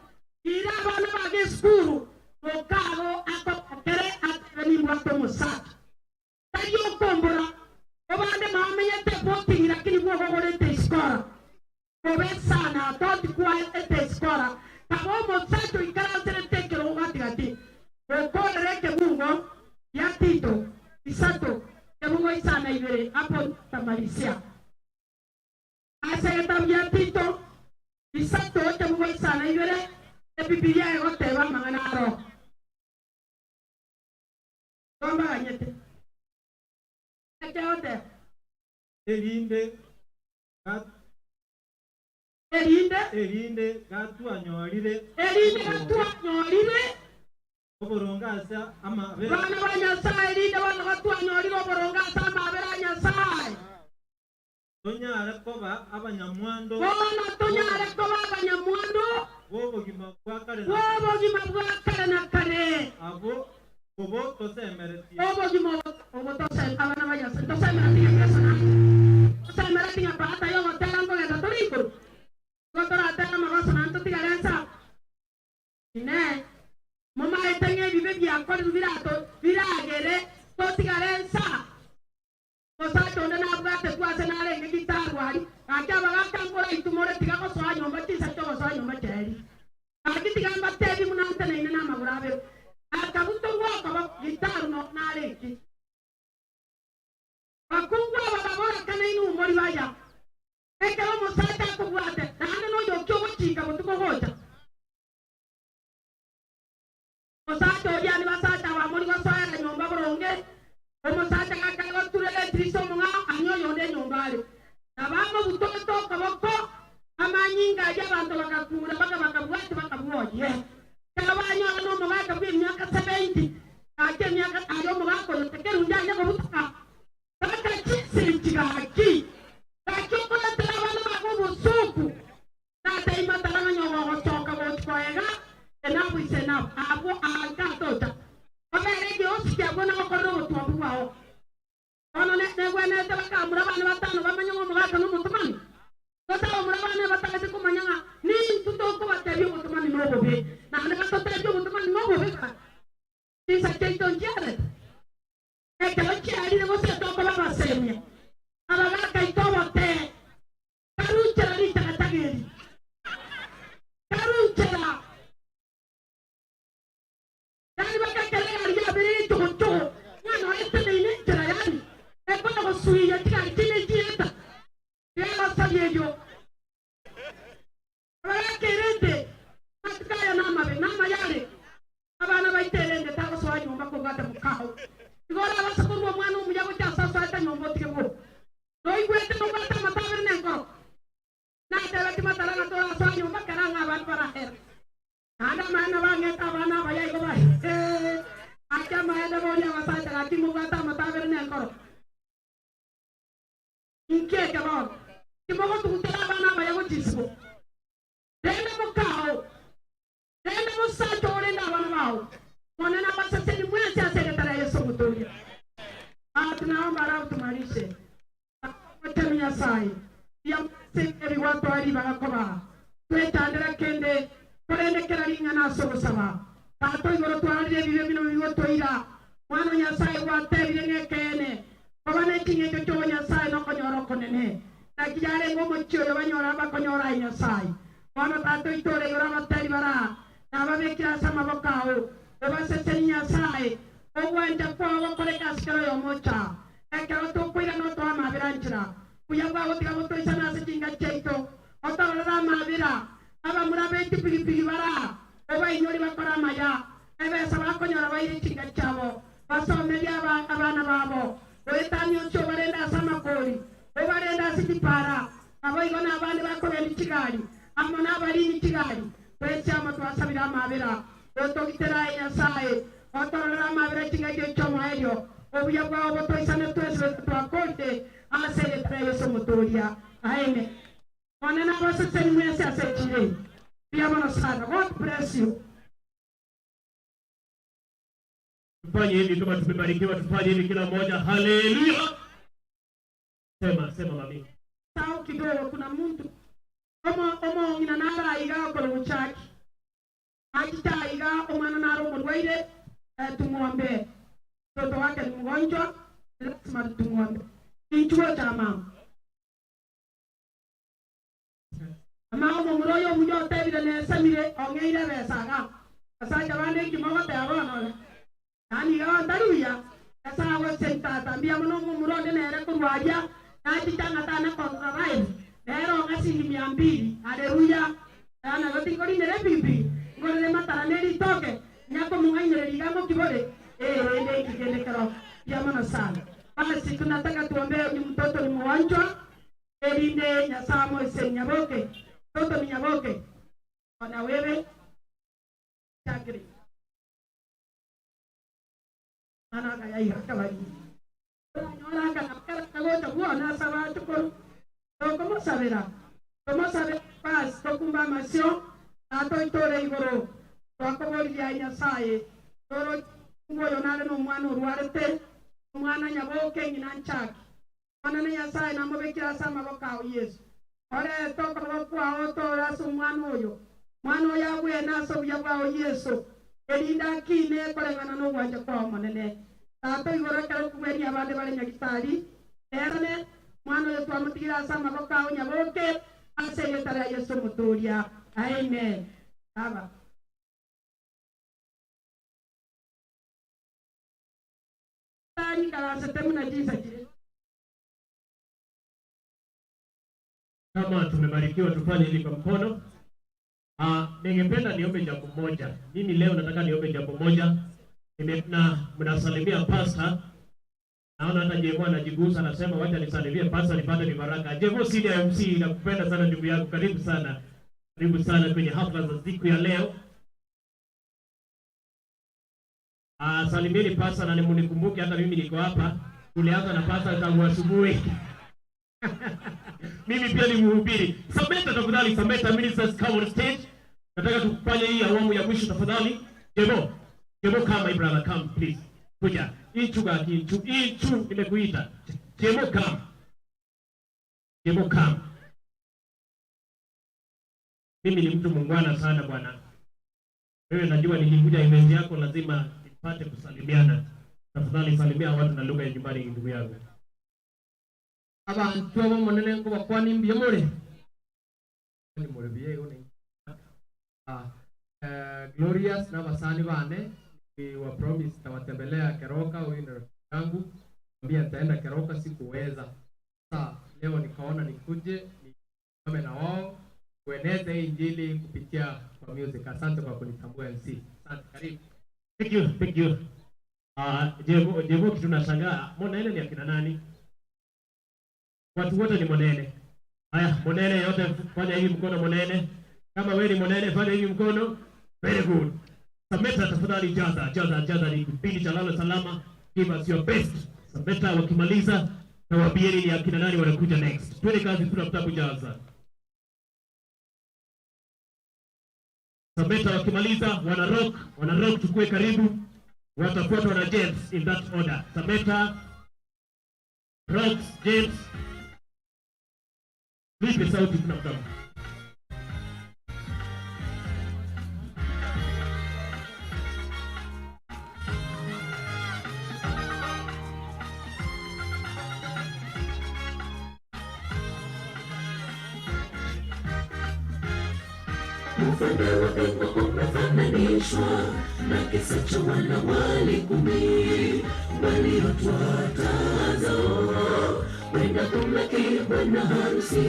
ira bana bage skuru okago akokere atani mwato musata tayo kombora obande mamenye te voting lakini bwo gogore te skora sana toti kwa ete skora kabo mosato ikarantere tekero watigati okodere ke bungo ya tito isato ke bungo isana ibere hapo tamarisia ase tamya tito isato ke bungo isana ibere e Biblia yote wa manganaro tomba anyete ete ote erinde gatua nyorire oborongasa ama bana banyasa erinde bana gatua nyorire oborongasa ama beranyasa tonyare koba abanyamwando bona tonyare koba abanyamwando wobogima bwa kare na kare abo obo tosemereti obogima obo tose abana banyasa tosemereti yasana tosemereti ngapata yo hotela ngo ya toriko Kotora atana magaso nanto tigarensa. Ine. Mama etenge bibe bia kwa virato viragere to tigarensa. Kosa tonda na bugate kwa senare ngi gitaru ali. Akya bagaka ngora itumore tigago so nyomba tisa to so nyomba cheri. Aki tigamba tebi munante na ina magurabe. Akabuto ngo kwa gitaru no nare ki. Akungwa bababora kana inu mori baya. Ekero mosata ko bwate nana no yo kyo chika botuko hoja omusajja kakaliwa tulele triso munga anyo yonde nyombale nabamo butoto kaboko amanyinga aja abantu bakakura bakabwati bakabwoye kabanyo no mubaka bw'imyaka 70 ake myaka ayo mubako yotekera unjanye ko butaka baka kisi kakiko tela bana bakubu suku tata imatala nyoba gotoka botkoega enabu isenabu abo akatota oberege osike abona bakoro botuabu bawo ono ne gwene tela kamura bana batano bamanyo mubaka no mutumani kota murabane batagase kumanyanga ni tutoko batebyo mutumani nobobe na ne batotebyo mutumani nobobe ka isa keito njare ekelo chiari ne bose toko babasemye abaga kaito bote karuchera ni takatageri karuchera yani baka kele ari abiri tuko ngano este ne chera yani ekona ko suya tikari tine jieta ya sayeyo abana kerende matkaya nama yale abana baiterende tawo swaje mbako gata mukao igora abasakurwa mwana umuyago cyasasa ata nyombo tikebo no igwete no gata matabere nengo na tele kimatara na tola swaje mbakara ngaban para her anda mana bangeta abana bayago ba acha maeda bolia wasata gati mugata matabere nengo inke kabon kimogo tukutera abana bayago jisbo dende mukao dende musato olenda abana bawo mwana na basase ni mwese aseketara Yesu mutolia tunaomba rabu tumalishe watemia sai ya sekeri watu ali bagakoba twetandira kende korende keralinga na sobosaba tato igoro twalire bibe bino biwotoira mwana nya sai waterire ngekene babane kinge cyo nya sai no konyoro konene nakijare ngomo chyo banyora bakonyora nya sai mwana tato itore yora batari bara nababekira sama bakao obasesenya sai ogwanja kwa wakoleka sikero yomocha ekero to kuira no to amabiranchira kuyagwa otiga boto isana sekinga cheito otorora mabira aba murabe tipilipili bara oba inyori bakora maya ebe sabara konyora bayire kinga chabo basomeria abana babo oetanyo cyo barenda sama koli obarenda sikipara abo igona abandi bakorera ikigali amona bari ni kigali twese amatwasabira amabira otogitera yasaye otorora amabira kinga cyo mwayo obuya bwabo botoisana twese twakote amasere Yesu mutolia amen wanena bose seni mwese asechire pia bana sana. God bless you. Tufanye hivi kama tumebarikiwa, tufanye hivi kila mmoja. Haleluya. Sema mami. Sao kidogo kuna mtu omo inanara iga kwa mchaki akita iga omana naro mwaide tumuombe mtoto wake ni mgonjwa, lazima tumuombe kichwa cha mama mama muroyo mujo tebile ne samire ongeire besaga asaja bane kimogo te abana nani ga ndaruya asa wa senta tambia muno muronde nere kurwaja na kitanga tana kontra rai nero ngasi 200. Haleluya. Ana gotikori nere bibi ngore matara neri toke nyako mungainere ligamo kibore ende kikende karo yamana sana. Basi tunataka tuombe ni mtoto ni mgonjwa elinde nyasamo isenyaboke toto ni nyaboke wana wewe chagri ana kaya ikakabali nyora kana kagota buona sabatu ko como sabera pas tokumba masio ato itore igoro twakobori ya nyasaye toro ngoyo nale no mwana ruarete mwana nyaboke nyinanchaki mwana nyasaye namobekira sama bakao Yesu ore toko bakwa oto rasu mwana yabwe naso yabwa Yesu elinda kine kolengana no wanja kwa monene tato igoro kero kumeri abande bale nyagitari erane mwana yetu amutigira sama bakao nyaboke aseyetara Yesu mutoria amen baba tani kala setemuna jinsa jire. Kama tumebarikiwa tufanye hili kwa mkono. Ningependa niombe jambo moja. Mimi leo nataka niombe jambo moja. Mnasalimia pastor Naona hata Jemo anajigusa, anasema wacha nisalimie pasa nipate mibaraka. Jemo senior MC, nakupenda sana ndugu yangu, karibu sana. Karibu sana kwenye hafla za siku ya leo. Salimieni pasa na nimunikumbuke hata mimi niko hapa. Tulianza na pasa tangu asubuhi. Mimi pia ni mhubiri. Sameta tafadhali, Sameta ministers come on stage. Nataka tukufanye hii awamu ya mwisho tafadhali. Jemo come my brother, come please. Kuja. Inchu nimekuita. Jemo come. Mimi ni mtu mungwana sana bwana. Wewe najua nikikuja event yako lazima nipate kusalimiana. Tafadhali salimia watu na lugha ya nyumbani ndugu yangu. Abantu abo monene ngo bakwani mbiye more. Ni more biye one. Glorious na basani bane wa promise tawatembelea Keroka huyu ndio yangu. Mwambia nitaenda Keroka sikuweza. Sasa leo nikaona nikuje nikame na wao kueneza injili kupitia kwa music. Asante kwa kunitambua MC. Asante, karibu. Thank you. Jemo kitu nashangaa, Monene ni akina nani? Watu wote ni Monene. Haya, Monene yote fanya hivi mkono Monene. Kama wewe ni Monene fanya hivi mkono. Very good. Sameta tafadhali jaza ni kipindi cha lala salama. Give us your best. Sameta wakimaliza na waambieni ni akina nani wanakuja next. Twende kazi, tunataka kujaza. Sameta wakimaliza wana rock tukue karibu. Watafuatwa na James in that order. Sameta, Rocks, James. Nipe sauti tunamtamu. Ufalme wa mbingu umefananishwa na kisa cha wana wali 10 waliotwaa taa zao kwenda kumlaki bwana harusi.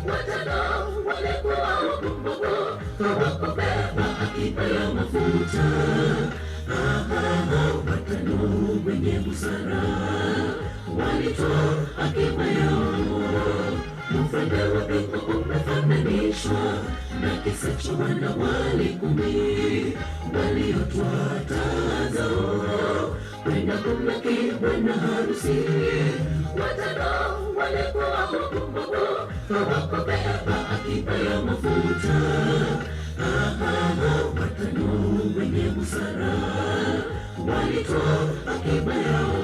Watano walikuwa wapumbavu, hawakubeba akiba ya mafuta. Watano wenye busara walitoa akiba yao. Ufalme wa mbingu umefananishwa na kisa cha wana wali 10 waliotwaa taa zao kwenda kumlaki bwana harusi. Watano walikuwa wapumbavu, hawakubeba akiba ya mafuta. Watano wenye busara walitoa akiba yao.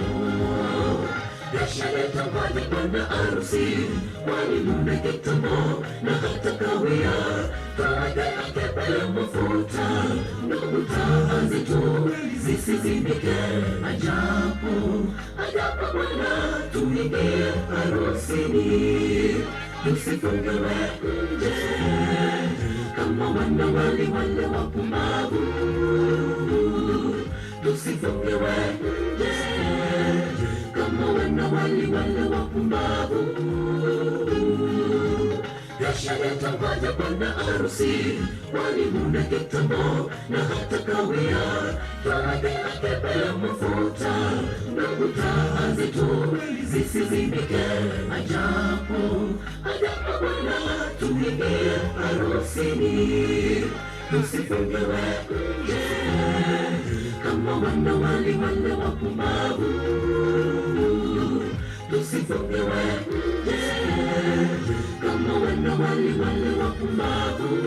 Biashara itangoja bwana harusi, walimuna kitambo na hata kawia. Tuweke akiba ya mafuta, ndugu taa zetu zisizimike. Ajapo bwana tuingie harusini, tusifungiwe nje kama wana wale wapumbavu. Tusifungiwe nje kama wana wale wapumbavu. Biashara itangoja bwana harusi, walimuna kitambo na hata kawia. Tuweke akiba ya mafuta, ndugu taa zetu zisizimike. Ajapo bwana tuingie harusini, tusifungiwe nje kama wana wale wapumbavu. Tusifungiwe nje kama wana wale wapumbavu.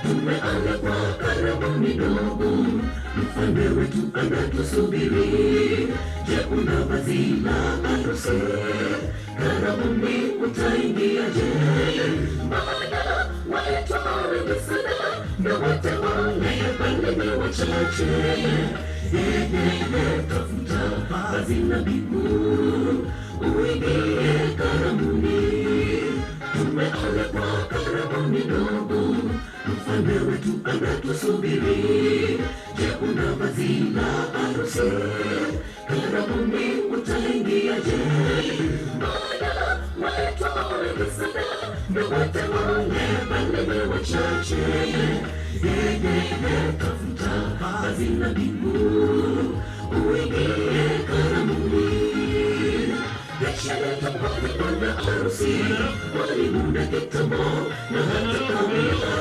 Tumealikwa karamu midogo, mfalme wetu anatusubiri. Je, una vazi la harusi? Karamuni utaingia je? Maana waitwa wengi sana, na wote wale bali ni wachache. Tafuta hazina mbingu, uingie karamuni. Tumealikwa karamuni ndogo, mfalme wetu anatusubiri. Je, una vazi la harusi? Karamuni utaingia je? Maana watu wengi sana, na wote wale bali ni wachache. Tafuta hazina mbingu, uingie karamuni. Biashara itakuwa bwana harusi, mwalimu na kitambo na hata kawia.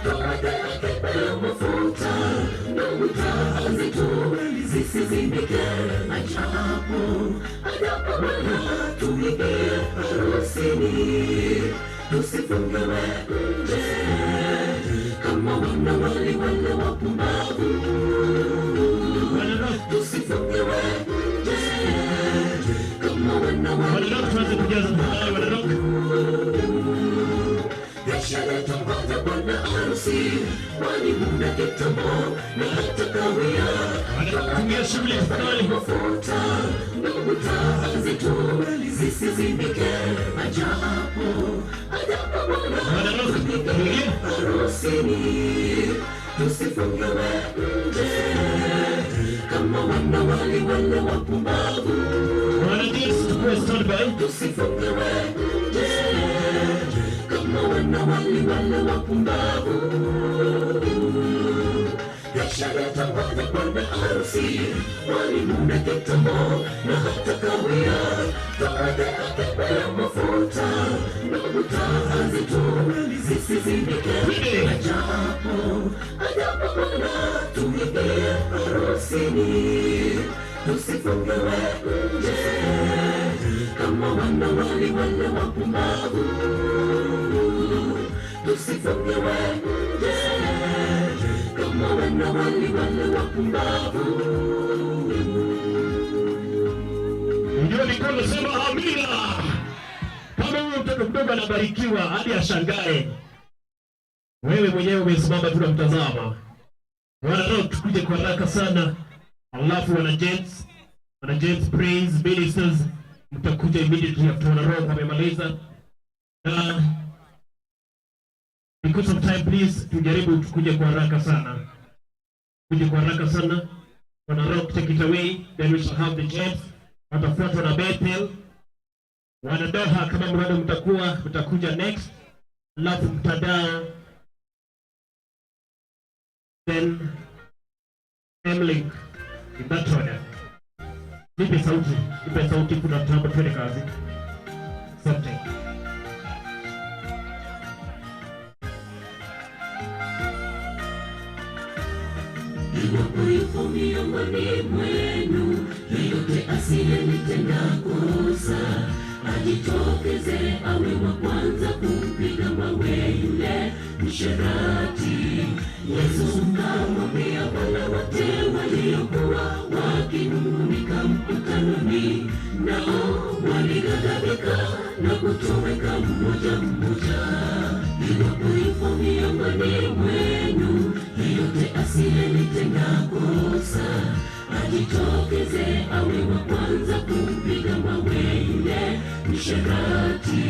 Toka yake pea mafuta na utaanzi tu zisizimike. Ajabu bwana tuingie harusini, tusifungiwe nje kama wanawali wale wapumbavu. Tusifungiwe nje kama wanawali tuanze kujaza mahali wanatoka. biashara itangoja bwana harusi, mwalimu na kitambo na hata kawia. Wanatumia shughuli fulani Mafuta na utaanzi tu zisizimike. Ajabu bwana tuingie harusini, tusifungiwe nje kama wanawali wale wapumbavu. Tusifungiwe nje kama wanawali wale wapumbavu. Biashara itangoja bwana harusi, mwalimu na kitambo na hata kawia. Baada yake pea mafuta na utaanzi tu zisizimike. Ajabu bwana tuingie harusini, tusifungiwe nje kama wanawali wale wapumbavu. Tusifungiwe nje kama wanawali wale wapumbavu. ndio mikono, sema amina. Kama huyo mtoto mdogo anabarikiwa hadi ashangae, wewe mwenyewe umesimama tu unamtazama. Wanataka tukuje kwa haraka sana, alafu wana James praise ministers mtakuja immediately after wana roho wamemaliza. Because of time please, tujaribu tukuje kwa haraka sana. Kuje kwa haraka sana. Wana roho take it away, then we shall have the James. Watafuatwa na Bethel. Wana Doha kama mrado mtakuja next. Alafu mtadaa. Then Emlink in that order. Nipe sauti kuna tunaomba twende kazi. Asante. Iwapo yupo miongoni mwenu yeyote asiyenitenda kosa, ajitokeze awe wa kwanza kumpiga mawe yule msherati. Yesu kamwambia wale wote waliokuwa wakinung'unika mkutanoni, nao walighadhabika na kutoweka mmoja mmoja. Iwapo yupo miongoni mwenu yeyote asiyenitenda kosa, ajitokeze awe wa kwanza kumpiga mawe yule msherati.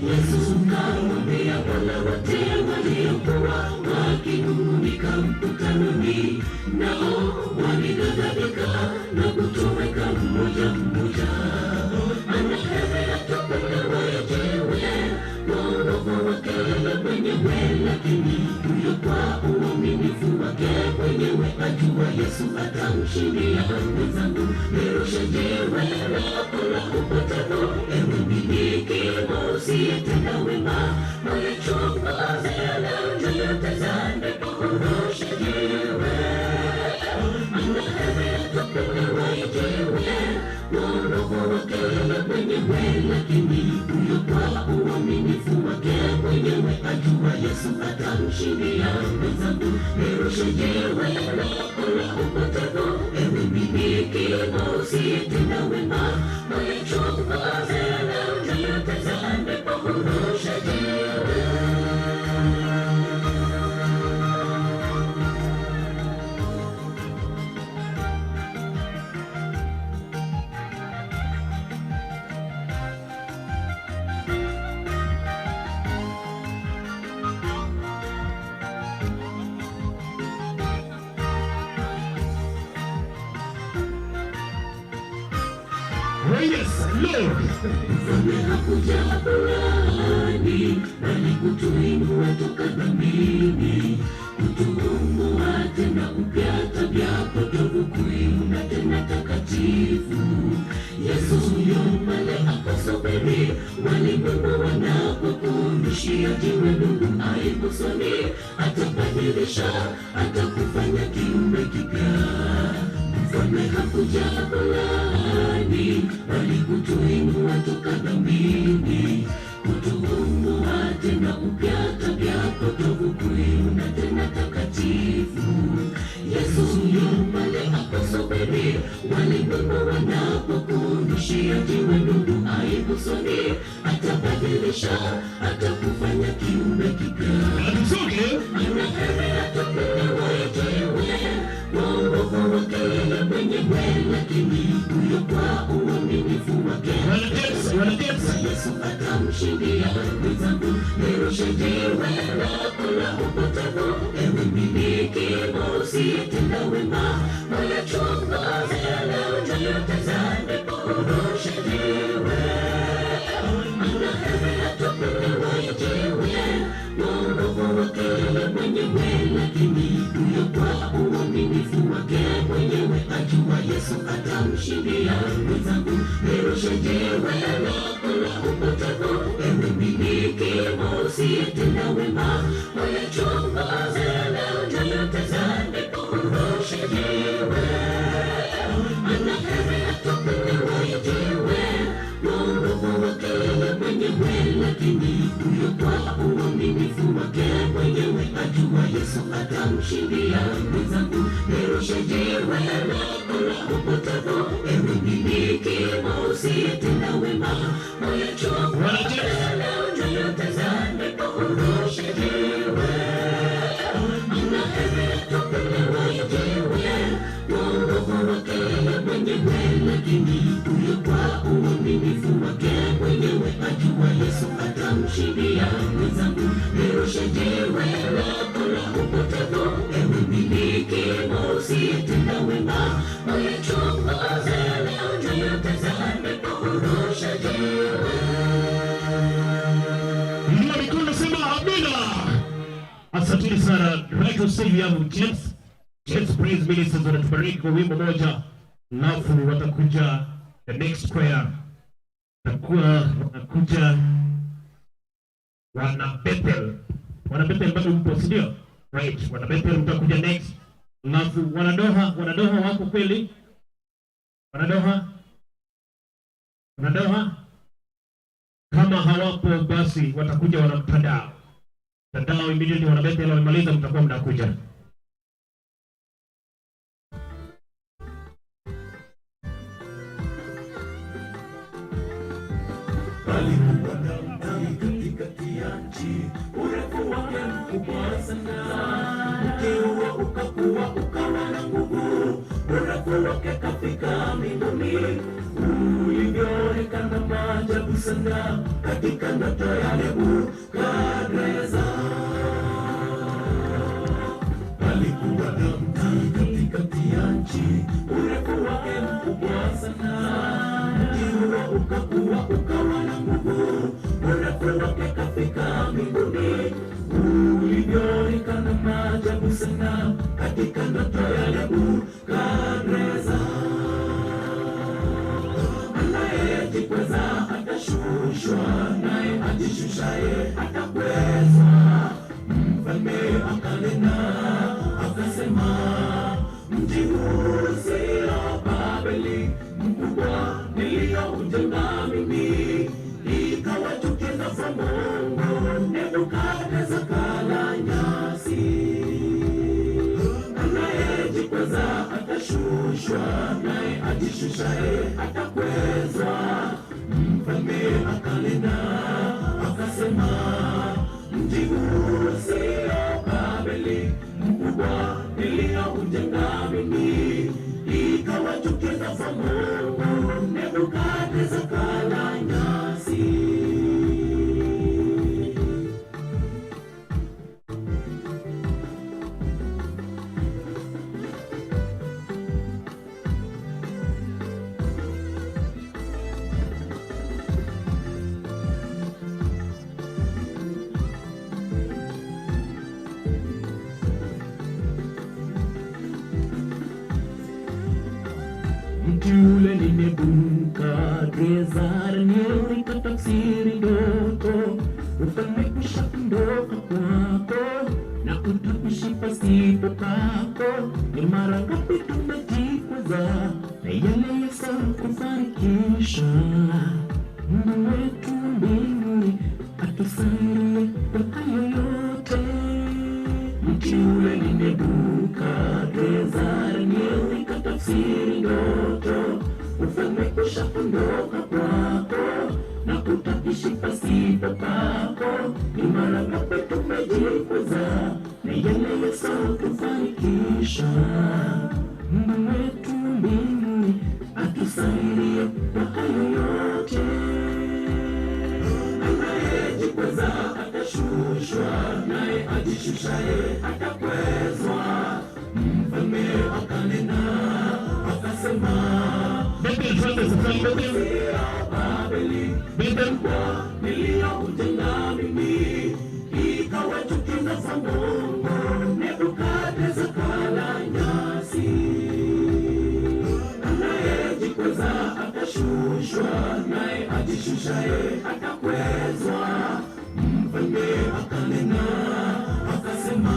Yesu kamwambia wale wote waliokuwa wakinung'unika mkutanoni, nao walighadhabika na kutoweka mmoja mmoja. Anaheri atolewe jiwe kwa uovu wake mwenyewe, lakini huyo kwa uaminifu wake mwenyewe ajua Yesu atamshindia. Mwenzangu, nirushe jiwe lako la upatano, ewe miliki usiyetenda wema, walichokoze leo njotazame kurusha jiwe. Anaheri atolewe jiwe kwa uovu wake mwenyewe, lakini huyo kwa uaminifu wake mwenyewe ajua Yesu atamshindia. Mwenzangu, nirushe jiwe lako la upatano, ewe miliki usiyetenda wema, walichokoze leo njotazame kurusha jiwe. Lord. Mfalme hakuja fulani, bali kutuinua toka dhambini, kutuumbua tena upya tabia potovu, kuiunda tena takatifu. Yesu yomale akasubiri, walimwengu wanapokurushia jiwe, ndugu aibu soni, atabadilisha, atakufanya kiumbe kipya. Mfalme hakuja fulani, bali kutuinua toka dhambini, kutuumbua tena upya tabia potovu, kuiunda tena takatifu. Yesu yomale akasubiri, walimwengu wanapokurushia jiwe, ndugu aibu soni, atabadilisha, atakufanya kiumbe kipya. Anaheri atapelewa jiwe, wokovu wake yeye mwenyewe, lakini huyo kwa uaminifu wake Yesu atamshindia. Mwenzangu, nirushe jiwe lako la upotevu, ewe mmiliki usiyetenda wema, moyo chunguze leo jitazame, urushe jiwe. Anaheri atapelewa jiwe, wokovu wake yeye mwenyewe, lakini huyo kwa uaminifu wake mwenyewe ajua Yesu atamshindia. Mwenzangu, nirushe jiwe lako la upotevu, ewe mmiliki usiyetenda wema, moyo chunguze leo jitazame, urushe jiwe. Anaheri atapelewa jiwe, wokovu wake yeye mwenyewe, lakini huyo kwa uaminifu wake mwenyewe ajua Yesu atamshindia. Mwenzangu, nirushe jiwe lako la upotevu, ewe mmiliki usiyetenda wema, moyo chunguze leo jitazame, urushe jiwe. Anaheri atapelewa jiwe, wokovu wake yeye mwenyewe, lakini huyo kwa uaminifu wake mwenyewe ajua Yesu atamshindia. Mwenzangu, nirushe jiwe lako la upotevu, ewe mmiliki usiyetenda wema, moyo chunguze leo jitazame, urushe jiwe. Inua mikono, sema amina. Asanteni sana. Right to say we have James Praise Ministers wanatubariki kwa wimbo moja, alafu watakuja the next choir, wanakuja wana Bethel bado mpo, si ndio? Right, wana Bethel mtakuja next, alafu wanadoha wako kweli? Wanadoha kama hawapo basi watakuja wana mtandao immediately. Wana Bethel wamaliza, mtakuwa mnakuja. Alikuwa na mti katikati ya nchi, urefu wake mkubwa sana, mti huo ukakua ukawa na nguvu, urefu wake kafika mbinguni, ulivyoonekana maajabu sana katika ndoto ya Nebukadneza. Alikuwa na mti katikati ya nchi, urefu wake mkubwa sana, mti huo ukakua ukawa na nguvu, urefu wake kafika mbinguni, ulivyoonekana maajabu sana katika ndoto ya Nebukadneza. Anayejikweza atashushwa, naye ajishushaye atakwezwa. Mfalme akanena akasema, mji huu sio Babeli mkubwa niliyoujenga mimi, ikawachukiza kwa Mungu, Nebukadneza kala nyasi. Anayejikweza atashushwa, naye ajishushaye atakwezwa. Mfalme akanena akasema, mji huu sio Babeli mkubwa niliyoujenga mimi, ikawachukiza kwa Mungu, Nebukadneza kala nyasi. mti ule nimebuka, giza likatafsiri ndoto, ufalme ushaondoka kwako na utakuishi pasipo pako. Ni mara ngapi tumejikwaza na yale yasiokufanikisha. Mungu wetu mbinguni atusaidie kwa hayo yote. Mti ule nimebuka, giza likatafsiri ndoto, ufalme ushaondoka kwako na utakuishi pasipo pako. Ni mara ngapi tumejikwaza na yale yasiokufanikisha. Mungu wetu mbinguni atusaidie kwa hayo yote. Anayejikwaza atashushwa, naye ajishushaye atakwezwa. Mfalme akanena akasema, Babeli, kwa niliyokujenga mimi, ikawachukiza za Mungu, Nebukadneza kala nyasi. Anayejikwaza atashushwa, naye ajishushaye atakwezwa. Mfalme akanena akasema,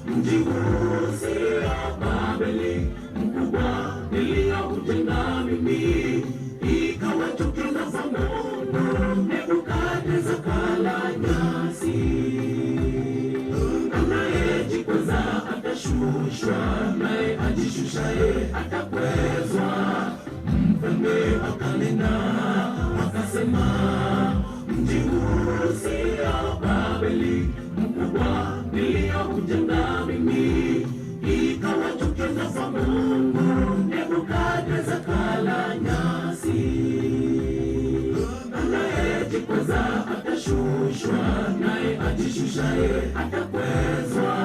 mji huu sio Babeli mkubwa niliyokujenga mimi, ikawachukiza za Mungu, Nebukadneza kala nyasi. Anayejikwaza atashushwa, naye ajishushaye atakwezwa. Mfalme akanena akasema, mji huu sio Babeli mkubwa niliyokujenga mimi, ikawachukiza za Mungu, Nebukadneza kala nyasi. Anayejikwaza atashushwa, naye ajishushaye atakwezwa.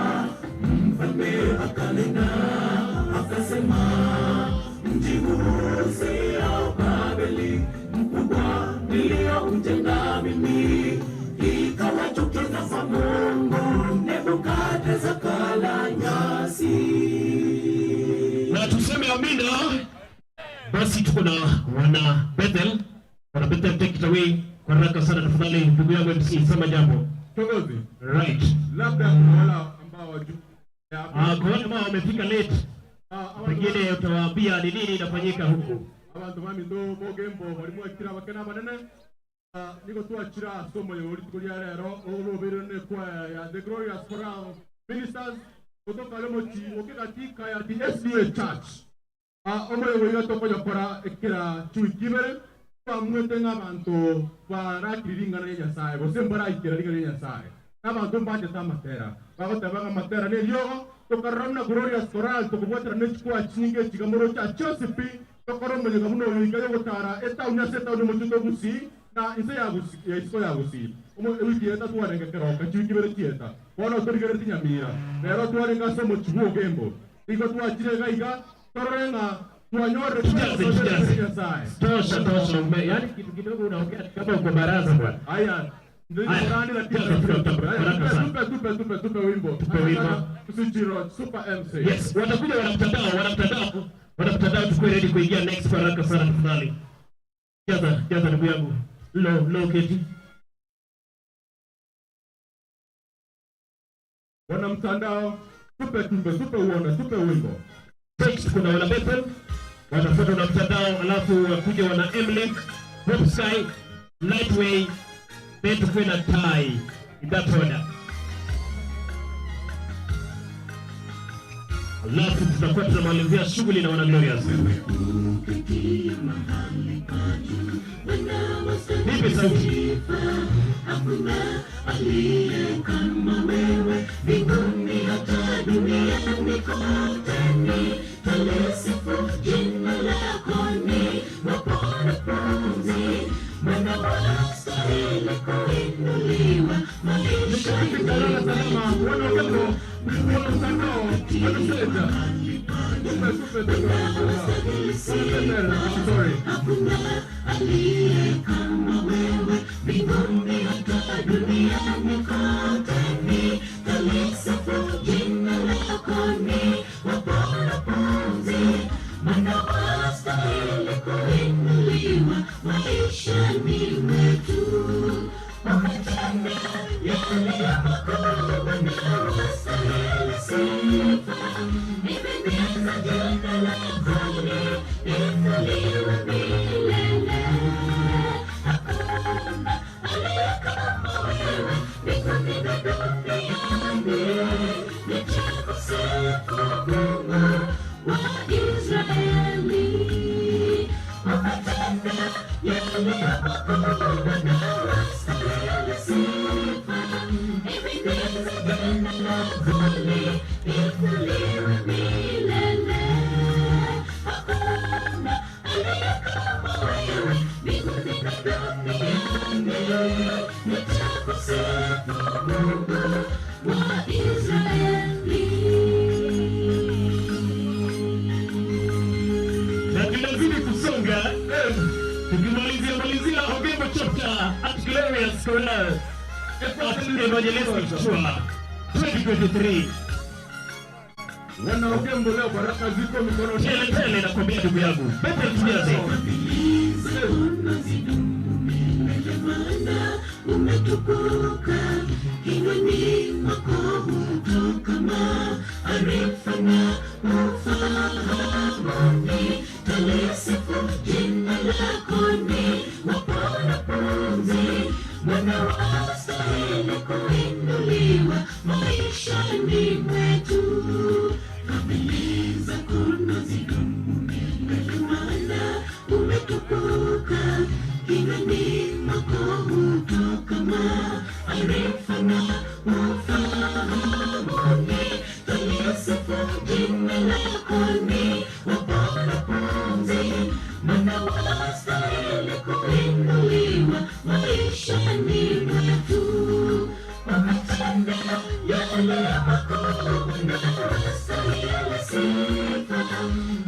Mfalme akanena akasema, mji huu sio Babeli mkubwa niliyokujenga mimi, ikawachukiza za Mungu, Nebukadneza kala nyasi. Na tuseme amina. Basi tuko na wana Bethel. Wana Bethel, take it away kwa haraka sana tafadhali. Ndugu yangu MC, sema jambo. Kiongozi, Right. labda kuna wale ambao wajua Kwa wale ambao wamefika late, pengine utawaambia ni nini inafanyika huku. abantu bami ndo mogembo barimo akira bakena banene niko tuachira somo yo uri tukuri rero urubirone kwa ya The Glorious Choral Ministers kutoka Lomoti okikatika ya SDA Church omoyo wiga tokoja kora ekira chuikibere pamwete ng'abantu barakiringana n'Nyasaye bose mbarayikira ringana n'Nyasaye n'abantu mbaje tamatera bagotebanga matera n'eryogo tokarramna Glorious Choral tokubwatira n'ekikwa kinge kigamoro kya Josephine tokoro mwenye gamuno yigayo gotara eta unyase ta uri mututo gusi na inse ya gusi ya isko ya gusi umo wiki eta tuwarenga keroka chikibere kieta bona utorigere tinyamira rero tuwarenga somo chibuo gembo iko tuwachire gaiga torenga tuwanyore Tosha ume. Yaani kitu kidogo unaongea kama uko baraza bwana. haya ndio rani la tupe wimbo tusichiro super MC. Yes, watakuja wanamtandao tukue ready kuingia next kwa haraka sana tafadhali. Jaza ndugu yangu. Low keti. Wanamtandao tupe uona tupe wimbo. Next kuna wana Bethel, watafuata na mtandao, alafu wakuja wana M-Link, website, Lightway, Betway na Tai. In that order. Alafu tutakuwa tunamalizia shughuli na wana Glorious. Nipe sauti. Hakuna aliye kama wewe, mbinguni hata duniani kote. Talisifu jina lako, ni wapona pumzi, Bwana wastahili kuinuliwa. Maisha hakuna aliye kama wewe, mbinguni hata duniani kote. Talisifu jina lako, ni wapona pumzi, Bwana wastahili yale ya makuu unayostahili sifa. Ebeneza jina lako liinuliwe milele. Hakuna aliye kama wewe mbinguni na duniani. Nitakusifu Mungu wa Israeli. Umetenda yale ya makuu unayostahili sifa. Ebeneza jina lako liinuliwe milele. Hakuna aliye kama wewe mbinguni na duniani. Nitakusifu Mungu wa Israeli. Na tunazidi kusonga tukimalizia Ogembo chapter at Glorious Corner Evangelistic Tour 2023. Wana Ogembo leo baraka ziko mikono Tele nakwambia ndugu yangu. Bete tujaze. Umetukuka kinywani mwako hutoka maarifa na ufahamu. Talisifu jina lako ni wapona pumzi. Bwana wastahili kuinuliwa maishani mwetu. Fadhili zako na zidumu milele, maana umetukuka kinywani mwako hutoka maarifa na ufahamu. Talisifu jina lako ni wapona pumzi. Bwana wastahili kuinuliwa maishani mwetu. Umetenda yale ya makuu unayostahili sifa.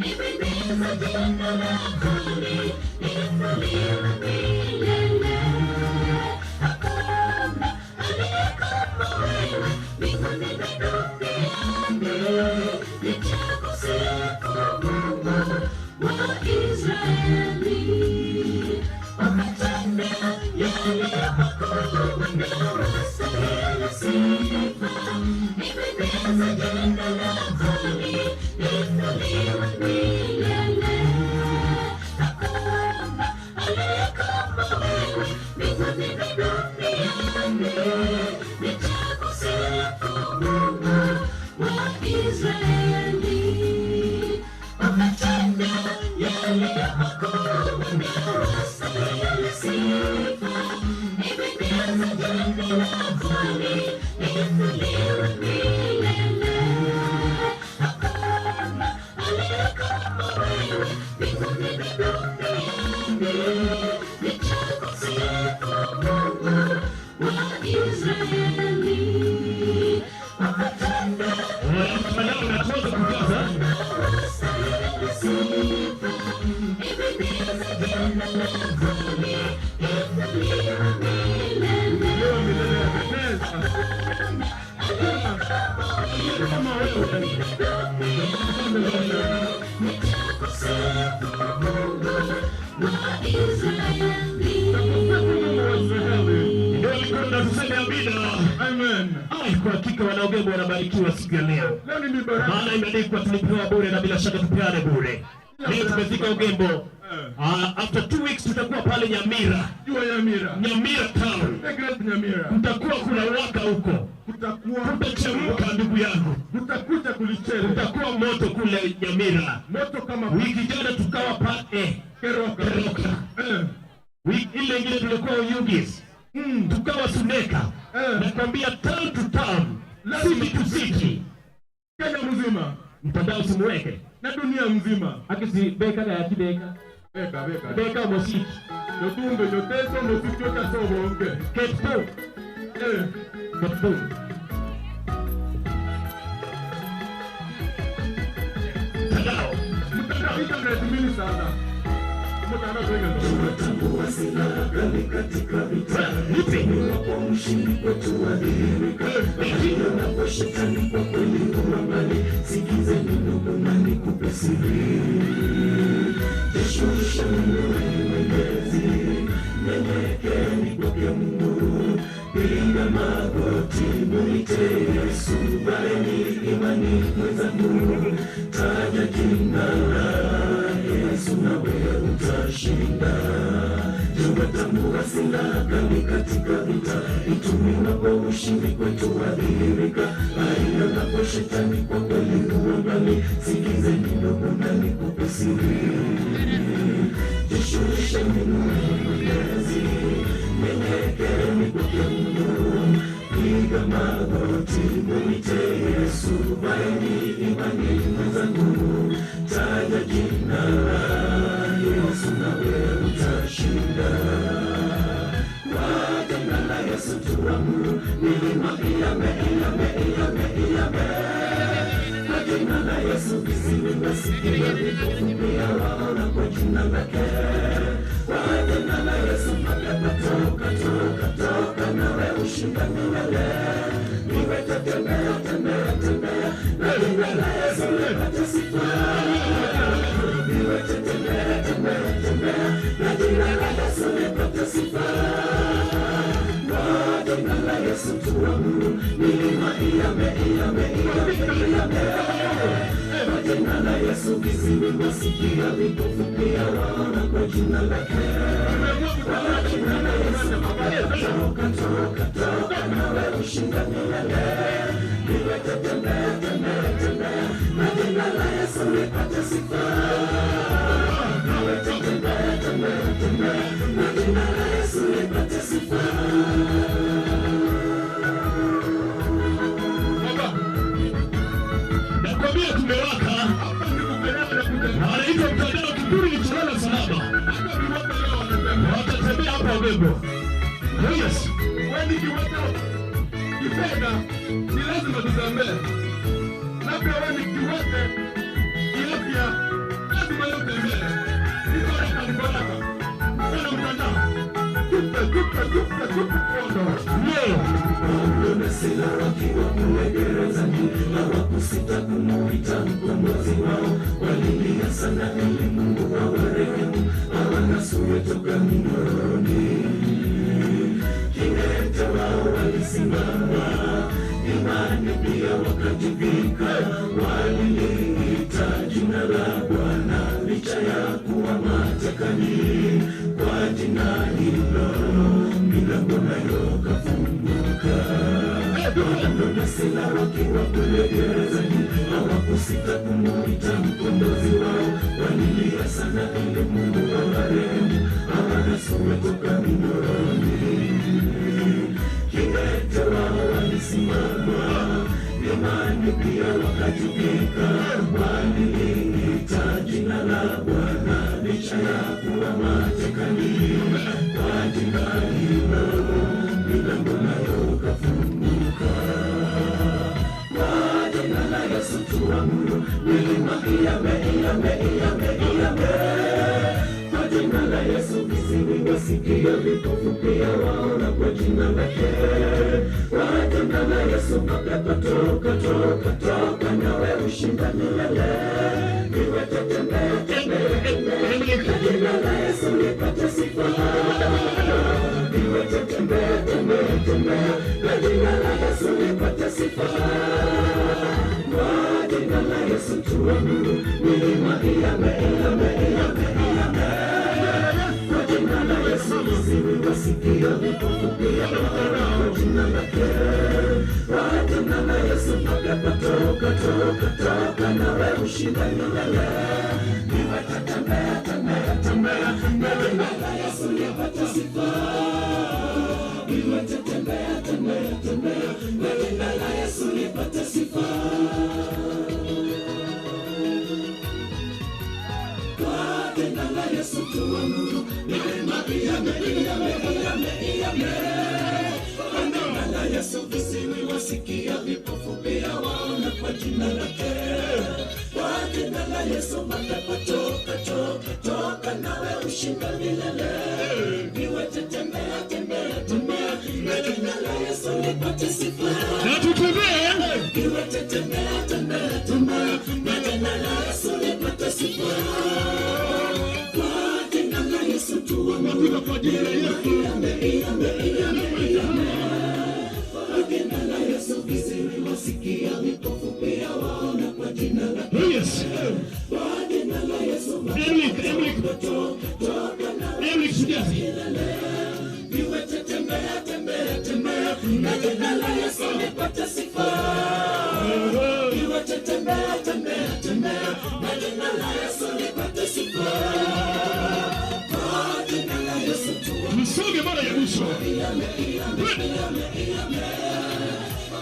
Ebeneza jina lako liinuliwe milele. Hakuna aliye kama wewe mbinguni na duniani. Nitakusifu Mungu wa Israeli. Umetenda yale ya makuu unayostahili sifa. Ebeneza jina lako liinuliwe milele. Hakuna aliye kama wewe mbinguni na duniani. Nitakusifu Mungu wa Israeli. Umetenda yale ya makuu unayostahili sifa. Ebeneza jina lako liinuliwe milele. Hakuna aliye kama wewe mbinguni na duniani. Nitakusifu Mungu wa Israeli. Umetenda Wanao unatoka kujaza. unayostahili sifa. Ebeneza jina lako liinuliwe milele. leo milele ya Bethesda. Kama wewe Nitakusifu Mungu wa Israeli. Ndio likwenda tuseme amina. Amen. Kwa hakika wanaogembo wanabarikiwa siku ya leo. Leo ni baraka. Maana imeandikwa tulipewa bure na bila shaka tupeane bure. Leo tumefika Ogembo. After 2 weeks tutakuwa pale Nyamira. Jua Nyamira. Nyamira town. The great Nyamira. Kutakuwa kuna waka huko. Kutachemka ndugu yangu. Kutakuja kulichele. Kutakuwa moto kule Nyamira. Moto kama Wiki jana tukawa pale Keroka. Wiki ile ingine tulikuwa Uyugis. Tukawa Suneka. Nakwambia town to town. City to city. Kenya mzima. Mtandao simuweke. Na dunia mzima. Akisi beka na yakibeka. Beka. Beka mosiki. Yotumbe yoteso mosiki yotasobonge. Ketpo. Ketpo. Mtandao. Mtandao internet mini sana. Mtandao kwenge. Tunatambua silaha kali katika vita. Nipe. Kwa mshindi kwetu wadhihirika. Napo shetani kwa kweli umambali. Sikizeni ndugu na nikupe siri. Jeshusha Mungu ni mwenyezi. Nyenyekeni kwake Mungu. piga magoti mwite Yesu, bareni imani mwenzangu, taja jina la Yesu nawe utashinda. Tunatambua silaha kali katika vita, ituminapo ushindi kwetu wadhihirika. Aina napo shetani kwa kweli huwa mbali, sikizeni ndogo ndani kupe siri. Jishughulishe Mwenyezi, nyenyekeeni kwake Mungu, piga magoti mwite Yesu, bareni imani mwenzangu, taja jina la Yesu nawe utashinda. Kwa jina la Yesu tuamuru milima iame. Kwa jina la Yesu viziwi vasikia, vipofu pia waona kwa jina lake. Kwa jina la Yesu mapepo toka nawe ushinda milele. Niwete tembea na jina la Yesu lepate sifa. Niwete tembea na jina la Yesu lepate sifa. Kwa jina la Yesu tuamuru milima iame. Kwa jina la Yesu viziwi vasikia, vipofu pia waona kwa jina lake. Kwa jina la Yesu mapepo toka nawe ushinda milele. Niwete tembea na jina la Yesu lepate sifa. Niwete tembea na jina la Yesu lepate sifa. Nakwambia tumewaka. Wanaitwa mtandao kiburi ni kulala salama. Watatembea hapa Ubembo. Yes. Wewe kiwete kifedha ni lazima tutembee. Labda wewe kiwete kiafya lazima utembee. Niko hapa ni baraka. Kuna mtandao. Tupe kondo. Waona sila wakiwa kule gerezani, hawakusita kumuita mkombozi wao. Walilia sana ili Mungu awarehemu, awanasue toka minyoroni. Kiwete wao walisimama imani, pia wakajivika. Waliliita jina la Bwana licha ya kuwa matekani. Kwa jina hilo milango nayo kafunguka. Waona sila wakiwa kule gerezani, hawakusita kumuita mkombozi wao. Walilia sana ili Mungu awarehemu, awanasue toka minyoroni. Kiwete wao walisimama imani, pia wakajivika. Waliliita jina la Bwana licha ya kuwa matekani. Kwa jina hilo milango nayo kafunguka. Kwa jina la Yesu tuamuru milima iame. Kwa jina la Yesu viziwi wasikia, vipofu pia waona kwa jina lake. Kwa jina la Yesu mapepo toka nawe ushinda milele. Niwete tembea na jina la Yesu lipate sifa. Niwete tembea na jina la Yesu lipate sifa. Kwa jina la Yesu tuamuru milima iame. Kwa jina la Yesu viziwi wasikia, vipofu pia waona kwa jina lake. Kwa jina la Yesu mapepo toka nawe ushinda milele. Niwete tembea na jina la Yesu lipate sifa. Niwete tembea na jina la Yesu lipate sifa. Kwa jina la Yesu tuamuru milima iame. Kwa jina la Yesu viziwi wasikia, vipofu pia waona kwa jina lake. Kwa jina la Yesu mapepo toka nawe ushinda milele. Niwete tembea na jina la Yesu lipate sifa. Na tutembee. Niwete tembea na jina la Yesu lipate sifa. Kwa jina la Yesu tuamuru milima iame. wasikia, vipofu pia waona kwa jina la Yes. kwa jina la Yesu. Emily Sujazi. Viwete tembea, tembea, tembea, na jina la Yesu lipate sifa. Viwete tembea, tembea, tembea, na jina la Yesu lipate sifa. Kwa jina la Yesu tu. Msonge mara ya mwisho.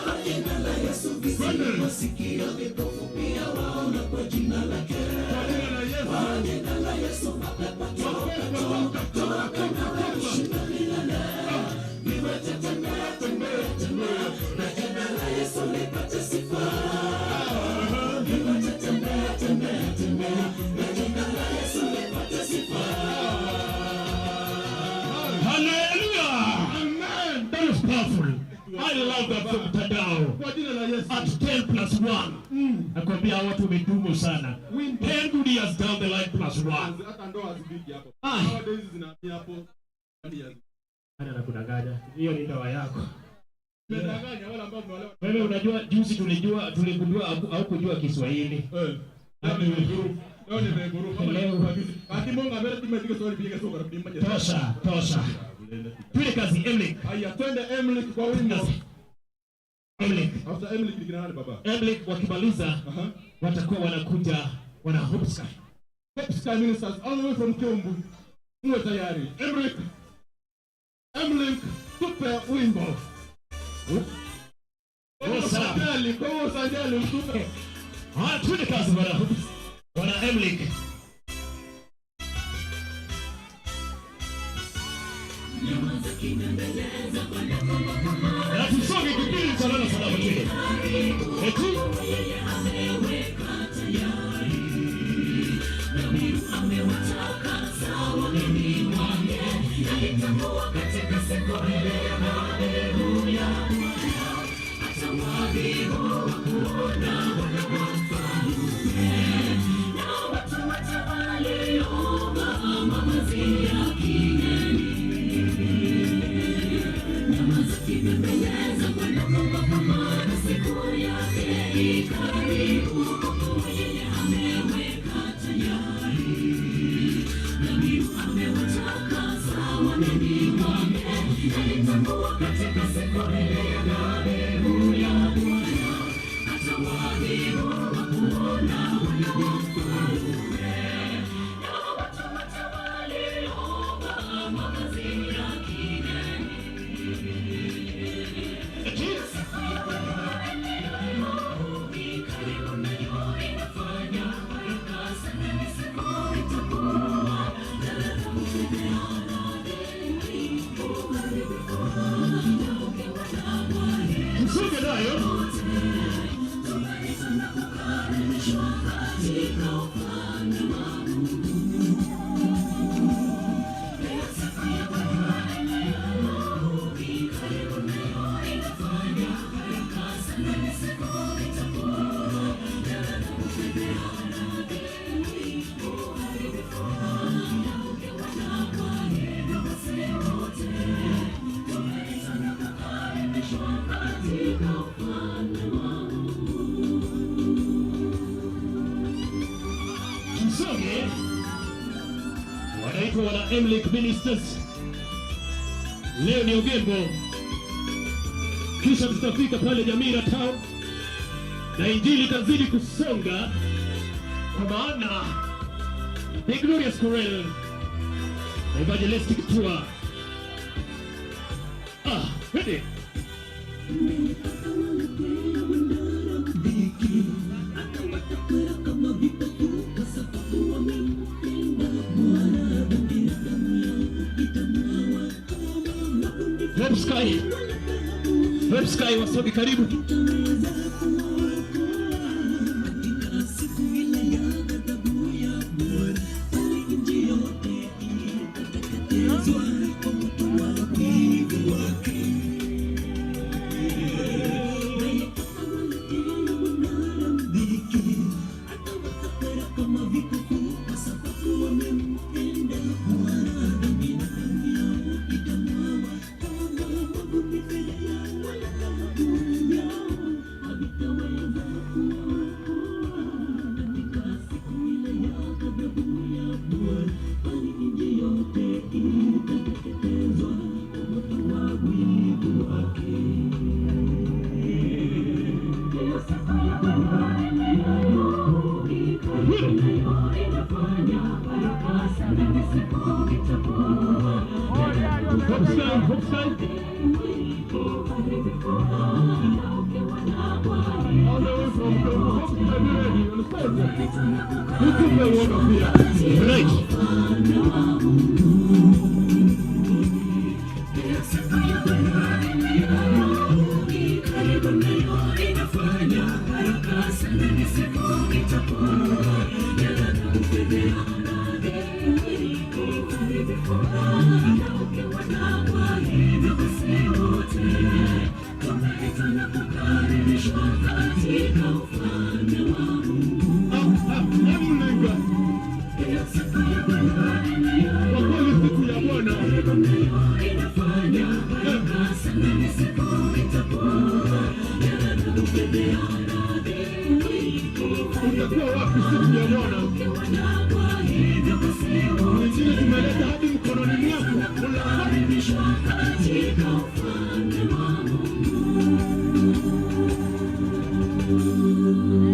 Kwa jina la Yesu viziwi wasikia, vipofu pia waona kwa jina lake. Kwa jina la Yesu mapepo toka na kushinda milele. Viwete tembea, tembea, tembea, na jina la Yesu lipate sifa. Viwete tembea, tembea, tembea, na jina la Yesu lipate sifa. Hallelujah. Amen. That was powerful. I love that from Tadao. At 10+1. Nakwambia watu wamedumu sana. 10 good years down the line +1. Hata ndoa hazibiki hapo. Ah. Nowadays zinahamia hapo. Ana nakudanganya. Hiyo ni ndoa yako. Tumedanganya wale ambao wameolewa. Wewe unajua juzi tuligundua au kujua Kiswahili. Leo ni meguru. Leo. Ati Mungu ameleta mimi swali pige soka rudi mmoja. Tosha. Twende kazi Emily. Haya twende Emily kwa wimbo. Emily. After Emily kile nani baba? Emily wakimaliza watakuwa wanakuja wana Hopsky. Hopsky ministers all the way from Kiambu. Mwe tayari. Emily tupe wimbo. Sajali, kwa sajali tupe. Twende kazi wana Emily. Na tusonge kipindi cha lala salama tena. Eti Ameweka tayari, nabii amewataka sawa mimi wake, alitambua katika siku ile ya haleluya, atawadhibu kuona Bwana wa mfalme, na watu wote waliomba mavazi ya kigeni. Kimembeleza Bwana kwa maana siku yake ni karibu, yeye ameweka tayari, nabii amewataka sawa mimi wake, alitambua katika siku ile ya haleluya, Bwana atawadhibu kuona Bwana wa mfalme, na watu wote waliomba mavazi ya kigeni. tusonge nayo. Tusonge. Wanaitwa wana Emily Ministers. Leo ni Ugembo. Kisha tutafika pale Nyamira Town na injili itazidi kusonga, kwa maana The Glorious Choral Evangelistic Tour. Ready? Websky wasoge karibu. Utupe uoga pia. Right. Utakuwa wapi siku ya Bwana? Wengine tumeleta hadi mkononi mwako.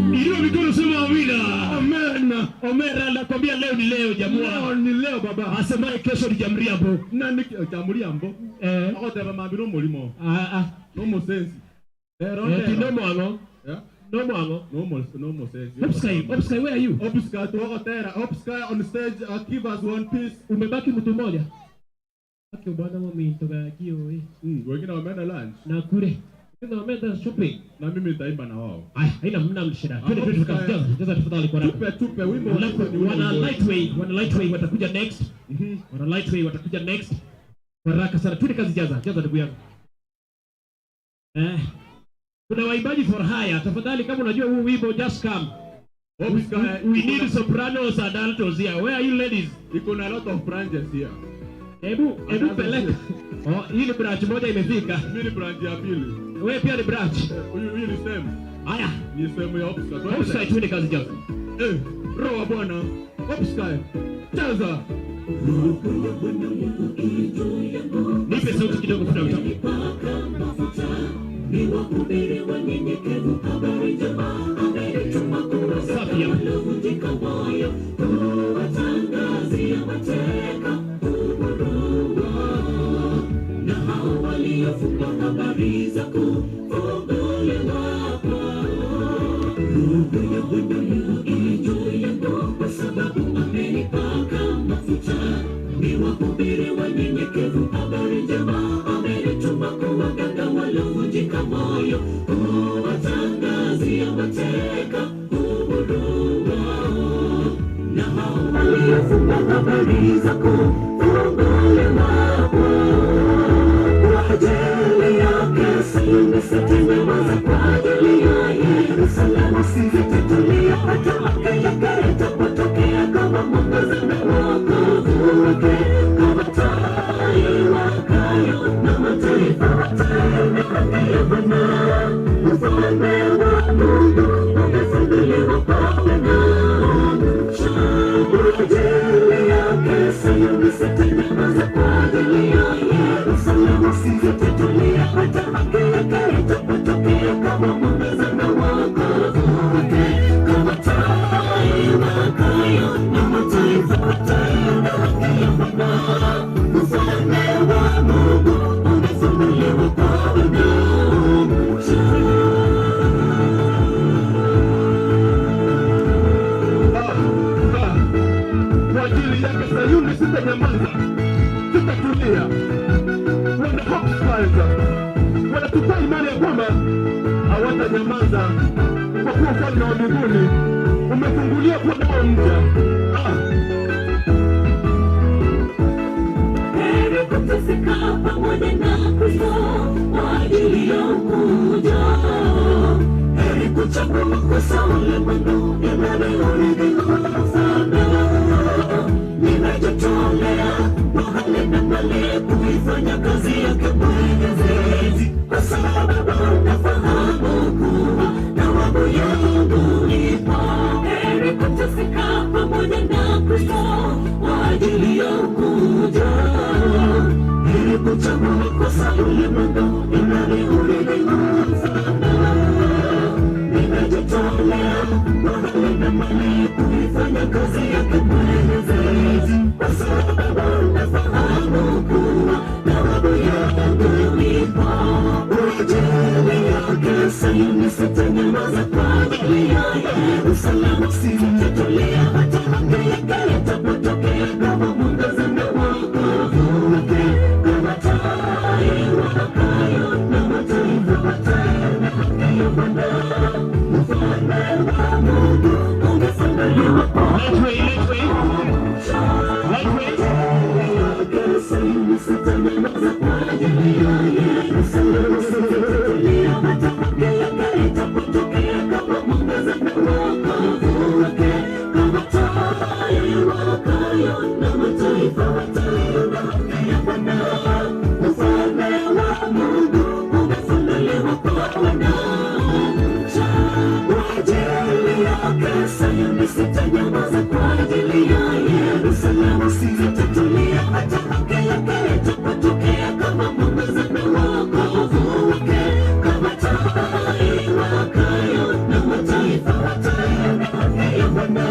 Ndio mikono sema amina. Amen. Omera nakwambia leo ni leo jamaa. Leo ni leo baba. Asemaye kesho ni Jamriambo. Nani Jamriambo? Akoteba mabiro mulimo. No more sense. No mwango. Yeah. No mwango. No more sense. Opsky, where are you? Opsky to akotera. Opsky on stage give us one piece. Umebaki mtu mmoja. Aki bwana mimi toka kio Wengine wameenda lunch. Na kule. Wengine wameenda shopping. Na mimi nitaimba na wao. Haina mna shida. Twende tukajaza. Jaza tafadhali kwa haraka. Tupe wimbo. Wana lightweight watakuja next. Wana lightweight watakuja next. Kwa haraka sana. Twende kazi jaza ndugu yangu. Kuna waimbaji for hire. Tafadhali kama unajua huu wimbo just come. We need sopranos and altos here. Where are you ladies? Iko na a lot of branches here. Ebu peleka. Hii ni branch moja imefika. Mimi ni branch ya pili. Wewe pia ni branch. Huyu ni same. Haya, ni same ya Opsky. Opsky twende kazi jaza. Roho bwana. Opsky. Jaza. Nipe sauti kidogo tunakuta. Ni wahubiri wanyenyekevu habari njema ametuma kuwasafi waliovunjika moyo kuwatangazia mateka uhuru wao na hao waliofungwa habari za kufunguliwa kwao. Nuru ya Bwana yu juu yangu kwa sababu amenipaka mafuta. Ni wahubiri wanyenyekevu habari njema amenituma kuwaganga waliovunjika moyo kuwatangazia mateka uhuru wao na hao waliofungwa habari za kufunguliwa kwa ajili yake Sayuni sitanyamaza kwa ajili ya Yerusalemu sitatulia hata makelele itapotokea kama mwangaza na wokovu wake kama taa iwakayo na mataifa watayaangalia Bwana. Ufalme wa Mungu umefunguliwa kwa wanadamu kwa ajili yake Sayuni sitanyamaza kwa ajili ya Yerusalemu sitatulia hata makelele itapotokea kama mwangaza na wokovu wake kama taa iwakayo na mataifa watayaangalia Bwana. Ufalme wa Mungu umefunguliwa kwa wanadamu kwa ajili yake Sayuni sitanyamaza, sitatulia. Wana Opsky wanatupa imani ya kwamba hawatanyamaza kwa kuwa ufalme wa mbinguni umefunguliwa kwa nao mja. Heri kuteseka pamoja na Kristo kwa ajili ya ukuja. Heri kuchagua makosa ulimwengu imani urithi ufalme wao. Nimejitolea mahali na mali kuifanya kazi yake Mwenyezi kwa sababu nafahamu kuwa thawabu yangu ipo. Heri kuteseka pamoja na Kristo kwa ajili ya ukuja. Heri kuchagua makosa ulimwengu imani urithi ufalme wao. Nimejitolea mahali na mali kuifanya kazi yake Mwenyezi kwa sababu nafahamu kuwa thawabu yangu ipo. Kwa ajili yake Sayuni sitanyamaza kwa ajili ya Yerusalemu sitatolea hata haki yake itapotokea kama mwangaza na wokovu wake, kama taa iwakayo na mataifa wataiona haki ya Bwana. Ufalme wa Mungu umefunguliwa kwa Sayuni sitanyamaza kwa ajili ya Yerusalemu sitatolea hata haki yake itapotokea kama mwangaza na wokovu wake, kama taa iwakayo na mataifa wataiona haki ya Bwana. Ufalme wa Mungu umefunguliwa kwa wanaomcha. Kwa ajili yake Sayuni sitanyamaza, kwa ajili ya Yerusalemu sitatolea hata haki yake itapotokea kama mwangaza na wokovu wake, kama taa iwakayo na mataifa wataiona haki ya Bwana.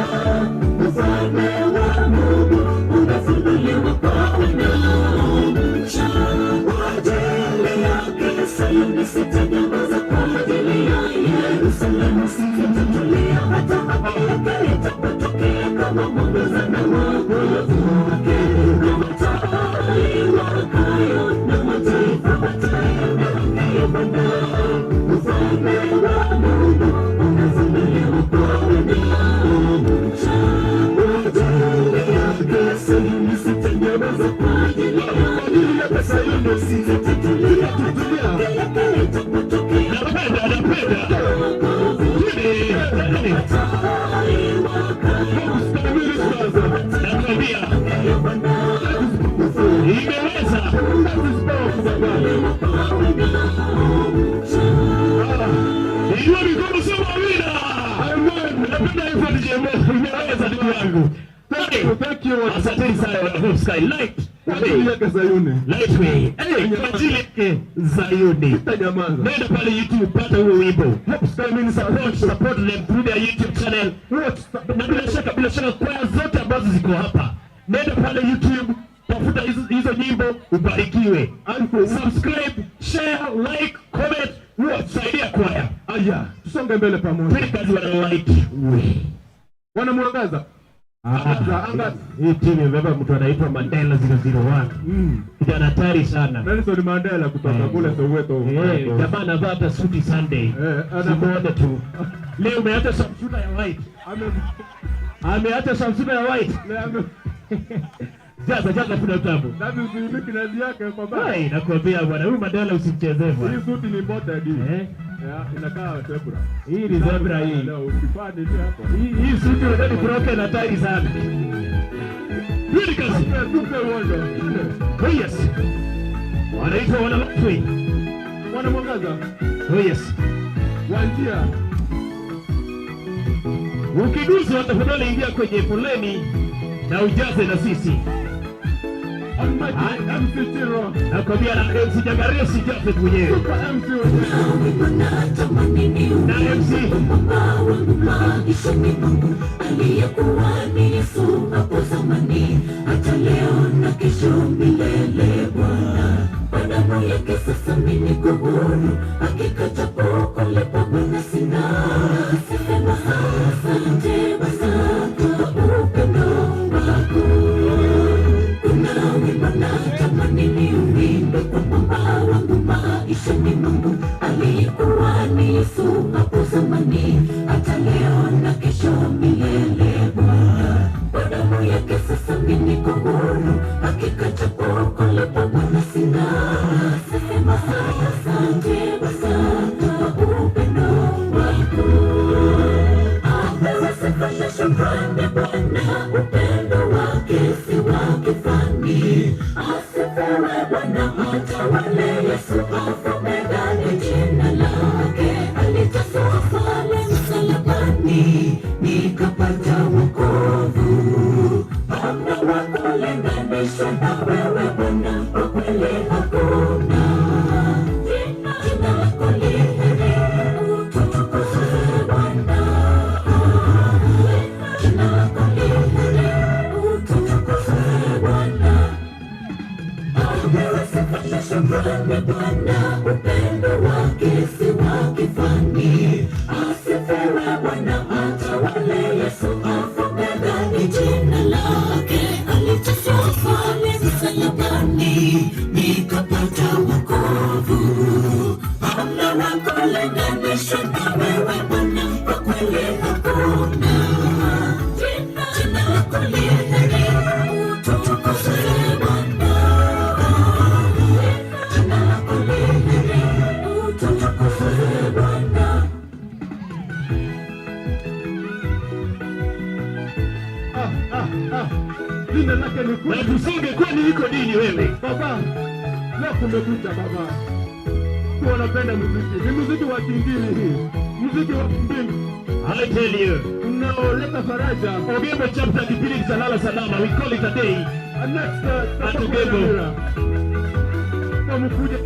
Ufalme wa Mungu umefunguliwa kwa wanaomcha. Kwa ajili yake Sayuni sitanyamaza, kwa ajili ya Yerusalemu sitatolea hata haki yake itapotokea kama mwangaza na wokovu wake, kama taa iwakayo na mataifa wataiona haki ya Bwana. Ufalme wa Mungu umefunguliwa kwa wanaomcha. Kwa ajili yake Sayuni sitanyamaza, kwa ajili yake Sayuni sitatolea haki yake itapotokea Asante sana Sky Light. Lightway. Kwa ajili yake Zayuni. Nenda pale YouTube pata huo wimbo. Support them through their YouTube channel. Na bila shaka kwaya zote ambazo ziko hapa. Nenda pale YouTube, tafuta hizo nyimbo, ubarikiwe. Subscribe, share, like, comment. Saidia kwaya. Aya, tusonge mbele pamoja. Pili kazi wana light. Wanamwangaza. Hii timu imebeba mtu anaitwa Mandela 001. Kijana hatari sana. Nelson Mandela kutoka kule Soweto. Jamaa anavaa hata suti Sunday. Simuone tu. Leo umeacha shamsuta ya white. Ameacha shamsuta ya white. Jaza kuna tabu. Ndio ziliki na yake kwa baba. Nakwambia bwana, huyu Mandela usimchezee bwana. Hii suti ni mbota hadi. Inakaa zebra. Hii ni zebra hii. Leo ukifanya hivi hapo. Hii suti ndio broken hatari sana. Hili kazi. Oh yes. Wanaitwa wana Lightway. Wanamwangaza. Oh yes. Wanjia. Ukigusa tafadhali ingia kwenye foleni na ujaze na sisi. MC Chiro. Nakwambia na MC Jagaresi Jafet mwenyewe. Na MC maisha ni Mungu aliyekuwa ni Yesu hapo zamani, hata leo na kesho milele. Bwana kwa damu yake sasa mimi niko huru, hakika tapokole pa Bwana sina. Sema asante Bwana kwa upendo wako. Kuna wimbo natamani niuimbe kwa mwamba wangu, maisha ni Mungu aliyekuwa ni Yesu hapo zamani, hata leo na kesho milele. Bwana kwa damu yake sasa mimi niko huru, hakika tapokole pa Bwana sina. Sema asante Bwana kwa upendo wako. Apewe sifa na shukrani Bwana, upendo wake si wa kifani. Asifiwe Bwana, atawale Yesu afumegani jina lake. Aliteswa pale msalabani, nikapata wokovu. Hamna wa kulinganisha na wewe Bwana, kwa kweli hakuna. Jina lako li heri, utukuze Bwana. Jina lako li heri, utukuze Bwana. Apewe sifa na shukrani Bwana, upendo wake si wa kifani. Asifiwe Bwana. wokovu. Hamna wa kulinganisha na wewe Bwana, kwa kweli hakuna. Jina lako li heri, utukuze Bwana. Jina lako li heri, utukuze Bwana. Jina lake ni Na tusonge, kwani iko nini wewe? Baba, leo kumekucha baba. Kwa napenda muziki. Ni muziki wa kingine hii. Muziki wa mbingu. I tell you. Unaoleta faraja. Ogembo chapter kipindi cha lala salama. We call it a day. And next Ogembo. Kwa mkuja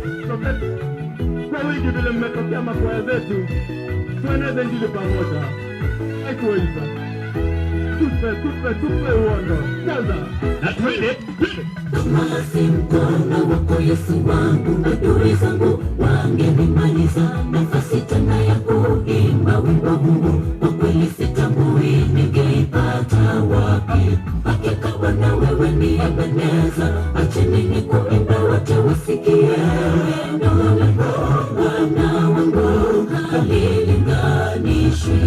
kwa wingi vile mmetokea makwaya zetu. Tueneze injili pamoja. Haikuweza. Tupe uondo. Kwanza. Na twende. Kama si mkono wako Yesu wangu, adui zangu wangenimaliza. Nafasi tena ya kuimba wimbo huu, kwa kweli sitambui ningeipata wapi. Hakika Bwana wewe ni Ebeneza, acheni nikuimbe wote wasikie. Bwana wangu halilinganishwi.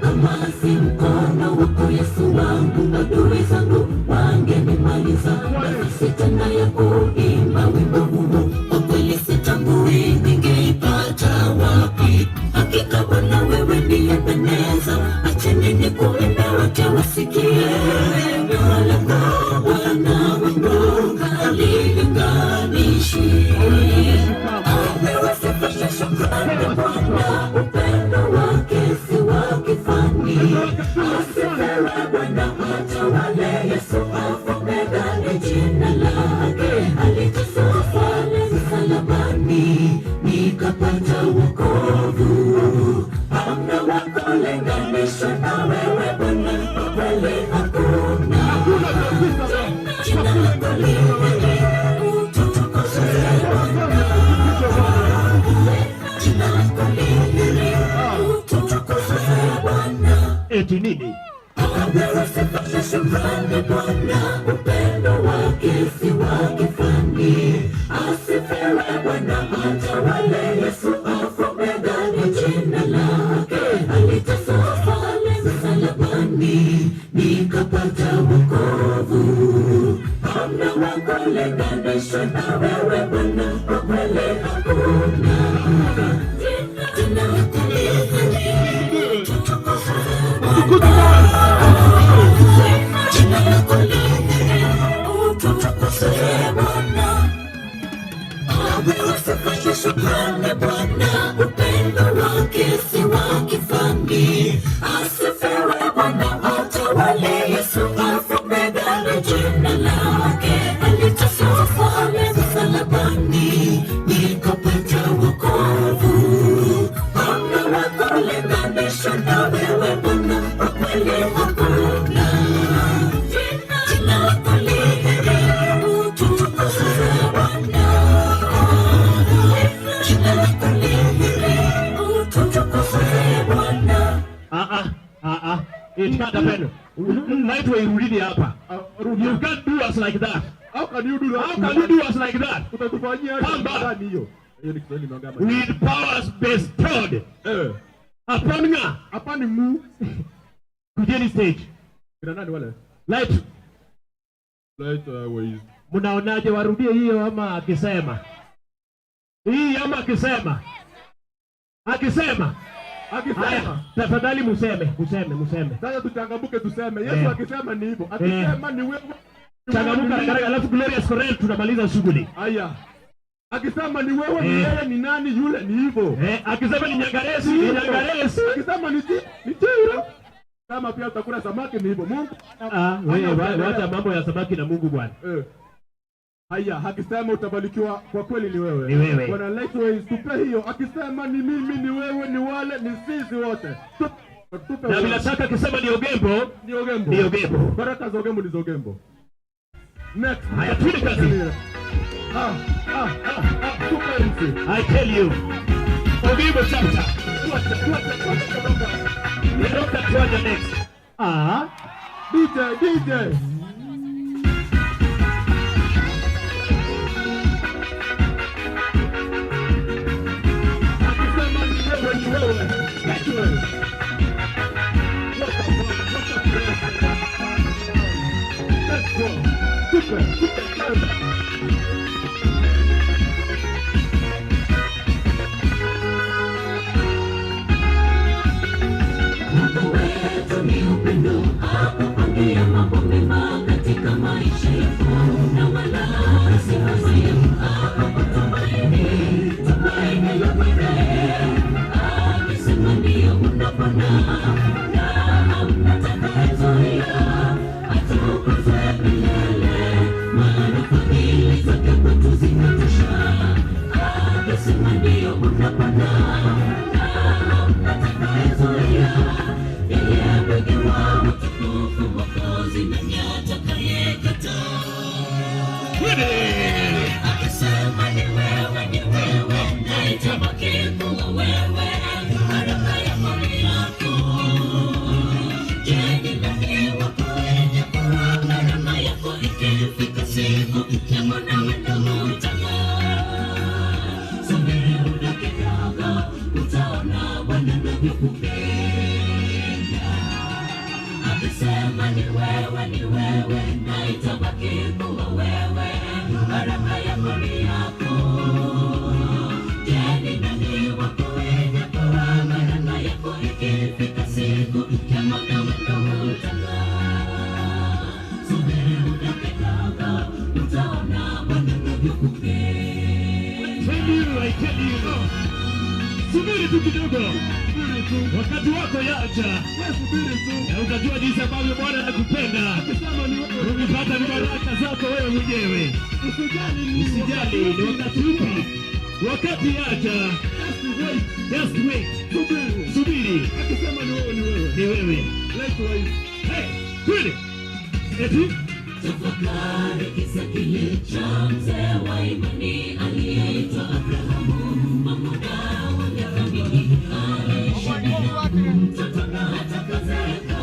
Kama si mkono wako Yesu wangu, adui zangu wangenimaliza. Nafasi tena ya kuimba wimbo huu, kwa kweli sitambui ningeipata wapi. Hakika Bwana wewe ni Ebeneza, acheni nikuimbe wote wasikie. Bwana wangu halilinganishwi. Amewasifisha shukrani Bwana, upendo wake si wa kifani. Asifiwe Bwana, atawale. Yesu Alfa Omega ni jina lake. Aliteswa pale msalabani, nikapata wokovu. Hamna wa kulinganisha na wewe Bwana, kwa kweli hakuna. Jina lako li heri, utukuze Bwana. Jina lako li heri, utukuze Bwana. Eti nini? Amewasifisha shukrani Bwana, upendo wake si wa kifani. Asifiwe Bwana, atawale. Yesu Alfa Omega ni jina lake. Aliteswa pale msalabani, nikapata wokovu. Hamna wa kulinganisha na wewe Bwana, kwa kweli hakuna. Jina lako li heri, tukuze Bwana. Jina lako li heri, utukuze Bwana. Amewasifisha shukrani Bwana, upendo wake si wa kifani. Asifiwe Bwana, atawale. Yesu Alfa Omega ni jina lake. Aliteswa pale msalabani, nikapata wokovu. Hamna wa kulinganisha na wewe Bwana, kwa kweli hakuna. Jina lako li heri, utukuze Bwana. Jina lako li heri, utukuze Bwana. It can't happen. Night way rudi hapa. You can't do us like that. How can you do that? How can you do us like that? Utatufanyia Come back. gani hiyo? Hiyo ni Kiswahili naongea. With powers bestowed upon nga. Hapa ni mu. Kujeni stage. Kina nani wale? Light. Ways. Mnaonaje warudie hiyo ama akisema? Hii ama akisema? Akisema? Haya, tafadhali museme. Sasa tuchangamuke tuseme. Yesu akisema ni hivyo. Akisema ni wewe. Changamuka haraka alafu Glorious Corel tunamaliza shughuli. Haya. Akisema ni wewe, ni yeye, ni nani yule, ni hivyo. Akisema ni Nyangaresi, ni Nyangaresi. Akisema ni Tiro. Kama pia utakula samaki ni hivyo. Mungu. Wewe wacha mambo ya samaki na Mungu bwana. Haya, akisema utabarikiwa, kwa kweli ni wewe. Ni wewe. Bwana Lightways tupe hiyo. Akisema ni mimi, ni wewe, ni wale, ni sisi wote. Tupe. Na bila shaka akisema ni Ogembo, ni Ogembo. Ni Ogembo. Baraka za Ogembo ni za Ogembo. Next. Haya, twende kazi. Tupe MC. I tell you. Ogembo chapter. Tuacha next. DJ. upendo akupangia mambo mema katika maisha yako, na wala si haya akapatumaini tumaini la milele. Akisema ndio unapona na unatakazoea atukuzwe milele, maana fadhili zake kwetu zinatosha. Akisema ndio unapona na unatakazoea yeye begi wa utukufu Mwokozi na atakayekataa. Akisema ni wewe na itabaki kuwa wewe, baraka yako ni yako. Je, ni nani wako wenye kuwa baraka yako ikifika siku ya mwanadamu utang'aa? Subiri muda kidogo, utaona Bwana anavyokupenda. Akisema ni wewe na itabaki kuwa wewe, baraka yako ni yako. Je, ni nani wako wenye kuwa baraka yako ikifika siku ya mwanadamu utang'aa? Subiri muda kidogo, utaona Bwana anavyokupenda. I tell you, subiri tu kidogo, wakati wako yaja, na utajua jinsi ambavyo Bwana anakupenda. Ukipata baraka zako wewe mwenyewe, usijali ni wakati upi, wakati yaja. Just wait, subiri. Akisema ni wewe. Hey, kweli eti Tafakari kisa kile cha mzee wa imani aliyeitwa Abrahamu. Muda wa miaka mingi aliishi mtoto na atakazeeka.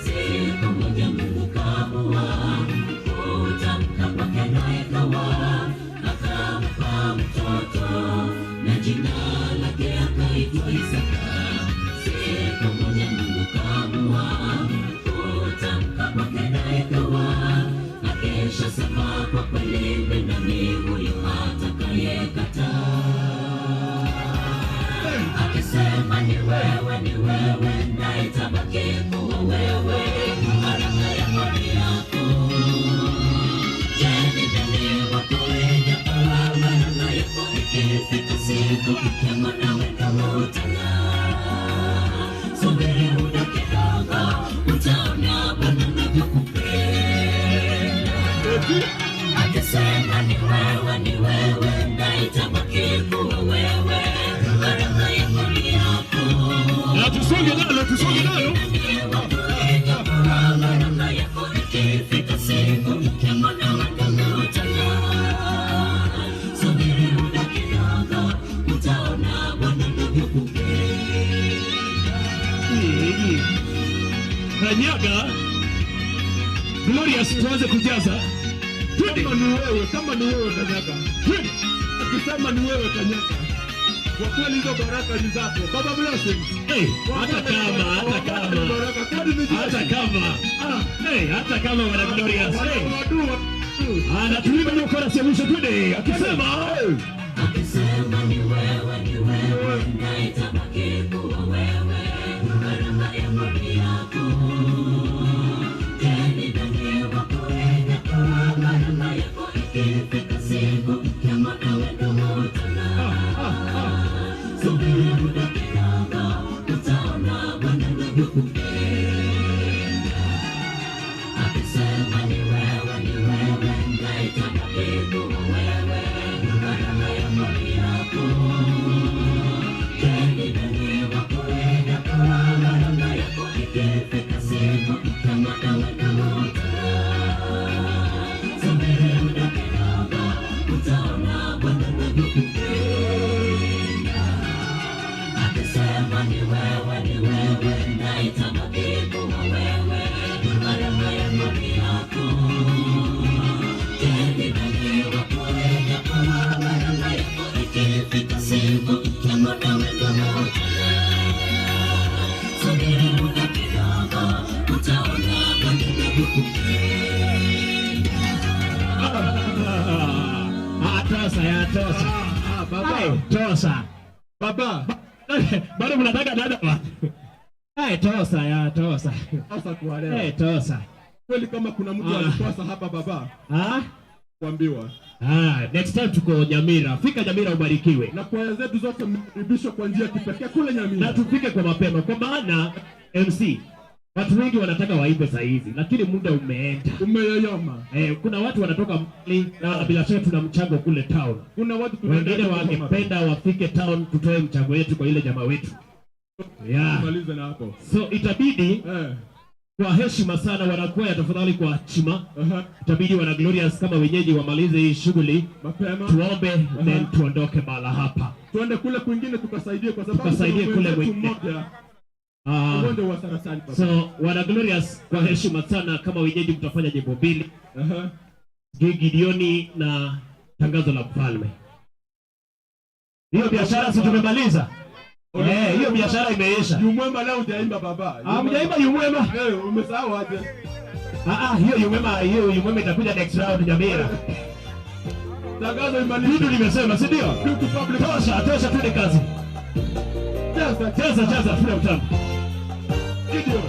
Siku moja Mungu kaamua kutamka kwake na ikawa, akampa mtoto na jina lake akaitwa Isaka. Siku moja Mungu kaamua kutamka kwake na ikawa, akesha sema kwa kweli ni nani huyo atakayekataa? Akisema ni wewe na itabaki kuwa wewe, baraka yako ni yako. Je, ni nani wako wenye kuwa baraka yako ikifika siku ya mwanadamu utang'aa? Subiri muda kidogo, utaona Bwana anavyokupenda. Akisema ni wewe na itabaki kuwa wewe, baraka yako ni yako. na tusonge nalo. Baraka yako ikifika siku ya mwanadamu utang'aa. Subiri muda kidogo, utaona Bwana anavyokupenda. Kanyaga Glorious, tuanze kujaza. Kama ni wewe kanyaga. Akisema ni wewe kanyaga. Kwa kweli hizo baraka ni zako. Baba blessings. Hey, hata kama wana Glorious. Anatuimba na chorus ya mwisho today akisema Akisema ni wewe na itabaki kuwa wewe, baraka yako ni yako. Je, ni nani wako wenye kuwa baraka yako ikifika siku ya mwanadamu utang'aa? Subiri muda kidogo, utaona Bwana anavyokupenda. Akisema ni wewe na itabaki kuwa wewe, baraka yako ni yako. Je, ni nani wako wenye kuwa baraka yako ikifika siku ya mwanadamu utang'aa? Subiri muda kidogo, utaona Bwana anavyokupenda. Akisema ni wewe na itabaki kuwa wewe, baraka yako ni yako. Je, ni nani wako wenye kuwa baraka yako ikifika siku ya mwanadamu utang'aa? Subiri muda kidogo, utaona Bwana anavyokupenda. Tosa. Baba. Bado mnataka dada wa Tosa. Sasa kwa leo. Tosa. Kweli kama kuna mtu alikosa hapa baba. Kuambiwa. Next time tuko Nyamira. Fika Nyamira ubarikiwe. Na kwa zetu zote mkaribishwa kwa njia kipekee kule Nyamira. Na tufike kwa mapema kwa maana MC watu wengi wanataka waimbe saa hizi lakini muda umeenda. Umeyoyoma. Kuna watu wanatoka mbali na bila shaka tuna mchango kule town. Kuna watu wengine wangependa wafike town tutoe mchango wetu kwa ile jamaa wetu. Tumalize na hapo. So itabidi kwa heshima sana wanakwaya tafadhali kwa heshima. Itabidi wana Glorious kama wenyeji wamalize hii shughuli mapema. Tuombe then tuondoke mala hapa. Tuende kule kwingine tukasaidie kwa sababu tukasaidie kule mwingine. So wana Glorious kwa heshima sana kama wenyeji mtafanya jambo mbili. Gideoni na tangazo la mfalme. Hiyo biashara si tumemaliza? Hiyo biashara imeisha. Yumwema leo hujaimba baba. Hujaimba Yumwema? Umesahau aje? Hiyo Yumwema itakuja next round Nyamira. Tangazo imaliza. Vitu nimesema, si ndio? Tosha tuende kazi. Cheza tuna mtambo. Video.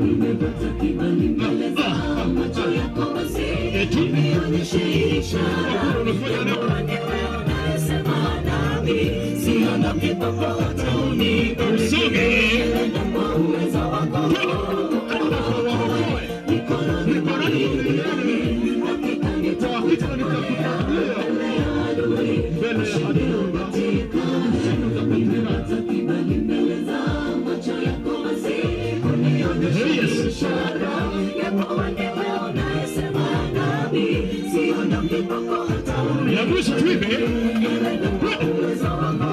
Nimepata kibali mbele za macho yako basi, unionyeshe ishara unayesema nami, siondoki popote unibariki kwa uwezo wako. Mikononi hakika nitakutangulia mbele ya adui. Nimepata kibali mbele za macho yako masiku, nionyeshe ishara yako wenyewe unayesema nami, siondoki popote unibariki kwa uwezo wako.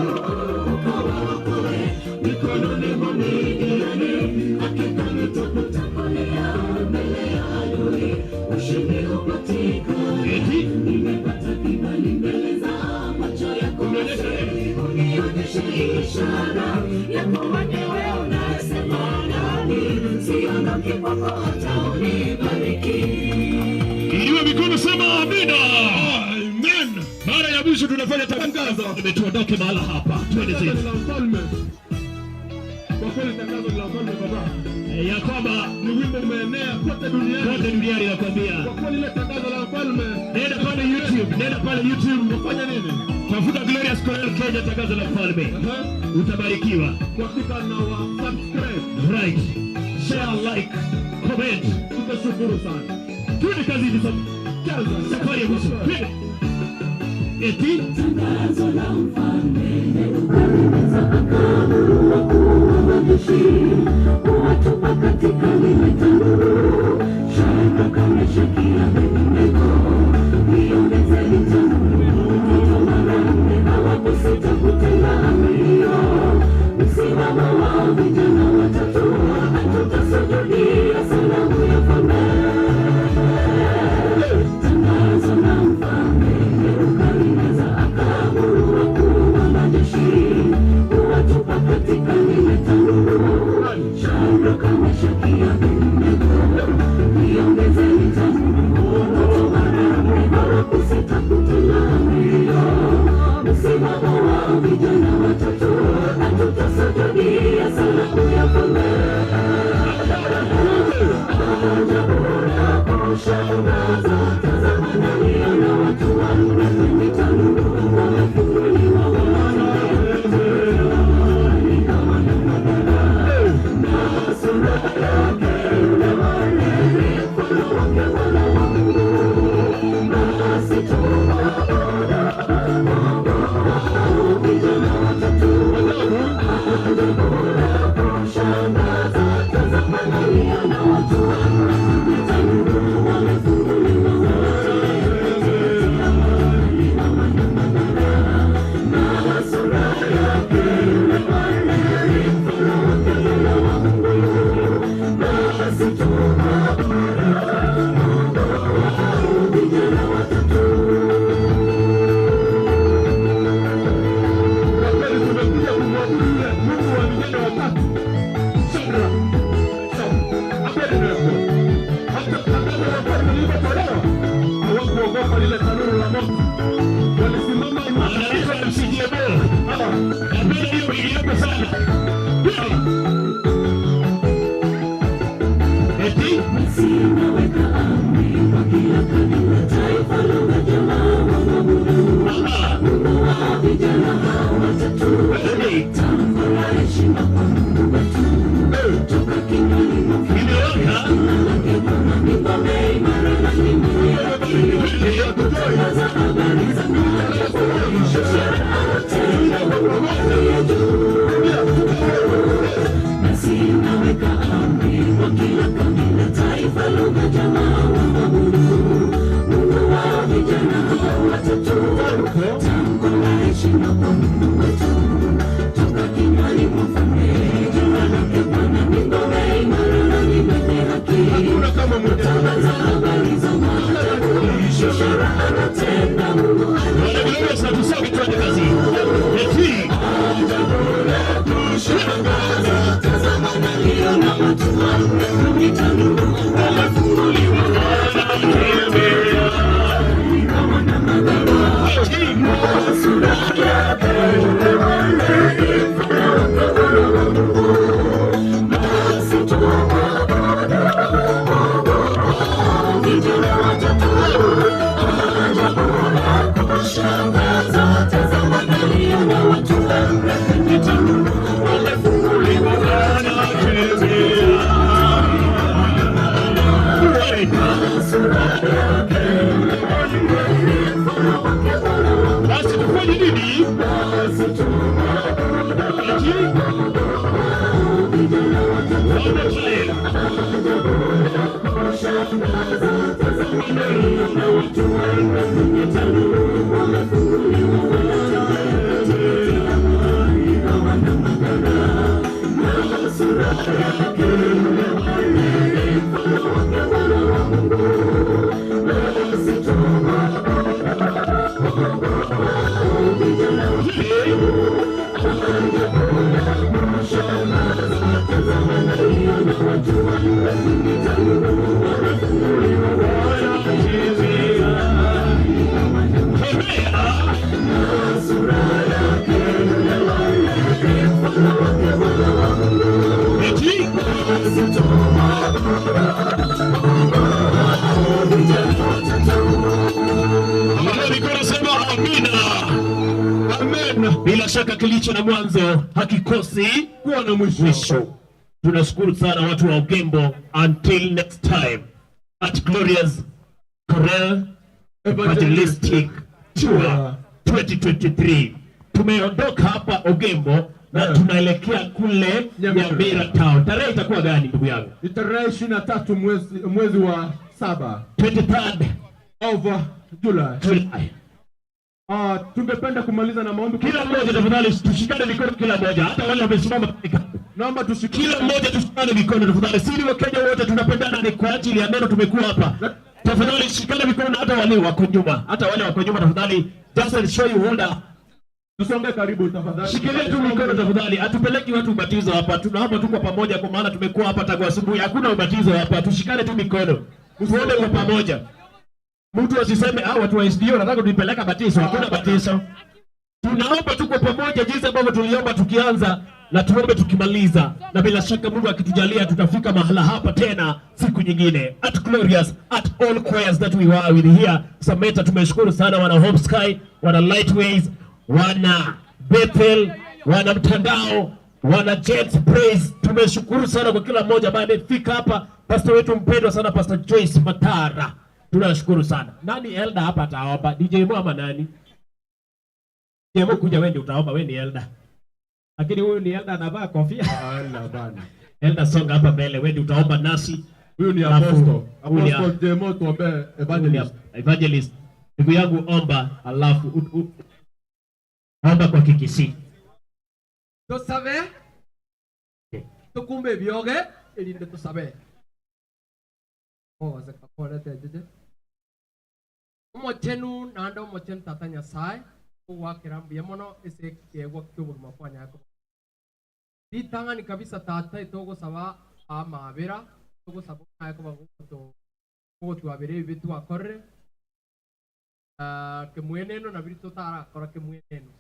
Ukawaokoe mikononi mwa Midiani, hakika nitakutangulia mbele ya adui, ushindi upatikane. Nimepata kibali mbele za macho yako masiku, nionyeshe ishara yako wenyewe unayesema nami, siondoki popote unibariki. Inua mikono, sema amina. Amen. Mara ya mwisho tunafanya tangazo. Tuondoke mahala hapa. Twende zetu. Kwa kweli tangazo la mfalme baba Ya kwamba ni wimbo umeenea kote duniani. Nakwambia. Kwa kweli ile tangazo la mfalme, Nenda pale YouTube. ufanya nini? Tafuta Glorious Cornell Kenya, tangazo la mfalme. Utabarikiwa. Kwa hakika na wa subscribe, Right. Share, like, comment. tutashukuru sana. Twende kazini sasa. Safari ya mwisho. Twende. Eti Tangazo la mfalme Nebukadneza akaamuru wakuu wa majeshi kuwatupa katika lile tanuru. Shadraka, Meshaki na Abednego niongezeni tanuru moto mara 4, hawakusita kutenda amri hiyo. Msimamo wa vijana watatu, hatutasujudia sanamu ya mfalme. Tangazo la mfalme Nebukadneza akaamuru wakuu wa majeshi kuwatupa katika lile tanuru. Shadraka, Meshaki na Abednego niongezeni tanuru moto mara 4, hawakusita kutenda amri hiyo. Msimamo wa vijana watatu, hatutasujudia sanamu ya mfalme. Ajabu na kushangaza, tazama naliona watu 4 kwenye tanuru wamefunguliwa wote, ni kama mnadara na sura yake yule wale mkono wake Bwana wa Mungu. Basi tuwaona vijana watatu, ajabu na kushangaza, tazama naliona watu 4 kwenye tanuru wamefunguliwa wote, ni kama mnadara na sura yake yule wale mkono wake Bwana wa Mungu. Basi tuwaona vijana watatu. Kwa kweli tumekuja kumwabudu yule Mungu wa vijana watatu. Shadraka, Meshaki, Abednego. Hata tangazo la mfalme lilipotolewa, hawakuogopa lile tanuru la moto. Walisimama imara. napenda hiyo iliyopo sana. Eti Basi naweka amri kwa kila kabila, taifa, lugha, jamaa wamwabudu Mungu wa vijana hao watatu. Tamko la heshima kwa Mungu wetu toka kinywani mwa jina lake Bwana ni ngome imara na ni mwenye haki. Kutangaza habari za maajabu, ishara anatenda Mungu aliye juu. Basi naweka amri kwa kila kabila, taifa, lugha, jamaa wamwabudu Mungu wa vijana hao watatu. Tamko la heshima kwa Mungu wetu toka kinywani mwa mfalme, jina lake Bwana ni ngome imara na ni mwenye haki. Kutangaza habari za maajabu, ishara anatenda Mungu aliye juu. tusonge, twende kazi. Eti Ajabu na kushangaza, tazama naliona watu 4 kwenye tanuru wamefunguliwa wote, ni kama na madhara na sura yake yule wale mfalme wa Bwana wa Mungu. Basi tuwaona vijana watatu, ajabu right. Basi tufanye nini? Bila shaka kilicho na mwanzo hakikosi kuwa na mwisho. Tunashukuru sana watu wa Ugembo. Until next time at Glorious Chorale Evangelistic Tour 2023. Tumeondoka hapa Ugembo na tunaelekea kule Nyamira Town. Tarehe itakuwa gani ndugu yangu? Ni tarehe 23 mwezi wa 7. 23rd of July. Tungependa kumaliza na maombi. Kila mmoja tafadhali tushikane mikono kila mmoja. Hata wale wamesimama naomba tushikane. Kila mmoja tushikane mikono tafadhali. Sisi wa Kenya wote tunapendana, ni kwa ajili ya neno tumekuwa hapa. Tafadhali shikane mikono, hata wale wako nyuma. Hata wale wako nyuma tafadhali. Just show you holder. Tusonge karibu tafadhali. Shikeni tu mikono tafadhali. Hatupeleki watu ubatizo hapa. Tunaomba tu kwa pamoja, kwa maana tumekuwa hapa tangu asubuhi. Hakuna ubatizo hapa. Tushikane tu mikono. Tuone kwa pamoja. Mtu asiseme watu wa SDO nataka tuipeleka batizo. Hakuna batizo. Tunaomba tu kwa pamoja jinsi ambavyo tuliomba tukianza na tuombe tukimaliza, na bila shaka Mungu akitujalia tutafika mahala hapa tena siku nyingine at Glorious, at all choirs that we are with here Sameta. Tumeshukuru sana wana Hope Sky, wana Lightways, wana Bethel, wana Mtandao, wana Jets Praise. Tumeshukuru sana kwa kila mmoja ambaye amefika hapa. Pastor wetu mpendwa sana Pastor Joyce Matara, tunashukuru sana. Nani elder hapa ataomba? DJ Mo ama nani? DJ Mo kuja, wewe ndio utaomba, wewe ni elder. Lakini huyu ni elder anavaa kofia. Allah bana. Elder songa hapa mbele, wewe ndio utaomba nasi. Huyu ni apostle. Apostle Jemo tuombe evangelist. Evangelist. Ndugu yangu omba, alafu omba kwa kikisi. Tusabe. Tukumbe bioge elinde tusabe. Zakapora tejeje. Mochenu nando mochen tatanya sai. Wakirambu yamono ese kiegwa kiubur mafanya yako. Di tangani kabisa tata itogo sawa amabera. Togo sabo yako baguto. Kotu abere vitu akorre. Kemweneno na vitu tara kora kemweneno.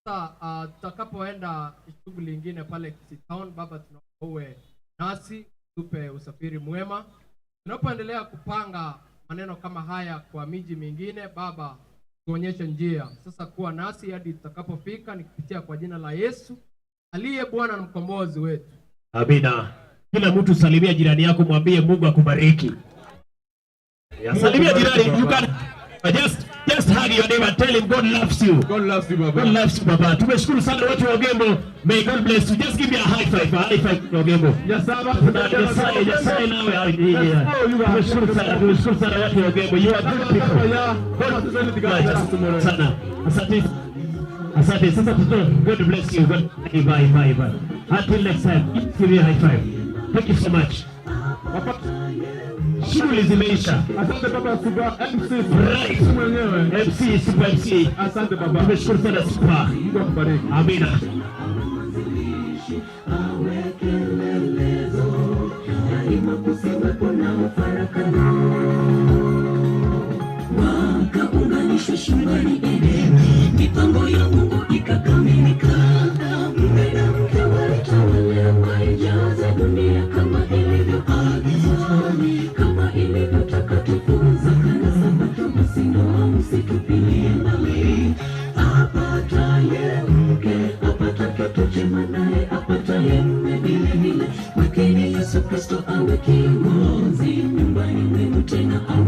Sasa tutakapoenda shughuli nyingine pale Town, baba tunaowe nasi tupe usafiri mwema. Tunapoendelea kupanga maneno kama haya kwa miji mingine, baba tuonyeshe njia. Sasa kuwa nasi hadi tutakapofika, nikipitia kwa jina la Yesu aliye Bwana na mkombozi wetu. Amina. Kila mtu salimia jirani yako, mwambie Mungu akubariki. Salimia jirani, you can just hug your neighbor, tell him God loves you. God loves you, baba. God loves you, baba. Tumeshukuru sana watu wa Ugembo. May God bless you. Just give me a high five. A high five kwa Ugembo. Yes, baba. Yes, nawe. Tumeshukuru sana watu wa Ugembo. You are good people. Sana. Asante. Asante. Sasa tuto. God bless you. Bye. Until next time. Give me a high five. Thank you so much. Shughuli zimeisha. Asante baba Super MC. Right. Mwenyewe. MC Super MC. Asante baba. Tumeshukuru sana Super. Mungu akubariki. Amina. Wakaunganishwa shambani Edeni, mipango ya Mungu ikakamilika. Mume na mke walitawala waijaza dunia kama ilivyoagizwa, kama ilivyo takatifu Zaka na Sabato, basi ndoa msitupilie mbali. Apataye mke apata kitu chema, naye apataye mume vile vile. Yesu Kristo awe kiongozi nyumbani mwenu tena awe